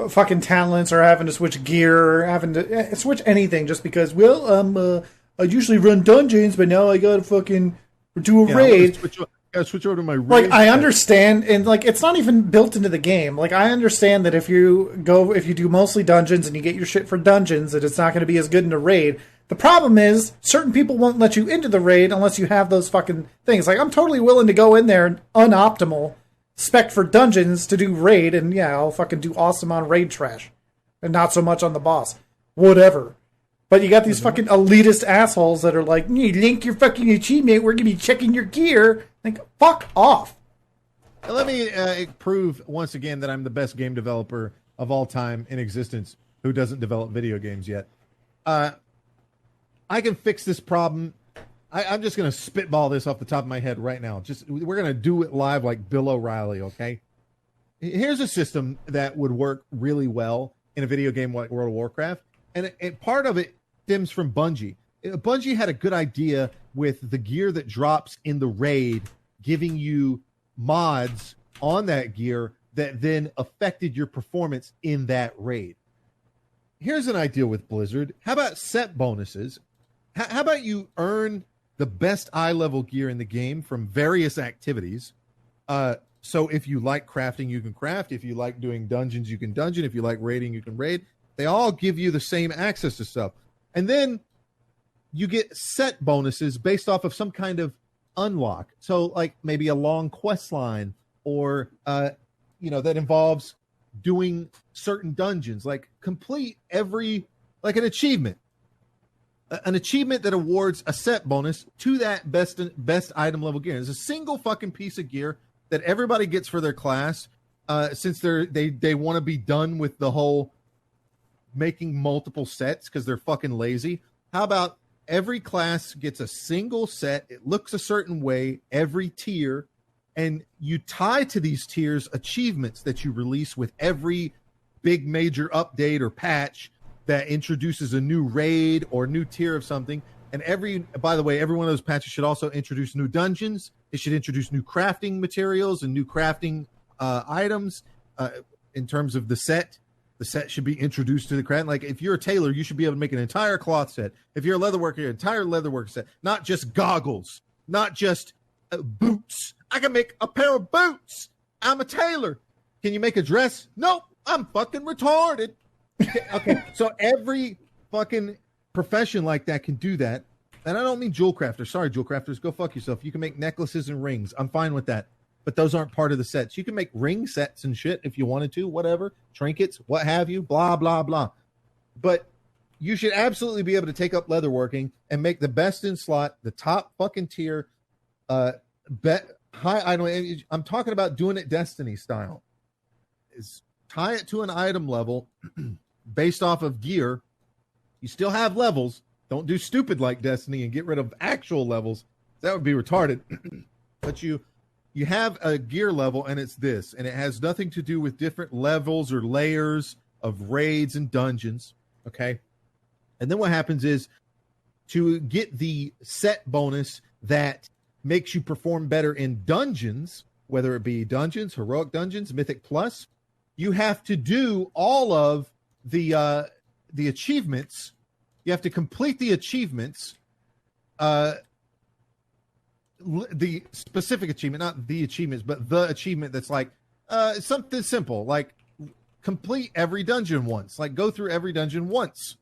fucking talents or having to switch gear or having to switch anything just because, well, I usually run dungeons, but now I gotta fucking do a raid. Gotta switch over to my raid. Like, I understand, and like, it's not even built into the game. Like, I understand that if you do mostly dungeons and you get your shit for dungeons, that it's not going to be as good in a raid. The problem is, certain people won't let you into the raid unless you have those fucking things. Like, I'm totally willing to go in there and unoptimal spec for dungeons to do raid, and yeah, I'll fucking do awesome on raid trash. And not so much on the boss. Whatever. But you got these fucking elitist assholes that are like, you link your fucking achievement, we're going to be checking your gear. Like, fuck off. Let me prove once again that I'm the best game developer of all time in existence who doesn't develop video games yet. I can fix this problem. I'm just going to spitball this off the top of my head right now. We're going to do it live like Bill O'Reilly, okay? Here's a system that would work really well in a video game like World of Warcraft. And part of it stems from Bungie. Bungie had a good idea with the gear that drops in the raid, giving you mods on that gear that then affected your performance in that raid. Here's an idea with Blizzard. How about set bonuses? How about you earn the best eye level gear in the game from various activities? So if you like crafting, you can craft. If you like doing dungeons, you can dungeon. If you like raiding, you can raid. They all give you the same access to stuff. And then you get set bonuses based off of some kind of unlock. So like maybe a long quest line or, that involves doing certain dungeons, like complete like an achievement that awards a set bonus to that best item level gear. It's a single fucking piece of gear that everybody gets for their class, since they want to be done with the whole making multiple sets because they're fucking lazy. How about every class gets a single set? It looks a certain way, every tier, and you tie to these tiers achievements that you release with every big major update or patch that introduces a new raid or new tier of something. And by the way, every one of those patches should also introduce new dungeons. It should introduce new crafting materials and new crafting items. In terms of the set should be introduced to the craft. Like if you're a tailor, you should be able to make an entire cloth set. If you're a leatherworker, an entire leatherworker set. Not just goggles, not just boots. I can make a pair of boots. I'm a tailor. Can you make a dress? Nope, I'm fucking retarded. Okay, so every fucking profession like that can do that. And I don't mean jewel crafters. Sorry, jewel crafters, go fuck yourself. You can make necklaces and rings. I'm fine with that. but those aren't part of the sets. You can make ring sets and shit if you wanted to, whatever, trinkets, what have you, blah, blah, blah. But you should absolutely be able to take up leatherworking and make the best in slot, the top fucking tier, high item. I'm talking about doing it Destiny style. Is tie it to an item level based off of gear. You still have levels. Don't do stupid like Destiny and get rid of actual levels. That would be retarded. But you have a gear level, and it's this, and it has nothing to do with different levels or layers of raids and dungeons. Okay. And then what happens is, to get the set bonus that makes you perform better in dungeons, whether it be dungeons, heroic dungeons, mythic plus, you have to do all of the achievements. You have to complete the achievements, the specific achievement, not the achievements, but the achievement that's like something simple, like complete every dungeon once, like go through every dungeon once.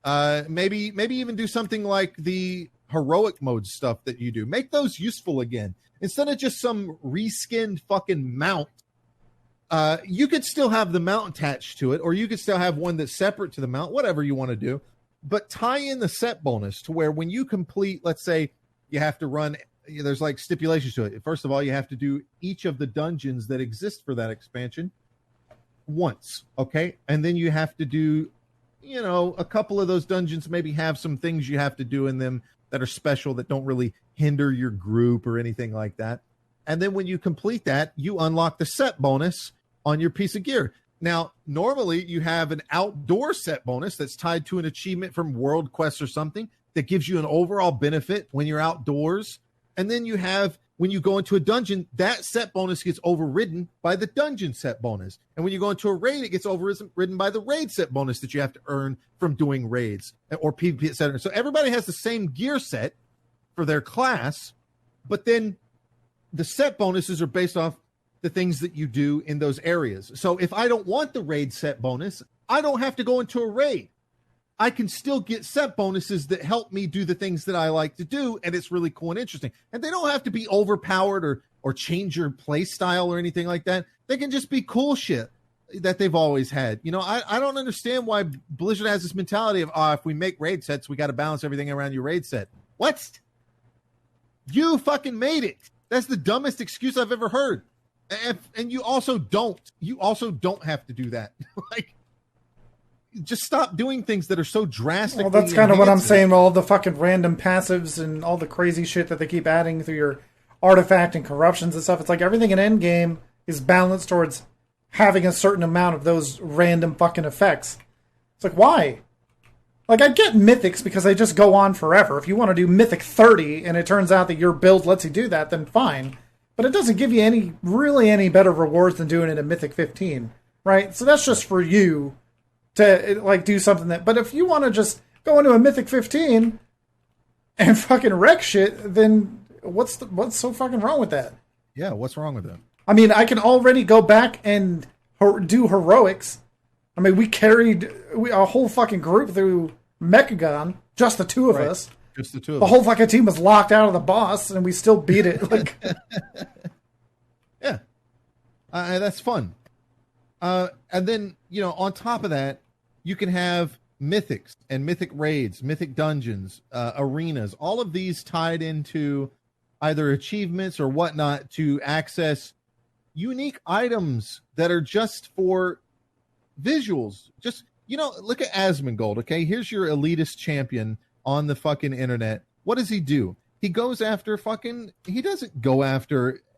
Maybe even do something like the heroic mode stuff that you do. Make those useful again. Instead of just some reskinned fucking mount, you could still have the mount attached to it, or you could still have one that's separate to the mount, whatever you want to do. But tie in the set bonus to where when you complete, let's say you have to run, there's like stipulations to it. First of all, you have to do each of the dungeons that exist for that expansion once, okay? And then you have to do, a couple of those dungeons maybe have some things you have to do in them that are special that don't really hinder your group or anything like that. And then when you complete that, you unlock the set bonus on your piece of gear. Now, normally you have an outdoor set bonus that's tied to an achievement from World Quest or something that gives you an overall benefit when you're outdoors. And then you have, when you go into a dungeon, that set bonus gets overridden by the dungeon set bonus. And when you go into a raid, it gets overridden by the raid set bonus that you have to earn from doing raids or PvP, etc. So everybody has the same gear set for their class, but then the set bonuses are based off the things that you do in those areas. So if I don't want the raid set bonus, I don't have to go into a raid. I can still get set bonuses that help me do the things that I like to do, and it's really cool and interesting. And they don't have to be overpowered or change your play style or anything like that. They can just be cool shit that they've always had. I don't understand why Blizzard has this mentality of, if we make raid sets, we got to balance everything around your raid set. What? You fucking made it. That's the dumbest excuse I've ever heard. And you also don't have to do that. Like, just stop doing things that are so drastic. Well, that's kind of what I'm saying. All the fucking random passives and all the crazy shit that they keep adding through your artifact and corruptions and stuff. It's like everything in Endgame is balanced towards having a certain amount of those random fucking effects. It's like, why? Like, I get mythics because they just go on forever. If you want to do mythic 30 and it turns out that your build lets you do that, then fine. But it doesn't give you any better rewards than doing it at mythic 15, right? So that's just for you to like do something that. But if you want to just go into a mythic 15 and fucking wreck shit, then what's so fucking wrong with that? Yeah, what's wrong with that? I mean, I can already go back and do heroics. I mean, we carried a whole fucking group through Mechagon, just the two of us. Just the two of us. The us. whole fucking team was locked out of the boss, and we still beat it. Like, yeah, that's fun. And then, on top of that, you can have mythics and mythic raids, mythic dungeons, arenas, all of these tied into either achievements or whatnot to access unique items that are just for visuals. Just, look at Asmongold, okay? Here's your elitist champion on the fucking internet. What does he do? He goes after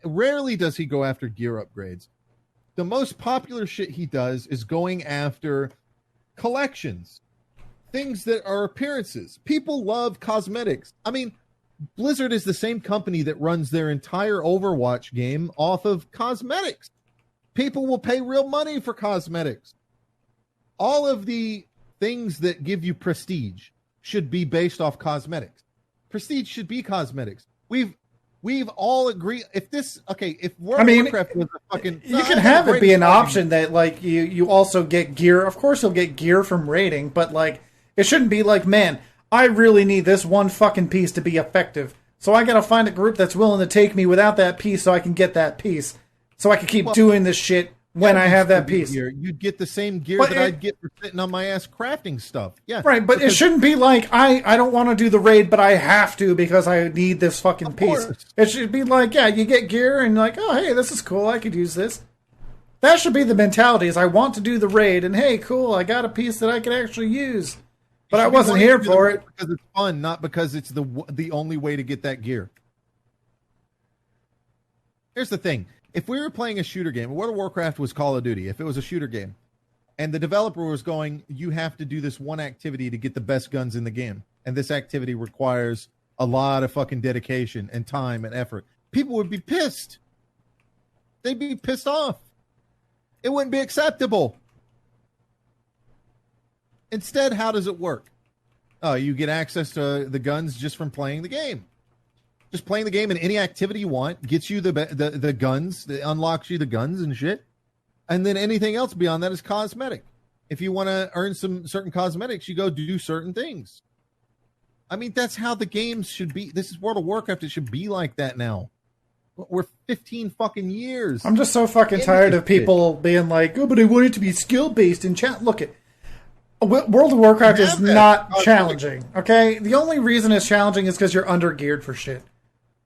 rarely does he go after gear upgrades. The most popular shit he does is going after collections, things that are appearances. People love cosmetics. I mean, Blizzard is the same company that runs their entire Overwatch game off of cosmetics. People will pay real money for cosmetics. All of the things that give you prestige should be based off cosmetics. Prestige should be cosmetics. We've all agreed. If Warcraft was a fucking, you can have it be an option that like you also get gear. Of course, you'll get gear from raiding, but like it shouldn't be like, man, I really need this one fucking piece to be effective, So I got to find a group that's willing to take me without that piece so I can get that piece. So I can keep doing this shit when I have that piece. You'd get the same gear that I'd get for sitting on my ass crafting stuff. Yeah. Right, but it shouldn't be like, I don't want to do the raid, but I have to because I need this fucking piece. It should be like, yeah, you get gear and like, oh, hey, this is cool. I could use this. That should be the mentality is I want to do the raid and hey, cool, I got a piece that I can actually use. But I wasn't here for it. Because it's fun, not because it's the only way to get that gear. Here's the thing. If we were playing a shooter game, World of Warcraft was Call of Duty, if it was a shooter game, and the developer was going, you have to do this one activity to get the best guns in the game, and this activity requires a lot of fucking dedication and time and effort, people would be pissed. They'd be pissed off. It wouldn't be acceptable. Instead, how does it work? Oh, you get access to the guns just from playing the game. Just playing the game in any activity you want gets you the guns, unlocks you the guns and shit. And then anything else beyond that is cosmetic. If you want to earn some certain cosmetics, you go do certain things. I mean, that's how the games should be. This is World of Warcraft. It should be like that now. We're 15 fucking years. I'm just so fucking tired of people being like, oh, but I want it to be skill-based in chat. Look, World of Warcraft is not challenging, okay? The only reason it's challenging is because you're under-geared for shit.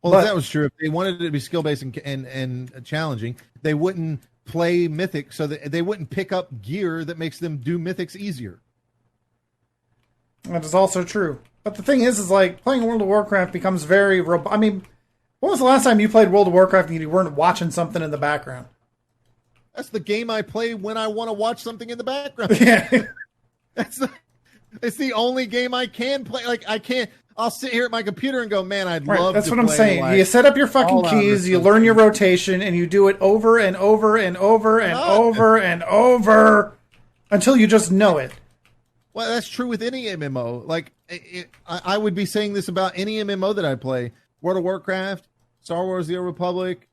Well, if that was true, if they wanted it to be skill-based and challenging, they wouldn't play Mythic so that they wouldn't pick up gear that makes them do Mythics easier. That is also true. But the thing is like, playing World of Warcraft becomes very... I mean, when was the last time you played World of Warcraft and you weren't watching something in the background? That's the game I play when I want to watch something in the background. Yeah. It's the only game I can play. Like, I can't... I'll sit here at my computer and go, man, I'd love That's to what I'm play, saying. like, you set up your fucking keys, you learn your rotation, and you do it over and over and over and over and over until you just know it. Well, that's true with any MMO. Like, I would be saying this about any MMO that I play. World of Warcraft, Star Wars: The Old Republic,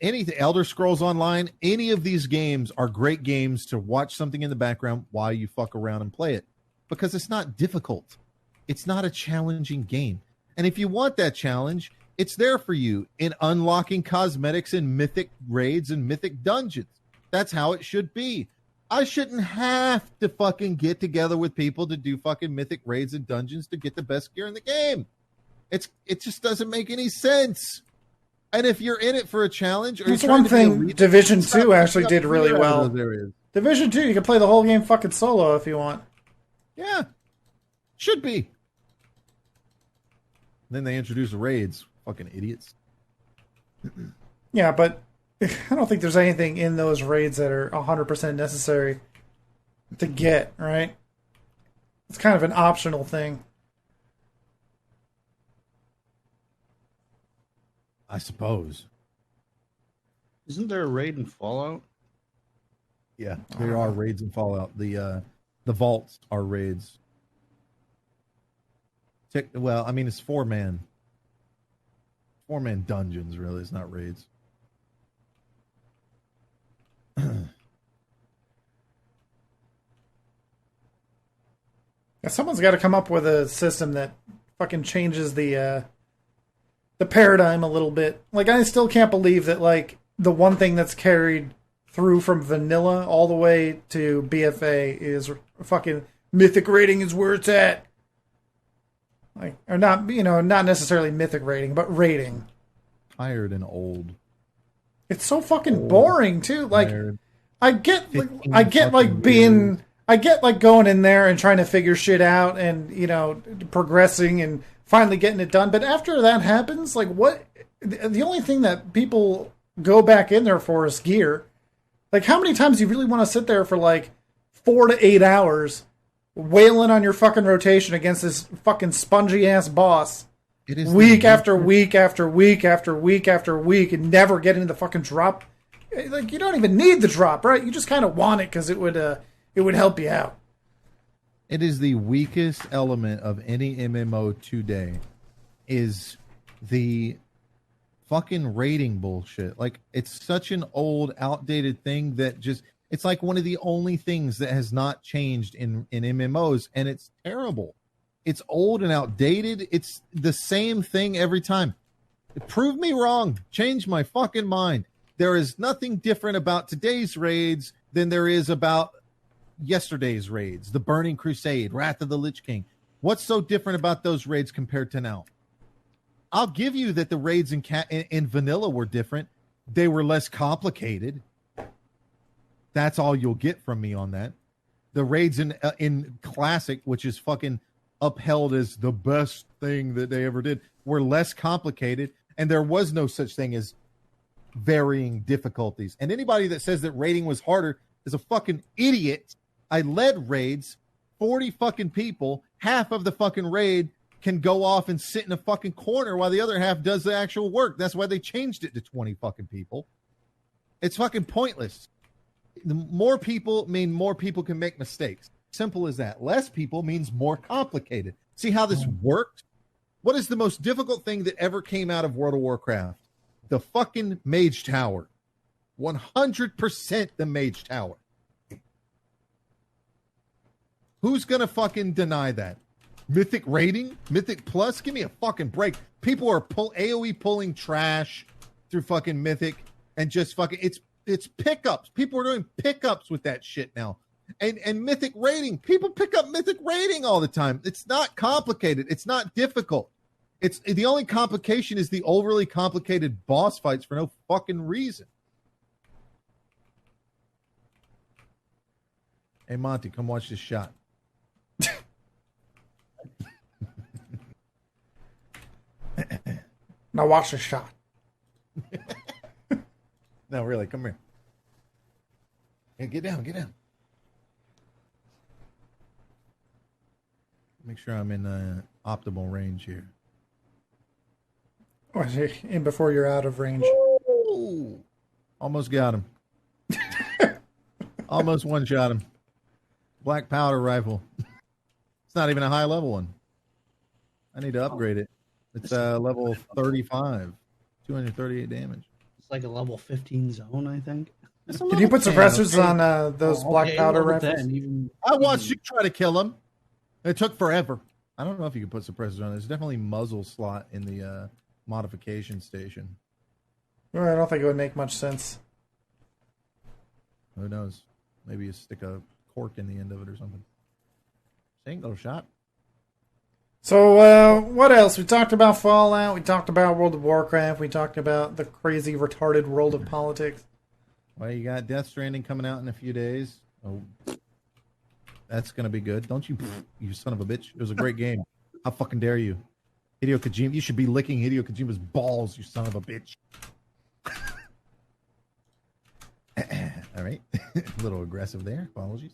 anything, Elder Scrolls Online, any of these games are great games to watch something in the background while you fuck around and play it. Because it's not difficult. It's not a challenging game. And if you want that challenge, it's there for you in unlocking cosmetics and mythic raids and mythic dungeons. That's how it should be. I shouldn't have to fucking get together with people to do fucking mythic raids and dungeons to get the best gear in the game. It just doesn't make any sense. And if you're in it for a challenge, or that's one thing Division 2 actually did really well. Division 2, you can play the whole game fucking solo if you want. Yeah. Should be. Then they introduce raids. Fucking idiots. Yeah, but I don't think there's anything in those raids that are 100% necessary to get, right? It's kind of an optional thing. I suppose. Isn't there a raid in Fallout? Yeah, there are raids in Fallout. The vaults are raids. Well, I mean, it's four-man dungeons, really. It's not raids. Yeah, someone's got to come up with a system that fucking changes the paradigm a little bit. Like, I still can't believe that, like, the one thing that's carried through from vanilla all the way to BFA is fucking mythic rating is where it's at. Like, or not, not necessarily mythic rating, but rating. Tired and old. It's so fucking boring too. Like, tired. I get going in there and trying to figure shit out and, progressing and finally getting it done. But after that happens, like, what? The only thing that people go back in there for is gear. Like, how many times do you really want to sit there for like 4 to 8 hours wailing on your fucking rotation against this fucking spongy ass boss week after week after week after week after week and never getting the fucking drop? Like, you don't even need the drop, right? You just kind of want it because it would help you out. It is the weakest element of any MMO today is the fucking rating bullshit. Like, it's such an old, outdated thing that just... It's like one of the only things that has not changed in MMOs, and it's terrible. It's old and outdated. It's the same thing every time. Prove me wrong. Change my fucking mind. There is nothing different about today's raids than there is about yesterday's raids. The Burning Crusade, Wrath of the Lich King. What's so different about those raids compared to now? I'll give you that the raids in vanilla were different. They were less complicated. That's all you'll get from me on that. The raids in Classic, which is fucking upheld as the best thing that they ever did, were less complicated, and there was no such thing as varying difficulties. And anybody that says that raiding was harder is a fucking idiot. I led raids, 40 fucking people. Half of the fucking raid can go off and sit in a fucking corner while the other half does the actual work. That's why they changed it to 20 fucking people. It's fucking pointless. The more people mean more people can make mistakes. Simple as that. Less people means more complicated. See how this works? What is the most difficult thing that ever came out of World of Warcraft? The fucking Mage Tower. 100% the Mage Tower. Who's going to fucking deny that? Mythic rating? Mythic Plus? Give me a fucking break. People are AoE pulling trash through fucking Mythic and just fucking... It's pickups. People are doing pickups with that shit now. And Mythic rating. People pick up Mythic rating all the time. It's not complicated. It's not difficult. It's the only complication is the overly complicated boss fights for no fucking reason. Hey, Monty, come watch this shot. Now watch the shot. No, really, come here. Hey, get down, get down. Make sure I'm in optimal range here. Oh, and before you're out of range. Ooh, almost got him. Almost one-shot him. Black powder rifle. It's not even a high level one. I need to upgrade it. It's level 35. 238 damage. It's like a level 15 zone, I think. Can you put suppressors on those black powder rifles? I watched you try to kill him. It took forever. I don't know if you can put suppressors on. There's definitely muzzle slot in the modification station. Well, I don't think it would make much sense. Who knows? Maybe you stick a cork in the end of it or something. Single shot. So, what else? We talked about Fallout. We talked about World of Warcraft. We talked about the crazy, retarded world of politics. Well, you got Death Stranding coming out in a few days. Oh, that's going to be good. Don't you, you son of a bitch. It was a great game. How fucking dare you? Hideo Kojima. You should be licking Hideo Kojima's balls, you son of a bitch. All right. A little aggressive there. Apologies.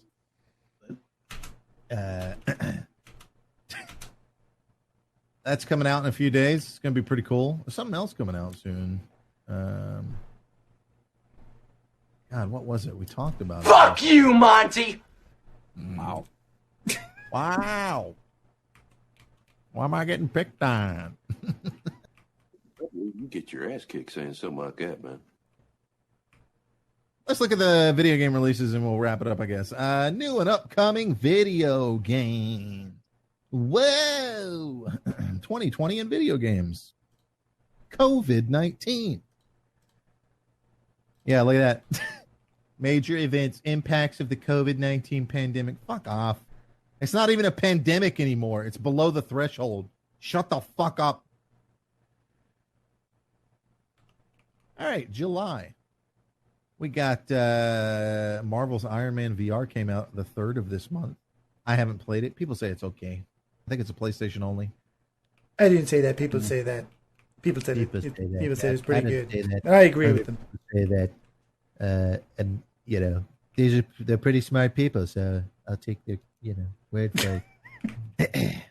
That's coming out in a few days. It's going to be pretty cool. There's something else coming out soon. God, what was it? We talked about Fuck you, Monty! Wow. Wow. Why am I getting picked on? You get your ass kicked saying something like that, man. Let's look at the video game releases and we'll wrap it up, I guess. New and upcoming video game. Whoa! 2020 in video games. COVID-19. Yeah, look at that. Major events, impacts of the COVID-19 pandemic. Fuck off. It's not even a pandemic anymore. It's below the threshold. Shut the fuck up. All right, July. We got Marvel's Iron Man VR came out the 3rd of this month. I haven't played it. People say it's okay. I think it's a PlayStation only. I didn't say that. People say that. People say that. People say it's pretty good. I agree with them. Say that, and you know, they're pretty smart people, so I'll take their word for it.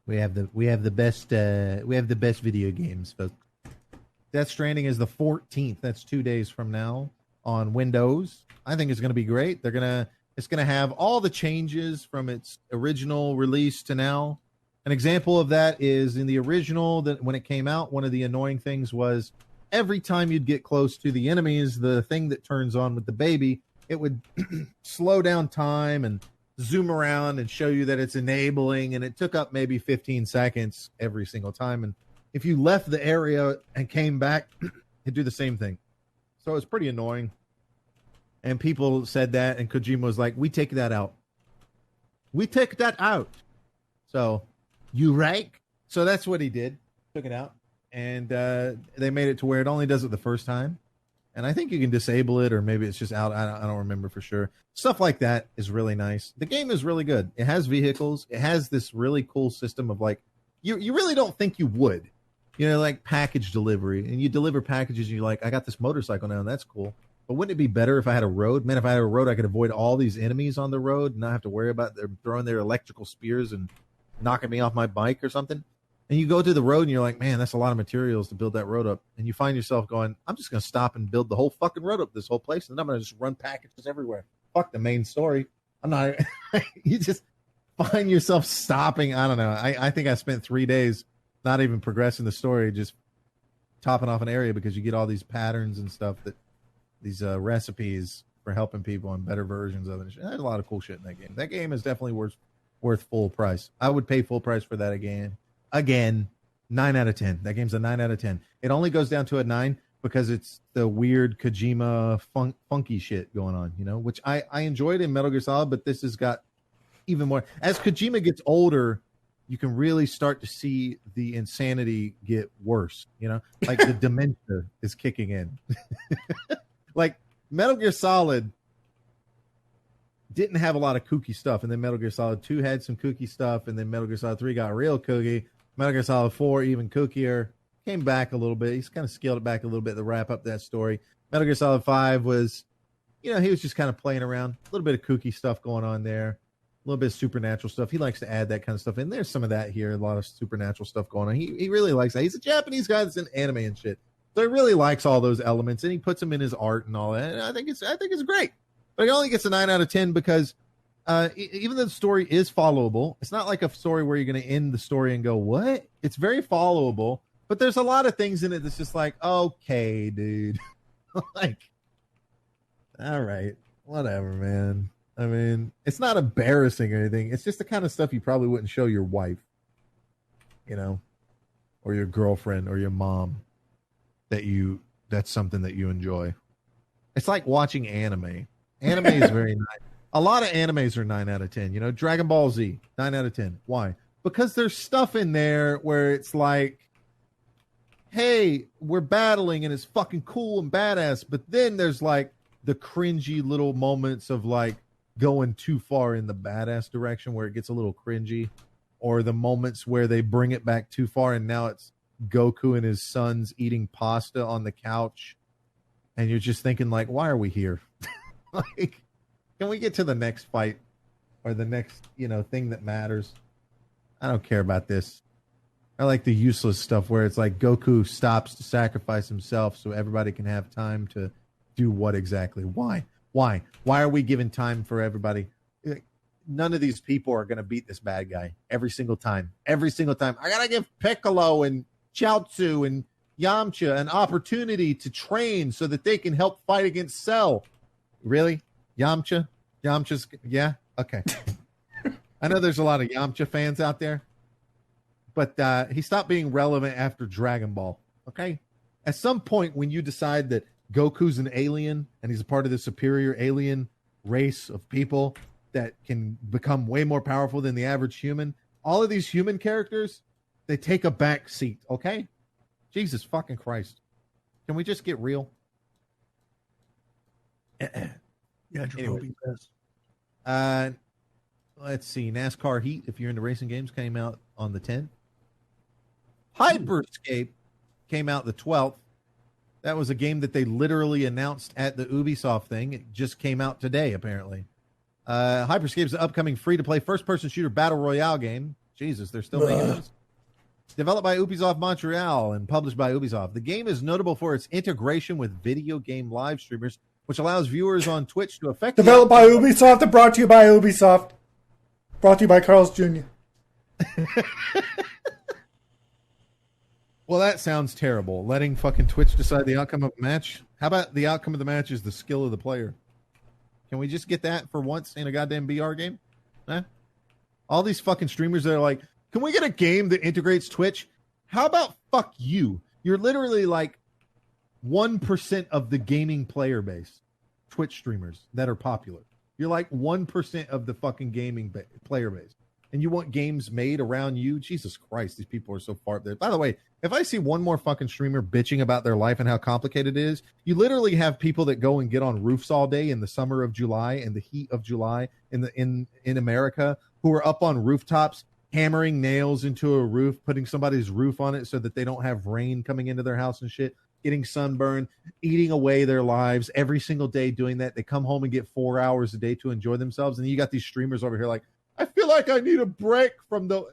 We have the best video games, folks. Death Stranding is the 14th. That's 2 days from now on Windows. I think it's going to be great. It's going to have all the changes from its original release to now. An example of that is in the original, that when it came out, one of the annoying things was every time you'd get close to the enemies, the thing that turns on with the baby, it would slow down time and zoom around and show you that it's enabling, and it took up maybe 15 seconds every single time. And if you left the area and came back, it'd do the same thing. So it's pretty annoying. And people said that, and Kojima was like, we take that out. We take that out. So, you right? So that's what he did. Took it out. And they made it to where it only does it the first time. And I think you can disable it, or maybe it's just out. I don't remember for sure. Stuff like that is really nice. The game is really good. It has vehicles. It has this really cool system of like, you really don't think you would. You know, like package delivery. And you deliver packages and you're like, I got this motorcycle now, and that's cool. But wouldn't it be better if I had a road? Man, if I had a road, I could avoid all these enemies on the road and not have to worry about them throwing their electrical spears and knocking me off my bike or something. And you go to the road and you're like, man, that's a lot of materials to build that road up. And you find yourself going, I'm just going to stop and build the whole fucking road up this whole place. And then I'm going to just run packages everywhere. Fuck the main story. I'm not, you just find yourself stopping. I don't know. I think I spent 3 days not even progressing the story, just topping off an area because you get all these patterns and stuff that these recipes for helping people and better versions of it. There's a lot of cool shit in that game. That game is definitely worth full price. I would pay full price for that again. 9 out of 10. That game's a 9 out of 10. It only goes down to a 9 because it's the weird Kojima funky shit going on, you know, which I enjoyed in Metal Gear Solid, but this has got even more. As Kojima gets older, you can really start to see the insanity get worse, you know, like the dementia is kicking in. Like Metal Gear Solid didn't have a lot of kooky stuff, and then Metal Gear Solid 2 had some kooky stuff, and then Metal Gear Solid 3 got real kooky. Metal Gear Solid 4 even kookier, came back a little bit. He's kind of scaled it back a little bit to wrap up that story. Metal Gear Solid 5 was, you know, he was just kind of playing around. A little bit of kooky stuff going on there. A little bit of supernatural stuff. He likes to add that kind of stuff in. There's some of that here, a lot of supernatural stuff going on. He really likes that. He's a Japanese guy that's in anime and shit. So he really likes all those elements, and he puts them in his art and all that. And I think it's great. But it only gets a 9 out of 10 because even though the story is followable, it's not like a story where you're going to end the story and go, what? It's very followable, but there's a lot of things in it that's just like, okay, dude. Like, all right, whatever, man. I mean, it's not embarrassing or anything. It's just the kind of stuff you probably wouldn't show your wife, you know, or your girlfriend or your mom that's something that you enjoy. It's like watching anime. Anime is very nice. A lot of animes are 9 out of 10. You know, Dragon Ball Z, 9 out of 10. Why? Because there's stuff in there where it's like, hey, we're battling and it's fucking cool and badass. But then there's like the cringy little moments of like going too far in the badass direction where it gets a little cringy, or the moments where they bring it back too far and now it's Goku and his sons eating pasta on the couch. And you're just thinking like, why are we here? Like, can we get to the next fight or the next, you know, thing that matters? I don't care about this. I like the useless stuff where it's like Goku stops to sacrifice himself so everybody can have time to do what exactly? Why? Why are we giving time for everybody? None of these people are going to beat this bad guy every single time. Every single time. I got to give Piccolo and Chaozu and Yamcha an opportunity to train so that they can help fight against Cell. Really? Yamcha's, yeah? Okay. I know there's a lot of Yamcha fans out there, but he stopped being relevant after Dragon Ball, okay? At some point when you decide that Goku's an alien and he's a part of the superior alien race of people that can become way more powerful than the average human, all of these human characters, they take a back seat, okay? Jesus fucking Christ. Can we just get real? Yeah, anyway. Let's see. NASCAR Heat, if you're into racing games, came out on the 10th. Hyperscape came out the 12th. That was a game that they literally announced at the Ubisoft thing. It just came out today, apparently. Hyperscape is an upcoming free-to-play first-person shooter battle royale game. Jesus, they're still making this. Developed by Ubisoft Montreal and published by Ubisoft. The game is notable for its integration with video game live streamers, which allows viewers on Twitch to effectively... Developed by Ubisoft and brought to you by Ubisoft. Brought to you by Carl's Jr. Well, that sounds terrible. Letting fucking Twitch decide the outcome of a match. How about the outcome of the match is the skill of the player? Can we just get that for once in a goddamn BR game? Eh? All these fucking streamers that are like, can we get a game that integrates Twitch? How about fuck you? You're literally like 1% of the gaming player base, Twitch streamers that are popular. You're like 1% of the fucking gaming player base. And you want games made around you? Jesus Christ, these people are so far up there. By the way, if I see one more fucking streamer bitching about their life and how complicated it is, you literally have people that go and get on roofs all day in the summer of July and the heat of July in America, who are up on rooftops hammering nails into a roof, putting somebody's roof on it so that they don't have rain coming into their house and shit, getting sunburned, eating away their lives every single day doing that. They come home and get 4 hours a day to enjoy themselves. And you got these streamers over here like, I feel like I need a break from the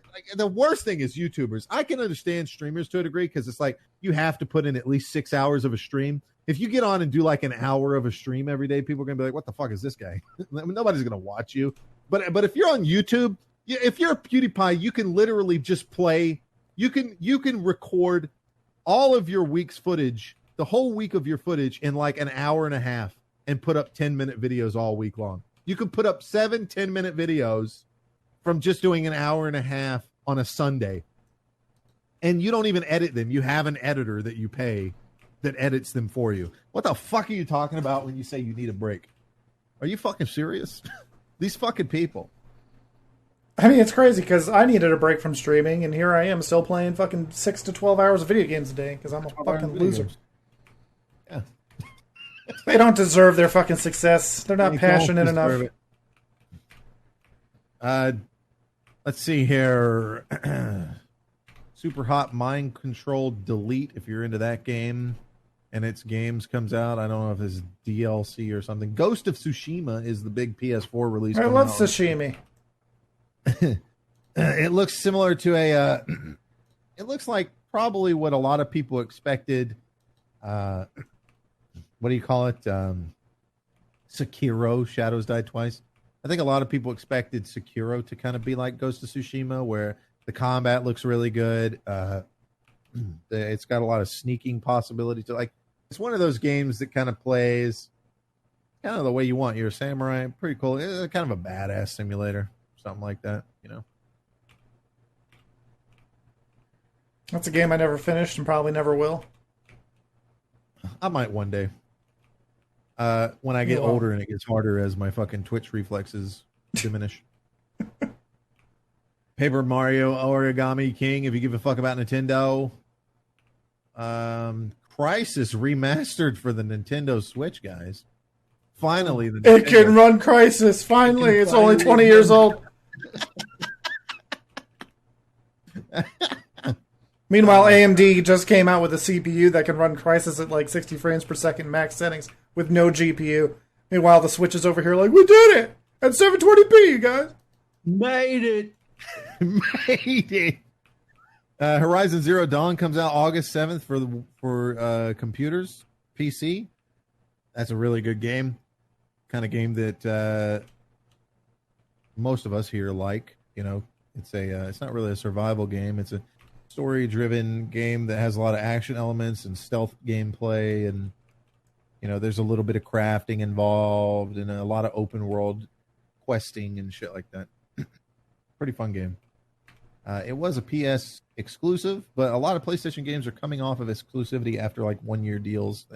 worst thing is YouTubers. I can understand streamers to a degree because it's like you have to put in at least 6 hours of a stream. If you get on and do like an hour of a stream every day, people are going to be like, what the fuck is this guy? Nobody's going to watch you. But if you're on YouTube, if you're a PewDiePie, you can literally just play. You can record all of your week's footage, the whole week of your footage in like an hour and a half and put up 10-minute videos all week long. You can put up 7 10-minute videos from just doing an hour and a half on a Sunday. And you don't even edit them. You have an editor that you pay that edits them for you. What the fuck are you talking about when you say you need a break? Are you fucking serious? These fucking people. I mean, it's crazy because I needed a break from streaming, and here I am still playing fucking 6 to 12 hours of video games a day because I'm a fucking loser. Yeah. They don't deserve their fucking success. They're not passionate enough. Let's see here. Super Hot Mind Control Delete, if you're into that game and its games comes out. I don't know if it's DLC or something. Ghost of Tsushima is the big PS4 release. I love sashimi. It looks similar to it looks like probably what a lot of people expected. What do you call it? Sekiro, Shadows Die Twice. I think a lot of people expected Sekiro to kind of be like Ghost of Tsushima, where the combat looks really good. It's got a lot of sneaking possibility to like. It's one of those games that kind of plays kind of the way you want. You're a samurai, pretty cool. It's kind of a badass simulator, something like that, you know. That's a game I never finished and probably never will. I might one day. When I get older and it gets harder as my fucking Twitch reflexes diminish. Paper Mario Origami King, if you give a fuck about Nintendo. Crysis remastered for the Nintendo Switch, guys. Finally. It can run Crysis. Finally. It's only 20 years old. Meanwhile, AMD just came out with a CPU that can run Crysis at like 60 frames per second max settings with no GPU. Meanwhile, the Switch is over here like, we did it at 720p, you guys. Made it. Made it. Horizon Zero Dawn comes out August 7th for computers, PC. That's a really good game. Kind of game that most of us here like. You know, it's not really a survival game. It's a story-driven game that has a lot of action elements and stealth gameplay, and you know, there's a little bit of crafting involved and a lot of open world questing and shit like that. Pretty fun game. It was a PS exclusive, but a lot of PlayStation games are coming off of exclusivity after like 1 year deals.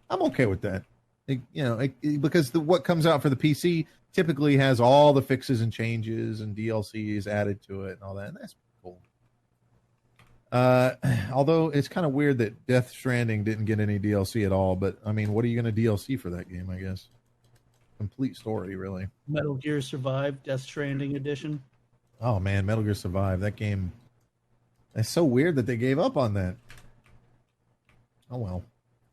I'm okay with that. Because what comes out for the PC typically has all the fixes and changes and DLCs added to it and all that, and that's cool. Although it's kind of weird that Death Stranding didn't get any DLC at all, but I mean, what are you going to DLC for that game, I guess? Complete story, really. Metal Gear Survive Death Stranding edition. Oh man, Metal Gear Survive, that game. It's so weird that they gave up on that. Oh well.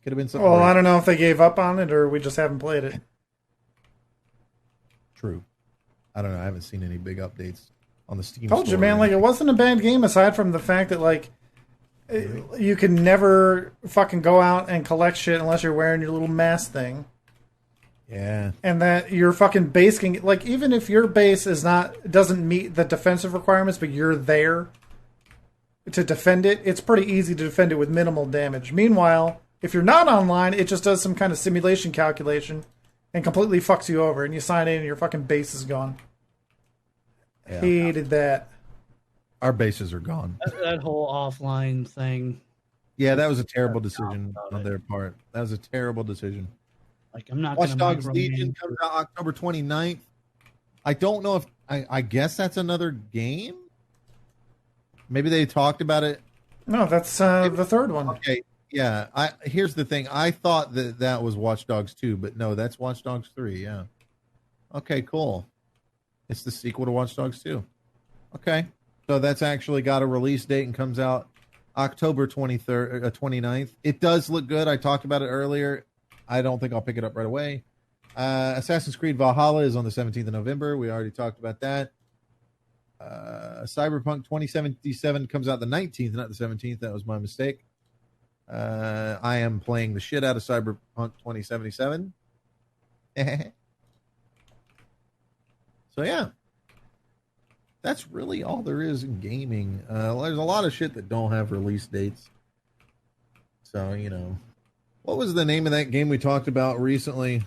Could have been something. Well, great. I don't know if they gave up on it or we just haven't played it. True. I don't know. I haven't seen any big updates on the Steam Told store you, man, like it wasn't a bad game aside from the fact that like you can never fucking go out and collect shit unless you're wearing your little mask thing. Yeah. And that your fucking base can, like, even if your base doesn't meet the defensive requirements, but you're there to defend it, it's pretty easy to defend it with minimal damage. Meanwhile, if you're not online, it just does some kind of simulation calculation and completely fucks you over, and you sign in and your fucking base is gone. Yeah. Hated that. Our bases are gone. That whole offline thing. Yeah, that was a terrible decision about on it. their part. That was a terrible decision. Like, I'm not Watch going Dogs to Legion comes out October 29th. I don't know if I guess that's another game. Maybe they talked about it. No, that's the third one. Okay, yeah. Here's the thing. I thought that was Watch Dogs 2, but no, that's Watch Dogs 3. Yeah. Okay, cool. It's the sequel to Watch Dogs 2. Okay, so that's actually got a release date and comes out October 29th. It does look good. I talked about it earlier. I don't think I'll pick it up right away. Assassin's Creed Valhalla is on the 17th of November. We already talked about that. Cyberpunk 2077 comes out the 19th, not the 17th. That was my mistake. I am playing the shit out of Cyberpunk 2077. So yeah, that's really all there is in gaming. There's a lot of shit that don't have release dates. So, you know, what was the name of that game we talked about recently?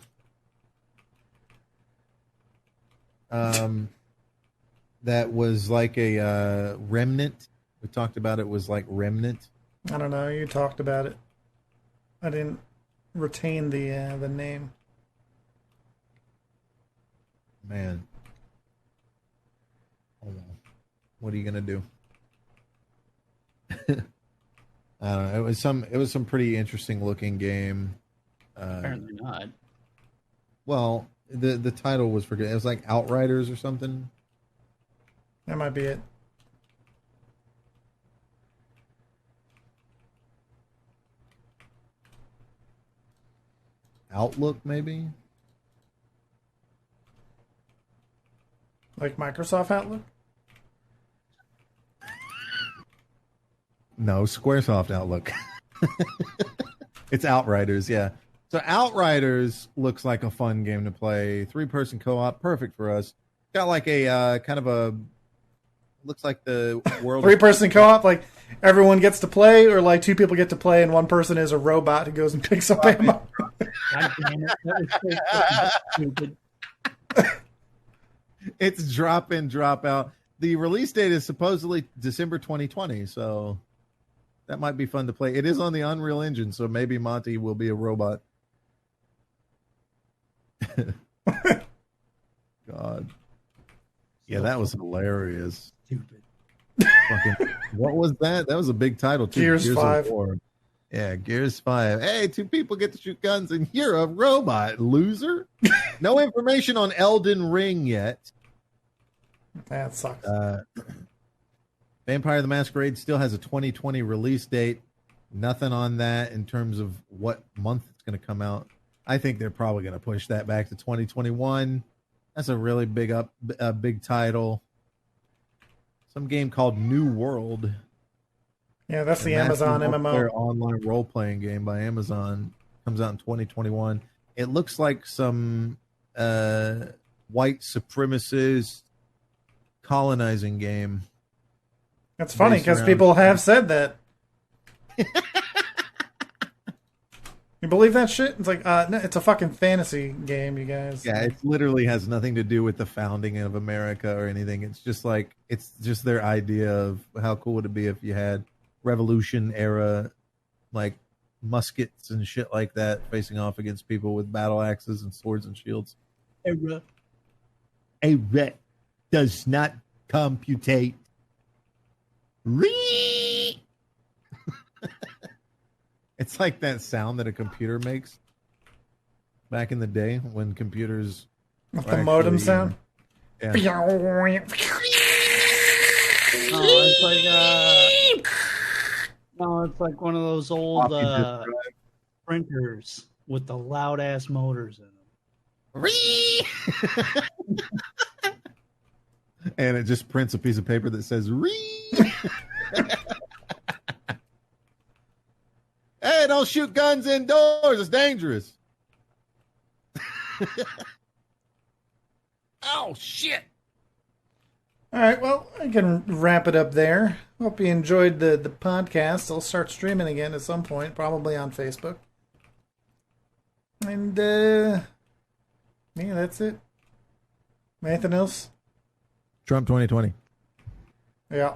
That was like a Remnant. We talked about it was like Remnant. I don't know. You talked about it. I didn't retain the name. Man. Hold on. What are you gonna do? I don't know. It was some pretty interesting looking game. Apparently not. Well, the title was forget. It was like Outriders or something. That might be it. Outlook, maybe. Like Microsoft Outlook? No, Squaresoft Outlook. It's Outriders, yeah. So Outriders looks like a fun game to play. 3-person co-op, perfect for us. Got like a kind of a looks like the world 3-person co-op, like everyone gets to play, or like 2 people get to play and one person is a robot who goes and picks up ammo. God damn it. That was so fucking stupid. It's drop in, drop out. The release date is supposedly December 2020, so that might be fun to play. It is on the Unreal Engine, so maybe Monty will be a robot. God. Yeah, that was hilarious. Stupid. Fucking, what was that? That was a big title, too. Gears 5. of War. Yeah, Gears 5. Hey, 2 people get to shoot guns and you're a robot, loser. No information on Elden Ring yet. That sucks. Vampire the Masquerade still has a 2020 release date. Nothing on that in terms of what month it's going to come out. I think they're probably going to push that back to 2021. That's a really big title. Some game called New World. Yeah, that's the Amazon MMO. Online role-playing game by Amazon. Comes out in 2021. It looks like some white supremacist colonizing game. That's funny because people have said that. You believe that shit? It's like, no, it's a fucking fantasy game, you guys. Yeah, it literally has nothing to do with the founding of America or anything. It's just their idea of how cool would it be if you had Revolution era, like muskets and shit like that, facing off against people with battle axes and swords and shields. Era does not computate. It's like that sound that a computer makes back in the day when computers With the modem sound. Yeah. No, it's like one of those old printers with the loud ass motors in them. And it just prints a piece of paper that says Hey, don't shoot guns indoors. It's dangerous. Oh, shit. All right, well, I can wrap it up there. Hope you enjoyed the podcast. I'll start streaming again at some point, probably on Facebook. And, yeah, that's it. Anything else? Trump 2020. Yeah.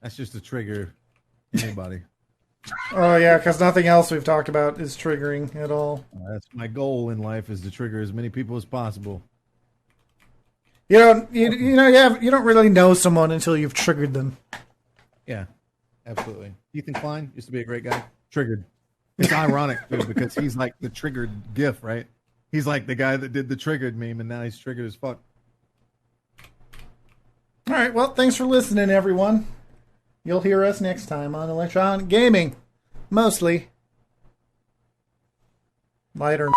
That's just to trigger anybody. Oh, yeah, because nothing else we've talked about is triggering at all. That's my goal in life, is to trigger as many people as possible. You don't really know someone until you've triggered them. Yeah, absolutely. Ethan Klein used to be a great guy. Triggered. It's ironic, too, because he's like the triggered gif, right? He's like the guy that did the triggered meme, and now he's triggered as fuck. All right, well, thanks for listening, everyone. You'll hear us next time on Electronic Gaming. Mostly. Lighter.